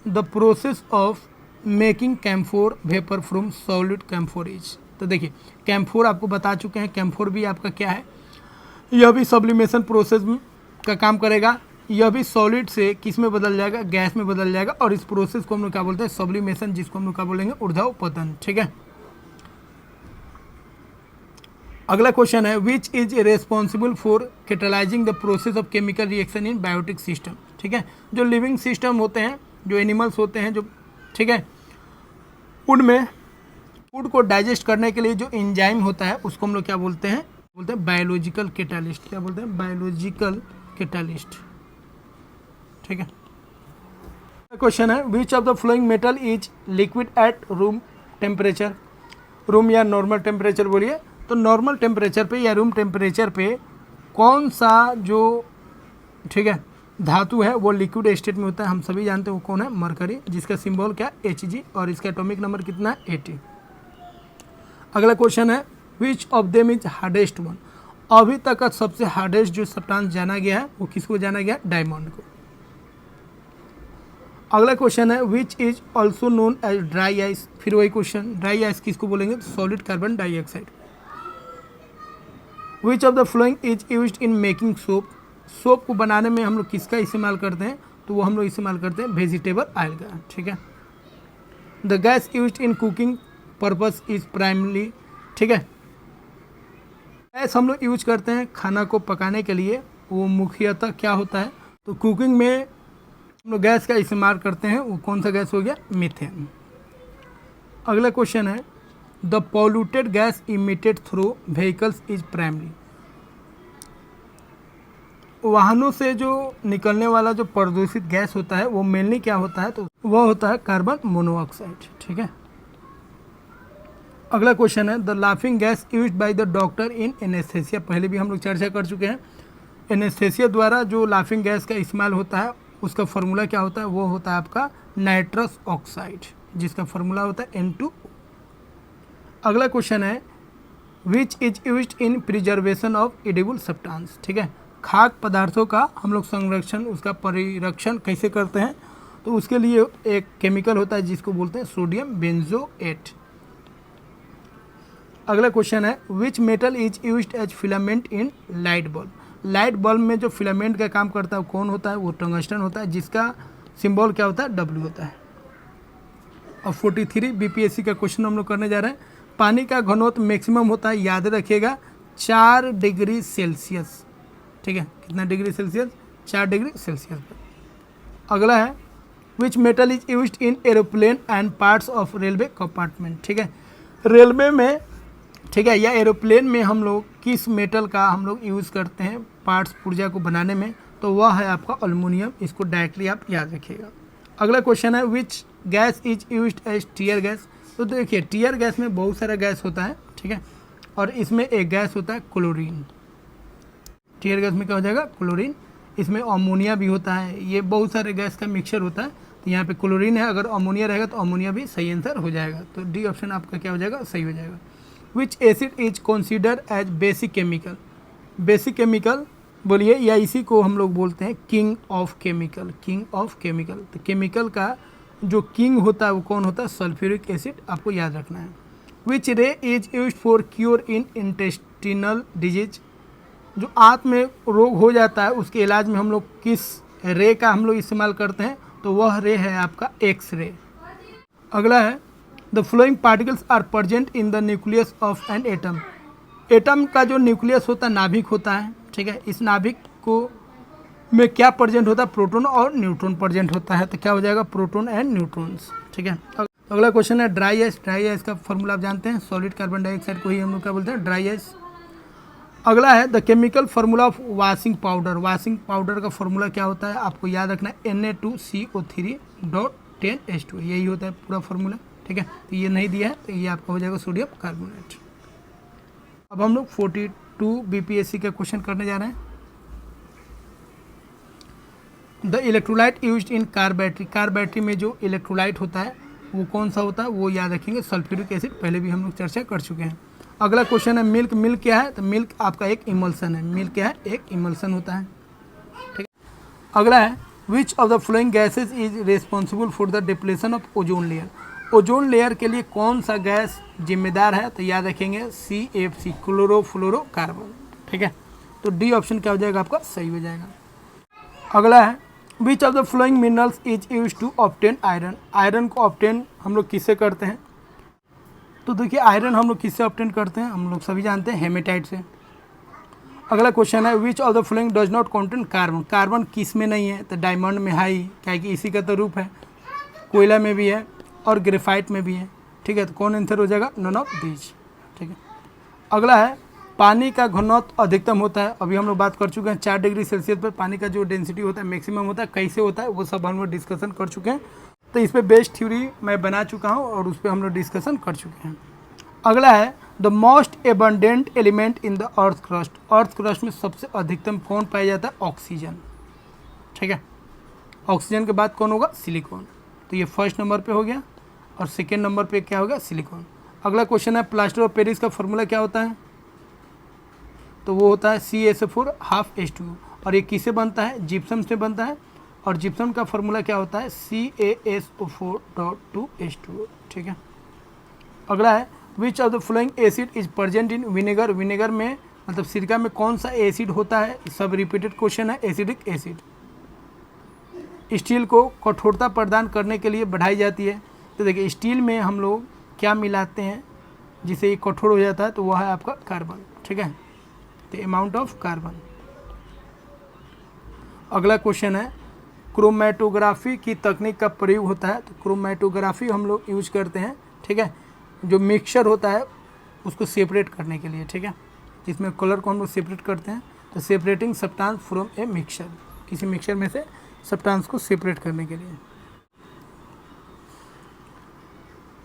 Speaker 1: The process of making camphor vapour from solid camphor is. तो देखिए, कैम्फोर आपको बता चुके हैं, कैम्फोर भी आपका क्या है, यह भी सब्लिमेशन प्रोसेस का काम करेगा। यह भी सॉलिड से किस में बदल जाएगा, गैस में बदल जाएगा, और इस प्रोसेस को हम लोग क्या बोलते हैं, सब्लिमेशन, जिसको हम लोग क्या बोलेंगे, ऊर्ध्व पतन, ठीक है। अगला क्वेश्चन है which is responsible for catalysing the process of chemical reaction in biotic system, ठीक है। जो लिविंग सिस्टम होते हैं, जो एनिमल्स होते हैं, जो, ठीक है, उनमें फूड को डाइजेस्ट करने के लिए जो एंजाइम होता है उसको हम लोग क्या बोलते हैं, बायोलॉजिकल कैटालिस्ट। क्या बोलते हैं, बायोलॉजिकल कैटालिस्ट, ठीक है। क्वेश्चन है which of the flowing metal is liquid at room temperature. Room या नॉर्मल टेम्परेचर बोलिए, तो नॉर्मल टेम्परेचर पे या रूम टेम्परेचर पे कौन सा जो, ठीक है, धातु है वो लिक्विड स्टेट में होता है, हम सभी जानते हैं वो कौन है, मरकरी, जिसका सिंबल क्या, Hg, और इसका एटॉमिक नंबर कितना है, 80। अगला क्वेश्चन है which of them is hardest one. अभी तक का सबसे हार्डेस्ट जो सब्सटेंस जाना गया है वो किसको जाना गया, डायमंड को। अगला क्वेश्चन है which is also known as dry ice. फिर वही क्वेश्चन, ड्राई आइस किसको बोलेंगे, solid carbon dioxide. Which of the following is used in making soap. Soap को बनाने में हम लोग किसका इस्तेमाल करते हैं, तो वो हम लोग इस्तेमाल करते हैं वेजिटेबल ऑयल का, ठीक है। The gas used in cooking purpose is primary, ठीक है। गैस हम लोग यूज करते हैं खाना को पकाने के लिए, वो मुख्यतः क्या होता है, तो कुकिंग में हम लोग गैस का इस्तेमाल करते हैं, वो कौन सा गैस हो गया, मीथेन। अगला क्वेश्चन है the polluted gas emitted through vehicles is primary. वाहनों से जो निकलने वाला जो प्रदूषित गैस होता है वो मेनली क्या होता है, तो वह होता है कार्बन मोनोऑक्साइड, ठीक है। अगला क्वेश्चन है the laughing gas used by the doctor in anaesthesia. पहले भी हम लोग चर्चा कर चुके हैं, एनेस्थेसिया द्वारा जो लाफिंग गैस का इस्तेमाल होता है उसका फार्मूला क्या होता है, वो होता है आपका नाइट्रस ऑक्साइड, जिसका फार्मूला होता है N2O। अगला क्वेश्चन है which is used in preservation of edible substance, ठीक है। खाद्य पदार्थों का हम लोग संरक्षण, उसका परिरक्षण कैसे करते हैं, तो उसके लिए एक केमिकल होता है जिसको बोलते हैं सोडियम बेंजोएट। अगला क्वेश्चन है which metal is used as filament in light bulb. Light bulb में जो फिलामेंट का काम करता है वो कौन होता है, वो टंगस्टन होता है, जिसका सिंबल क्या होता है, W होता है। और 43 बीपीएससी का क्वेश्चन हम लोग करने जा रहे हैं। पानी का घनत्व मैक्सिमम होता है, याद रखिएगा, 4 डिग्री सेल्सियस, ठीक है। कितना डिग्री सेल्सियस, 4 डिग्री सेल्सियस पर। अगला है which metal is used in aeroplane and parts of railway compartment, ठीक है, रेलवे में, ठीक है, या एरोप्लेन में हम लोग किस मेटल का हम लोग यूज़ करते हैं पार्ट्स पुर्जा को बनाने में, तो वह है आपका एल्युमिनियम। इसको डायरेक्टली आप याद रखिएगा। अगला क्वेश्चन है which gas is used as tear gas. तो देखिए टीयर गैस में बहुत सारा गैस होता है, ठीक है, और इसमें एक गैस होता है क्लोरीन। टीयर गैस में क्या हो जाएगा, क्लोरीन। इसमें अमोनिया भी होता है, ये बहुत सारे गैस का मिक्सचर होता है। तो यहाँ पे क्लोरीन है, अगर अमोनिया रहेगा तो अमोनिया भी सही आंसर हो जाएगा। तो डी ऑप्शन आपका क्या हो जाएगा, सही हो जाएगा। Which acid is consider as basic chemical. Basic chemical बोलिए, या इसी को हम लोग बोलते हैं king of chemical. King of chemical, तो केमिकल का जो किंग होता है वो कौन होता है, सल्फ्यूरिक एसिड, आपको याद रखना है। विच रे is use for cure in intestinal disease. जो आंत में रोग हो जाता है उसके इलाज में हम लोग किस रे का हम लोग इस्तेमाल करते हैं, तो वह रे है आपका एक्स रे। अगला है the following particles are present in the nucleus of an atom. Atom का जो न्यूक्लियस होता है, नाभिक होता है, ठीक है, इस नाभिक को में क्या प्रेजेंट होता है, प्रोटॉन और न्यूट्रॉन प्रेजेंट होता है। तो क्या हो जाएगा, प्रोटॉन एंड न्यूट्रॉन्स, ठीक है। अगला क्वेश्चन है ड्राई आइस। ड्राई आइस का फॉर्मूला आप जानते हैं, सॉलिड कार्बन डाइऑक्साइड को ही हम लोग क्या बोलते हैं, ड्राई आइस। अगला है the chemical formula of washing powder. Washing powder का फार्मूला क्या होता है, आपको याद रखना है Na2CO3.10H2, यही होता है पूरा फार्मूला, ठीक है। तो ये नहीं दिया है तो ये आपका हो जाएगा सोडियम कार्बोनेट। अब हम लोग 42 BPSC का क्वेश्चन करने जा रहे हैं। The electrolyte used in car battery. Car battery में जो इलेक्ट्रोलाइट होता है वो कौन सा होता है, वो याद रखेंगे, सल्फ्यूरिक एसिड, पहले भी हम लोग चर्चा कर चुके हैं। अगला क्वेश्चन है मिल्क। मिल्क क्या है, तो मिल्क आपका एक इमल्सन है। मिल्क क्या है, एक इमल्सन होता है, ठीक है। अगला है which of the flowing gases is responsible for the depletion of ozone layer. Ozone layer के लिए कौन सा गैस जिम्मेदार है, तो याद रखेंगे CFC, क्लोरोफ्लोरोकार्बन, ठीक है। तो डी ऑप्शन क्या हो जाएगा, आपका सही हो जाएगा। अगला है which of the following minerals is use to obtain iron. Iron को ऑब्टेन हम लोग किससे करते हैं, तो देखिए आयरन हम लोग किससे ऑब्टेन करते हैं, हम लोग सभी जानते हैं हेमेटाइट से। अगला क्वेश्चन है which of the flowing does not contain carbon. Carbon किस में नहीं है, तो डायमंड में है ही, क्या कि इसी का तो रूप है। कोयला में भी है और ग्रेफाइट में भी है, ठीक है। तो कौन आंसर हो जाएगा, नन ऑफ दीज, ठीक है। अगला है पानी का घनत्व अधिकतम होता है, अभी हम लोग बात कर चुके हैं 4 डिग्री सेल्सियस पर पानी का जो डेंसिटी होता है मैक्सिमम होता है, कैसे होता है वो सब हम लोग डिस्कशन कर चुके हैं। तो इस पर बेस्ड थ्योरी मैं बना चुका हूँ और उस पर हम लोग डिस्कशन कर चुके हैं। अगला है the most abundant element in the earth crust. Earth crust में सबसे अधिकतम कौन पाया जाता है, ऑक्सीजन, ठीक है। ऑक्सीजन के बाद कौन होगा, सिलिकॉन। तो ये फर्स्ट नंबर पे हो गया और सेकेंड नंबर पे क्या होगा, सिलिकॉन। अगला क्वेश्चन है प्लास्टर ऑफ पेरिस का फॉर्मूला क्या होता है, तो वो होता है CaSO4 ½ H2O। और ये किससे बनता है, जिप्सम से बनता है, और जिप्सम का फॉर्मूला क्या होता है, CaSO4.2H2O, ठीक है। अगला है which of the flowing acid is present in vinegar. Vinegar में मतलब सिरका में कौन सा एसिड होता है, सब रिपीटेड क्वेश्चन है। एसिडिक एसिड स्टील को कठोरता प्रदान करने के लिए बढ़ाई जाती है। तो देखिए स्टील में हम लोग क्या मिलाते हैं जिससे ये कठोर हो जाता है, तो वह है आपका कार्बन, ठीक है, तो अमाउंट ऑफ कार्बन। अगला क्वेश्चन है क्रोमेटोग्राफी की तकनीक का प्रयोग होता है। तो क्रोमेटोग्राफी हम लोग यूज करते हैं, ठीक है, जो मिक्सचर होता है उसको सेपरेट करने के लिए, ठीक है, जिसमें कलर को हम लोग सेपरेट करते हैं। तो separating substance from a mixture, किसी मिक्सचर में से सब्सटेंस को सेपरेट करने के लिए।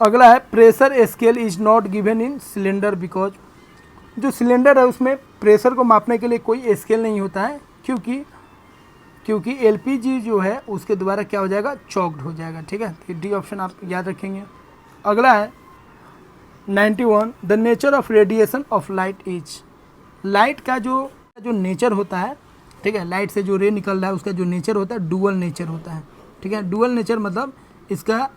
Speaker 1: अगला है pressure scale is not given in cylinder because. जो सिलेंडर है उसमें प्रेशर को मापने के लिए कोई स्केल नहीं होता है, क्योंकि LPG जो है उसके द्वारा क्या हो जाएगा, चॉक्ड हो जाएगा, ठीक है। तो डी ऑप्शन आप याद रखेंगे। अगला है 91 the nature of radiation of light is. Light का जो नेचर होता है, ठीक है, लाइट से जो रे निकल रहा है उसका जो नेचर होता है डुअल नेचर होता है, ठीक है। डुअल नेचर मतलब इसका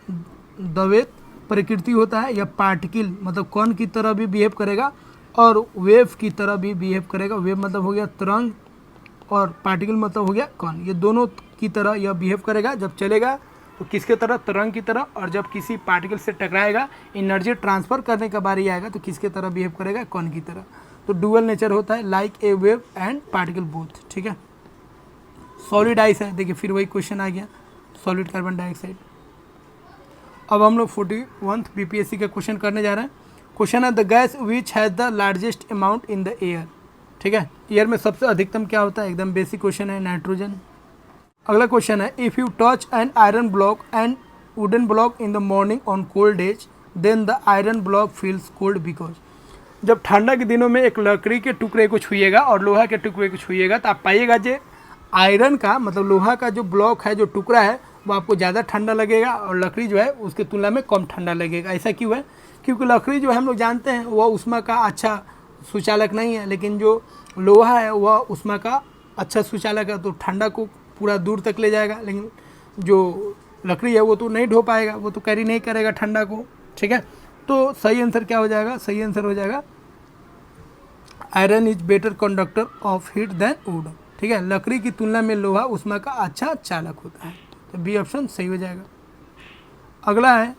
Speaker 1: द्वैत प्रकृति होता है, या पार्टिकल मतलब कण की तरह भी बिहेव करेगा और वेव की तरह भी बिहेव करेगा। वेव मतलब हो गया तरंग और पार्टिकल मतलब हो गया कण, ये दोनों की तरह यह बिहेव करेगा। जब चलेगा तो किसके तरह, तरंग की तरह, और जब किसी पार्टिकल से टकराएगा एनर्जी ट्रांसफ़र करने का बारी आएगा तो किसके तरह बिहेव करेगा, कण की तरह। तो डुअल नेचर होता है, like a wave and particle both, ठीक है। सॉलिड आइस है, देखिए फिर वही क्वेश्चन आ गया, सॉलिड कार्बन डाइऑक्साइड। अब हम लोग 41th बीपीएससी का क्वेश्चन करने जा रहे हैं। क्वेश्चन है the gas which has the largest amount in the air. ठीक है, एयर में सबसे अधिकतम क्या होता है, एकदम बेसिक क्वेश्चन है, नाइट्रोजन। अगला क्वेश्चन है if you touch an iron block and wooden block in the morning on cold days then the iron block feels cold because. जब ठंडा के दिनों में एक लकड़ी के टुकड़े को छुइएगा और लोहा के टुकड़े को छुइएगा तो आप पाइएगा जो आयरन का मतलब लोहा का जो ब्लॉक है, जो टुकड़ा है, वो आपको ज़्यादा ठंडा लगेगा और लकड़ी जो है उसके तुलना में कम ठंडा लगेगा। ऐसा क्यों है? क्योंकि लकड़ी जो है हम लोग जानते हैं वह ऊष्मा का अच्छा सुचालक नहीं है, लेकिन जो लोहा है वह ऊष्मा का अच्छा सुचालक है, तो ठंडा को पूरा दूर तक ले जाएगा। लेकिन जो लकड़ी है वो तो नहीं ढो पाएगा, वो तो कैरी नहीं करेगा ठंडा को। ठीक है, तो सही आंसर क्या हो जाएगा? सही आंसर हो जाएगा iron is better conductor of heat than wood. ठीक है, लकड़ी की तुलना में लोहा ऊष्मा का अच्छा चालक होता है, तो बी ऑप्शन सही हो जाएगा। अगला है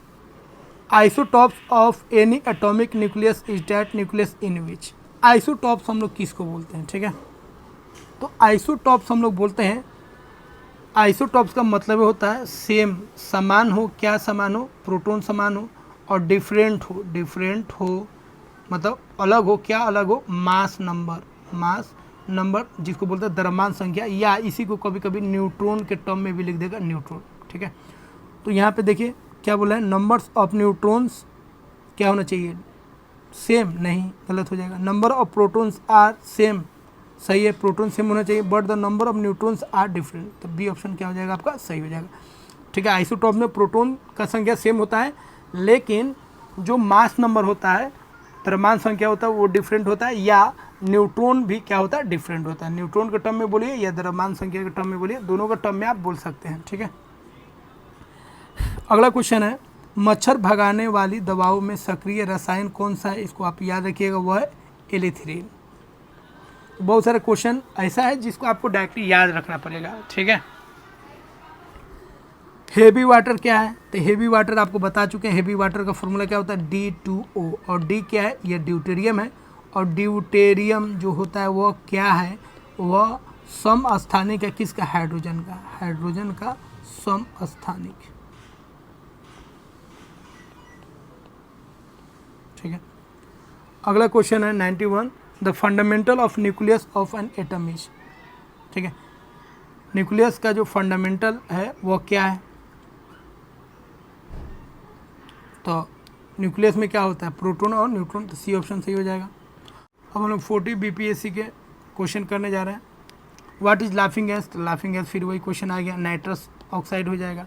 Speaker 1: isotopes of any atomic nucleus is that nucleus in which. Isotopes हम लोग किसको बोलते हैं? ठीक है, तो आइसोटॉप्स हम लोग बोलते हैं, आइसोटॉप्स का मतलब होता है सेम, समान हो। क्या समान हो? प्रोटॉन समान हो, और डिफरेंट हो, डिफरेंट हो मतलब अलग हो। क्या अलग हो? मास नंबर, मास नंबर जिसको बोलते हैं द्रव्यमान संख्या, या इसी को कभी कभी न्यूट्रॉन के टर्म में भी लिख देगा, न्यूट्रॉन। ठीक है, तो यहाँ पे देखिए क्या बोला है, नंबर्स ऑफ न्यूट्रॉन्स क्या होना चाहिए? सेम, नहीं, गलत हो जाएगा। Number of protons are same, सही है, प्रोटॉन सेम होना चाहिए, but the number of neutrons are different, तो बी ऑप्शन क्या हो जाएगा आपका? सही हो जाएगा। ठीक है, आइसोटॉप में प्रोटॉन का संख्या सेम होता है, लेकिन जो मास नंबर होता है, द्रव्यमान संख्या होता है, वो डिफरेंट होता है, या न्यूट्रॉन भी क्या होता है? डिफरेंट होता है। न्यूट्रॉन के टर्म में बोलिए या द्रव्यमान संख्या के टर्म में बोलिए, दोनों के टर्म में आप बोल सकते हैं। ठीक है, अगला क्वेश्चन है मच्छर भगाने वाली दवाओं में सक्रिय रसायन कौन सा है? इसको आप याद रखिएगा, वह है एलिथ्रीन। बहुत सारे क्वेश्चन ऐसा है जिसको आपको डायरेक्टली याद रखना पड़ेगा। ठीक है, हेवी वाटर क्या है? तो हेवी वाटर आपको बता चुके हैं, हेवी वाटर का फॉर्मूला क्या होता है? D2O, और डी क्या है? ये ड्यूटेरियम है, और ड्यूटेरियम जो होता है वह क्या है? वह समस्थानिक है, किसका? हाइड्रोजन का, हाइड्रोजन का समस्थानिक। ठीक है, अगला क्वेश्चन है 91 the fundamental of nucleus of an atom is. ठीक है, न्यूक्लियस का जो फंडामेंटल है वह क्या है? तो न्यूक्लियस में क्या होता है? प्रोटॉन और न्यूट्रॉन, तो सी ऑप्शन सही हो जाएगा। अब हम लोग 40 बीपीएससी के क्वेश्चन करने जा रहे हैं। What is laughing gas? तो लाफिंग गैस फिर वही क्वेश्चन आ गया, नाइट्रस ऑक्साइड हो जाएगा।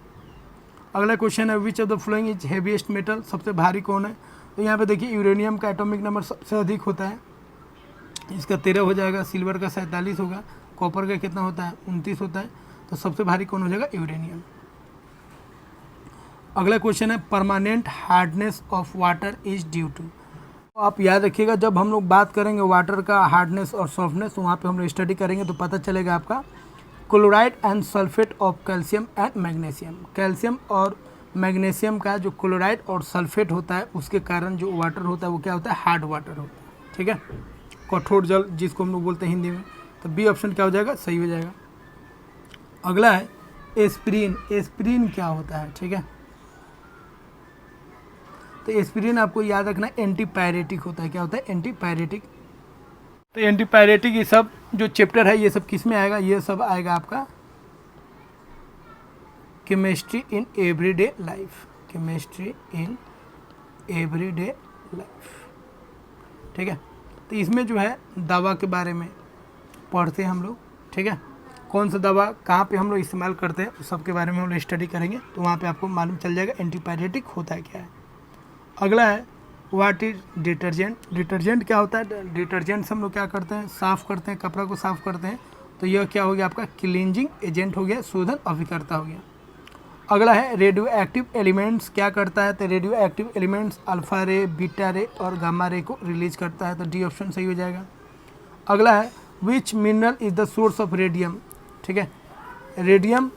Speaker 1: अगला क्वेश्चन है which of the following is heaviest metal, सबसे भारी कौन है? तो यहाँ पे देखिए यूरेनियम का एटॉमिक नंबर सबसे अधिक होता है, इसका 13 हो जाएगा, सिल्वर का 47 होगा, कॉपर का कितना होता है? 29 होता है, तो सबसे भारी कौन हो जाएगा? यूरेनियम। अगला क्वेश्चन है permanent hardness of water is due to. आप याद रखिएगा, जब हम लोग बात करेंगे वाटर का हार्डनेस और सॉफ्टनेस, वहाँ पे हम लोग स्टडी करेंगे तो पता चलेगा आपका chloride and sulphate of calcium and magnesium. Calcium और मैग्नीशियम का जो क्लोराइड और सल्फेट होता है उसके कारण जो वाटर होता है वो क्या होता है? हार्ड वाटर होता है। ठीक है, कठोर जल जिसको हम लोग बोलते हैं हिंदी में, तो बी ऑप्शन क्या हो जाएगा? सही हो जाएगा। अगला है एस्पिरिन। एस्पिरिन क्या होता है? ठीक है, तो एस्पिरिन आपको याद रखना एंटीपायरेटिक होता है। क्या होता है? एंटीपायरेटिक। तो एंटीपायरेटिक ये सब जो चैप्टर है ये सब किस में आएगा? ये सब आएगा आपका chemistry in everyday life, chemistry in everyday life. ठीक है, तो इसमें जो है दवा के बारे में पढ़ते हैं हम लोग। ठीक है, कौन सा दवा कहाँ पे हम लोग इस्तेमाल करते हैं उस सब के बारे में हम लोग स्टडी करेंगे, तो वहाँ पे आपको मालूम चल जाएगा एंटीपायरेटिक होता है क्या है। अगला है व्हाट इज डिटर्जेंट। डिटर्जेंट क्या होता है? डिटर्जेंट से हम लोग क्या करते हैं? साफ़ करते हैं, कपड़ा को साफ़ करते हैं, तो यह क्या हो गया आपका? क्लींजिंग एजेंट हो गया, शोधन अभिकर्ता हो गया। अगला है रेडियो एक्टिव एलिमेंट्स क्या करता है? तो रेडियो एक्टिव एलिमेंट्स अल्फा रे, बीटा रे और गामा रे को रिलीज करता है, तो डी ऑप्शन सही हो जाएगा। अगला है विच mineral is the source of radium. ठीक है, रेडियम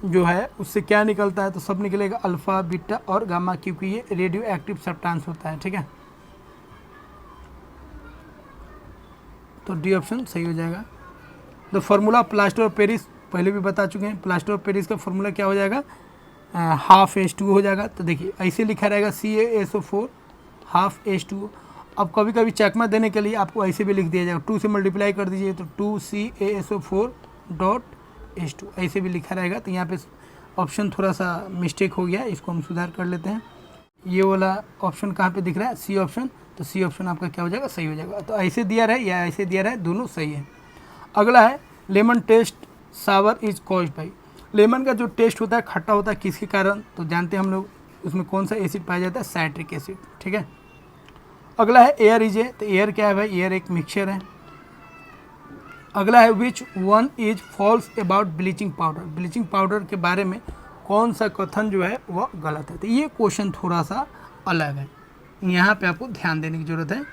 Speaker 1: जो है उससे क्या निकलता है? तो सब निकलेगा अल्फा, बीटा और गामा, क्योंकि ये रेडियो एक्टिव सब्सटेंस होता है। ठीक है, तो डी ऑप्शन सही हो जाएगा। The formula of plaster of Paris पहले भी बता चुके हैं। प्लास्टर ऑफ पेरिस का फॉर्मूला क्या हो जाएगा, हाफ H2O हो जाएगा। तो देखिए ऐसे लिखा रहेगा CaSO4 हाफ H2O। अब कभी कभी चकमा देने के लिए आपको ऐसे भी लिख दिया जाएगा, 2 से मल्टीप्लाई कर दीजिए तो 2CaSO4 डॉट H2 ऐसे भी लिखा रहेगा। तो यहाँ पे ऑप्शन थोड़ा सा मिस्टेक हो गया, इसको हम सुधार कर लेते हैं। ये वाला ऑप्शन कहाँ पे दिख रहा है, सी ऑप्शन, तो सी ऑप्शन आपका क्या हो जाएगा, सही हो जाएगा। तो ऐसे दिया रहे या ऐसे दिया रहे, दोनों सही है। अगला है lemon taste sour is caused by. Lemon का जो टेस्ट होता है खट्टा होता है किसके कारण, तो जानते हैं हम लोग उसमें कौन सा एसिड पाया जाता है, साइट्रिक एसिड। ठीक है। अगला है एयर इज ए, तो एयर क्या है भाई, एयर एक मिक्सचर है। अगला है which one is false about bleaching powder. Bleaching powder के बारे में कौन सा कथन जो है वह गलत है। तो ये क्वेश्चन थोड़ा सा अलग है, यहाँ पे आपको ध्यान देने की ज़रूरत है।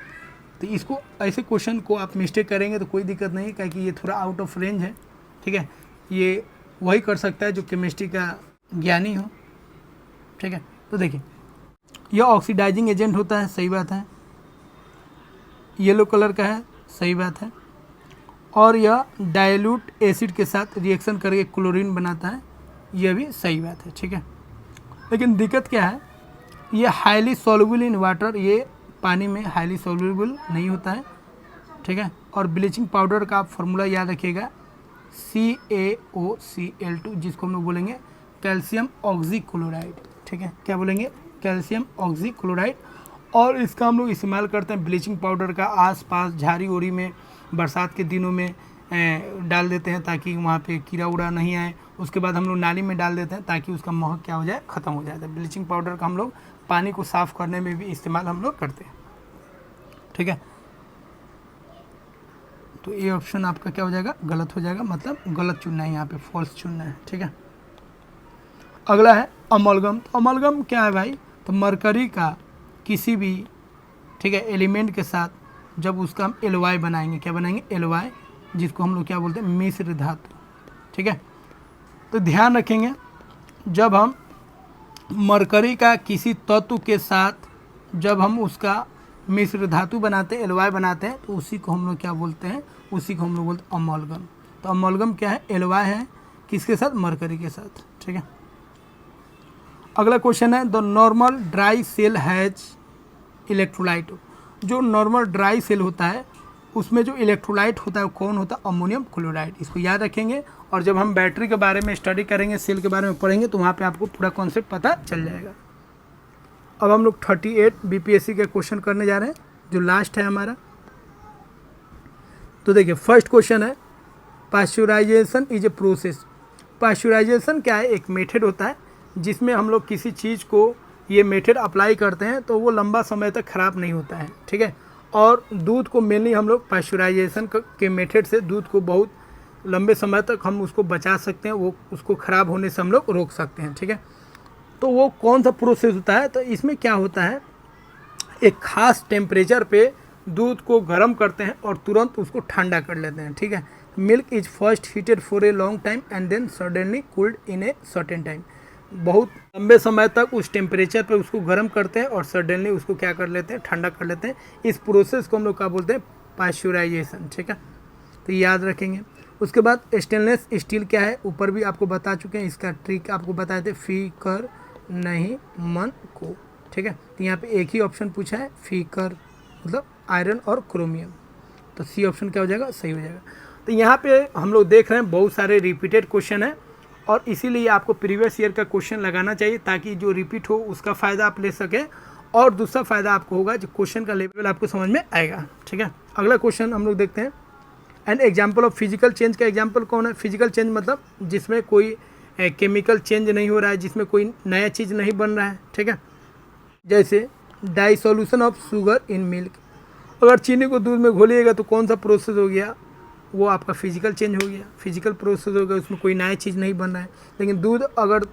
Speaker 1: तो इसको ऐसे क्वेश्चन को आप मिस्टेक करेंगे तो कोई दिक्कत नहीं है, क्योंकि ये थोड़ा आउट ऑफ रेंज है। ठीक है, ये वही कर सकता है जो केमिस्ट्री का ज्ञानी हो। ठीक है, तो देखिए यह ऑक्सीडाइजिंग एजेंट होता है, सही बात है। येलो कलर का है, सही बात है। और यह डाइल्यूट एसिड के साथ रिएक्शन करके क्लोरीन बनाता है, यह भी सही बात है। ठीक है, लेकिन दिक्कत क्या है, ये हाईली सॉल्युबल इन वाटर, ये पानी में हाईली सॉल्युबल नहीं होता है। ठीक है, और ब्लीचिंग पाउडर का आप फार्मूला याद रखिएगा, CaOCl2, जिसको हम लोग बोलेंगे कैल्शियम ऑक्सीक्लोराइड। ठीक है, क्या बोलेंगे, कैल्शियम ऑक्सीक्लोराइड। और इसका हम लोग इस्तेमाल करते हैं ब्लीचिंग पाउडर का आसपास झाड़ी ओड़ी में बरसात के दिनों में डाल देते हैं ताकि वहाँ पे कीड़ा उड़ा नहीं आए। उसके बाद हम लोग नाली में डाल देते हैं ताकि उसका महक क्या हो जाए, ख़त्म हो जाए। ब्लीचिंग पाउडर का हम लोग पानी को साफ़ करने में भी इस्तेमाल हम लोग करते हैं। ठीक है, तो ये ऑप्शन आपका क्या हो जाएगा, गलत हो जाएगा, मतलब गलत चुनना है, यहाँ पे फॉल्स चुनना है। ठीक है, अगला है अमलगम। तो अमलगम क्या है भाई, तो मरकरी का किसी भी, ठीक है, एलिमेंट के साथ जब उसका हम एलवाई बनाएंगे, क्या बनाएंगे, एलवाई, जिसको हम लोग क्या बोलते हैं, मिश्र धातु। ठीक है, तो ध्यान रखेंगे जब हम मरकरी का किसी तत्व के साथ जब हम उसका मिश्र धातु बनाते हैं, एलवाई बनाते हैं, तो उसी को हम लोग क्या बोलते हैं, उसी को हम लोग बोलते हैं अमलगम। तो अमलगम क्या है, एलवाई है, किसके साथ, मरकरी के साथ। ठीक है, अगला क्वेश्चन है the normal dry cell has electrolyte. जो नॉर्मल ड्राई सेल होता है उसमें जो इलेक्ट्रोलाइट होता है वो कौन होता है, अमोनियम क्लोराइड। इसको याद रखेंगे, और जब हम बैटरी के बारे में स्टडी करेंगे, सेल के बारे में पढ़ेंगे, तो वहाँ पे आपको पूरा कॉन्सेप्ट पता चल जाएगा। अब हम लोग 38 BPSC के क्वेश्चन करने जा रहे हैं, जो लास्ट है हमारा। तो देखिए फर्स्ट क्वेश्चन है pasteurisation is a process. Pasteurisation क्या है, एक मेथड होता है जिसमें हम लोग किसी चीज़ को ये मेथड अप्लाई करते हैं तो वो लंबा समय तक ख़राब नहीं होता है। ठीक है, और दूध को मेनली हम लोग पास्चुराइजेशन के मेथड से दूध को बहुत लंबे समय तक हम उसको बचा सकते हैं, वो उसको ख़राब होने से हम लोग रोक सकते हैं। ठीक है, तो वो कौन सा प्रोसेस होता है, तो इसमें क्या होता है, एक ख़ास टेम्परेचर पे दूध को गर्म करते हैं और तुरंत उसको ठंडा कर लेते हैं। ठीक है, milk is first heated for a long time and then suddenly cooled in a certain time. बहुत लंबे समय तक उस टेम्परेचर पे उसको गर्म करते हैं और सडनली उसको क्या कर लेते हैं, ठंडा कर लेते हैं। इस प्रोसेस को हम लोग क्या बोलते हैं, पास्चुराइजेशन। ठीक है, तो याद रखेंगे। उसके बाद स्टेनलेस स्टील क्या है, ऊपर भी आपको बता चुके हैं, इसका ट्रिक आपको बताए थे, फीकर नहीं मन को। ठीक है, तो यहाँ पे एक ही ऑप्शन पूछा है, फीकर मतलब आयरन और क्रोमियम, तो सी ऑप्शन क्या हो जाएगा, सही हो जाएगा। तो यहाँ पे हम लोग देख रहे हैं बहुत सारे रिपीटेड क्वेश्चन है, और इसीलिए आपको प्रीवियस ईयर का क्वेश्चन लगाना चाहिए ताकि जो रिपीट हो उसका फ़ायदा आप ले सकें, और दूसरा फ़ायदा आपको होगा जो क्वेश्चन का लेवल आपको समझ में आएगा। ठीक है, अगला क्वेश्चन हम लोग देखते हैं। And example of physical change का एग्जाम्पल कौन है, फिजिकल चेंज मतलब जिसमें कोई केमिकल चेंज नहीं हो रहा है, जिसमें कोई नया चीज़ नहीं बन रहा है। ठीक है, जैसे डाइसोल्यूशन ऑफ शुगर इन मिल्क। अगर चीनी को दूध में घोलिएगा तो कौन सा प्रोसेस हो गया, वो आपका फिजिकल चेंज हो गया, फिजिकल प्रोसेस हो गया, उसमें कोई नया चीज़ नहीं बन रहा है। लेकिन दूध अगर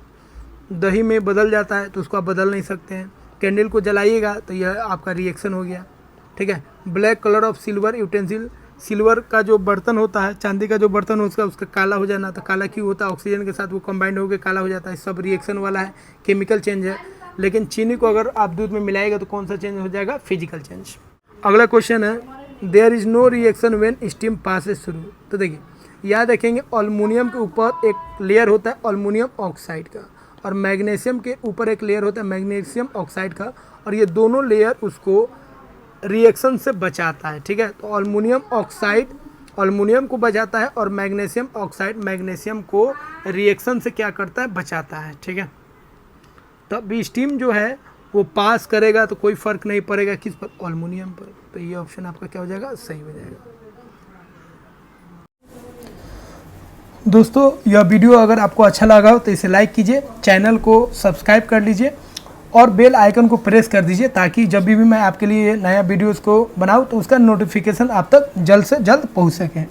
Speaker 1: दही में बदल जाता है तो उसको आप बदल नहीं सकते हैं। कैंडल को जलाइएगा तो यह आपका रिएक्शन हो गया। ठीक है, black colour of silver utensil, silver का जो बर्तन होता है, चांदी का जो बर्तन होता है उसका काला हो जाना, तो काला क्यों होता है, ऑक्सीजन के साथ वो कंबाइंड होकर काला हो जाता है। सब रिएक्शन वाला है, केमिकल चेंज है। लेकिन चीनी को अगर आप दूध में मिलाएगा तो कौन सा चेंज हो जाएगा, फिजिकल चेंज। अगला क्वेश्चन है there is no reaction when steam passes through. तो देखिए याद रखेंगे एल्युमिनियम के ऊपर एक लेयर होता है एल्युमिनियम ऑक्साइड का, और मैग्नीशियम के ऊपर एक लेयर होता है मैग्नीशियम ऑक्साइड का, और ये दोनों लेयर उसको रिएक्शन से बचाता है। ठीक है, तो एल्युमिनियम ऑक्साइड एल्युमिनियम को बचाता है और मैग्नीशियम ऑक्साइड मैग्नीशियम को रिएक्शन से क्या करता है, बचाता है। ठीक है, तब स्टीम जो है वो पास करेगा तो कोई फर्क नहीं पड़ेगा किस पर, एल्युमिनियम पर। तो ये ऑप्शन आपका क्या हो जाएगा, सही हो जाएगा। दोस्तों यह वीडियो अगर आपको अच्छा लगा हो तो इसे लाइक कीजिए, चैनल को सब्सक्राइब कर लीजिए और बेल आइकन को प्रेस कर दीजिए, ताकि जब भी मैं आपके लिए नया वीडियोस को बनाऊं तो उसका नोटिफिकेशन आप तक जल्द से जल्द पहुंच सके।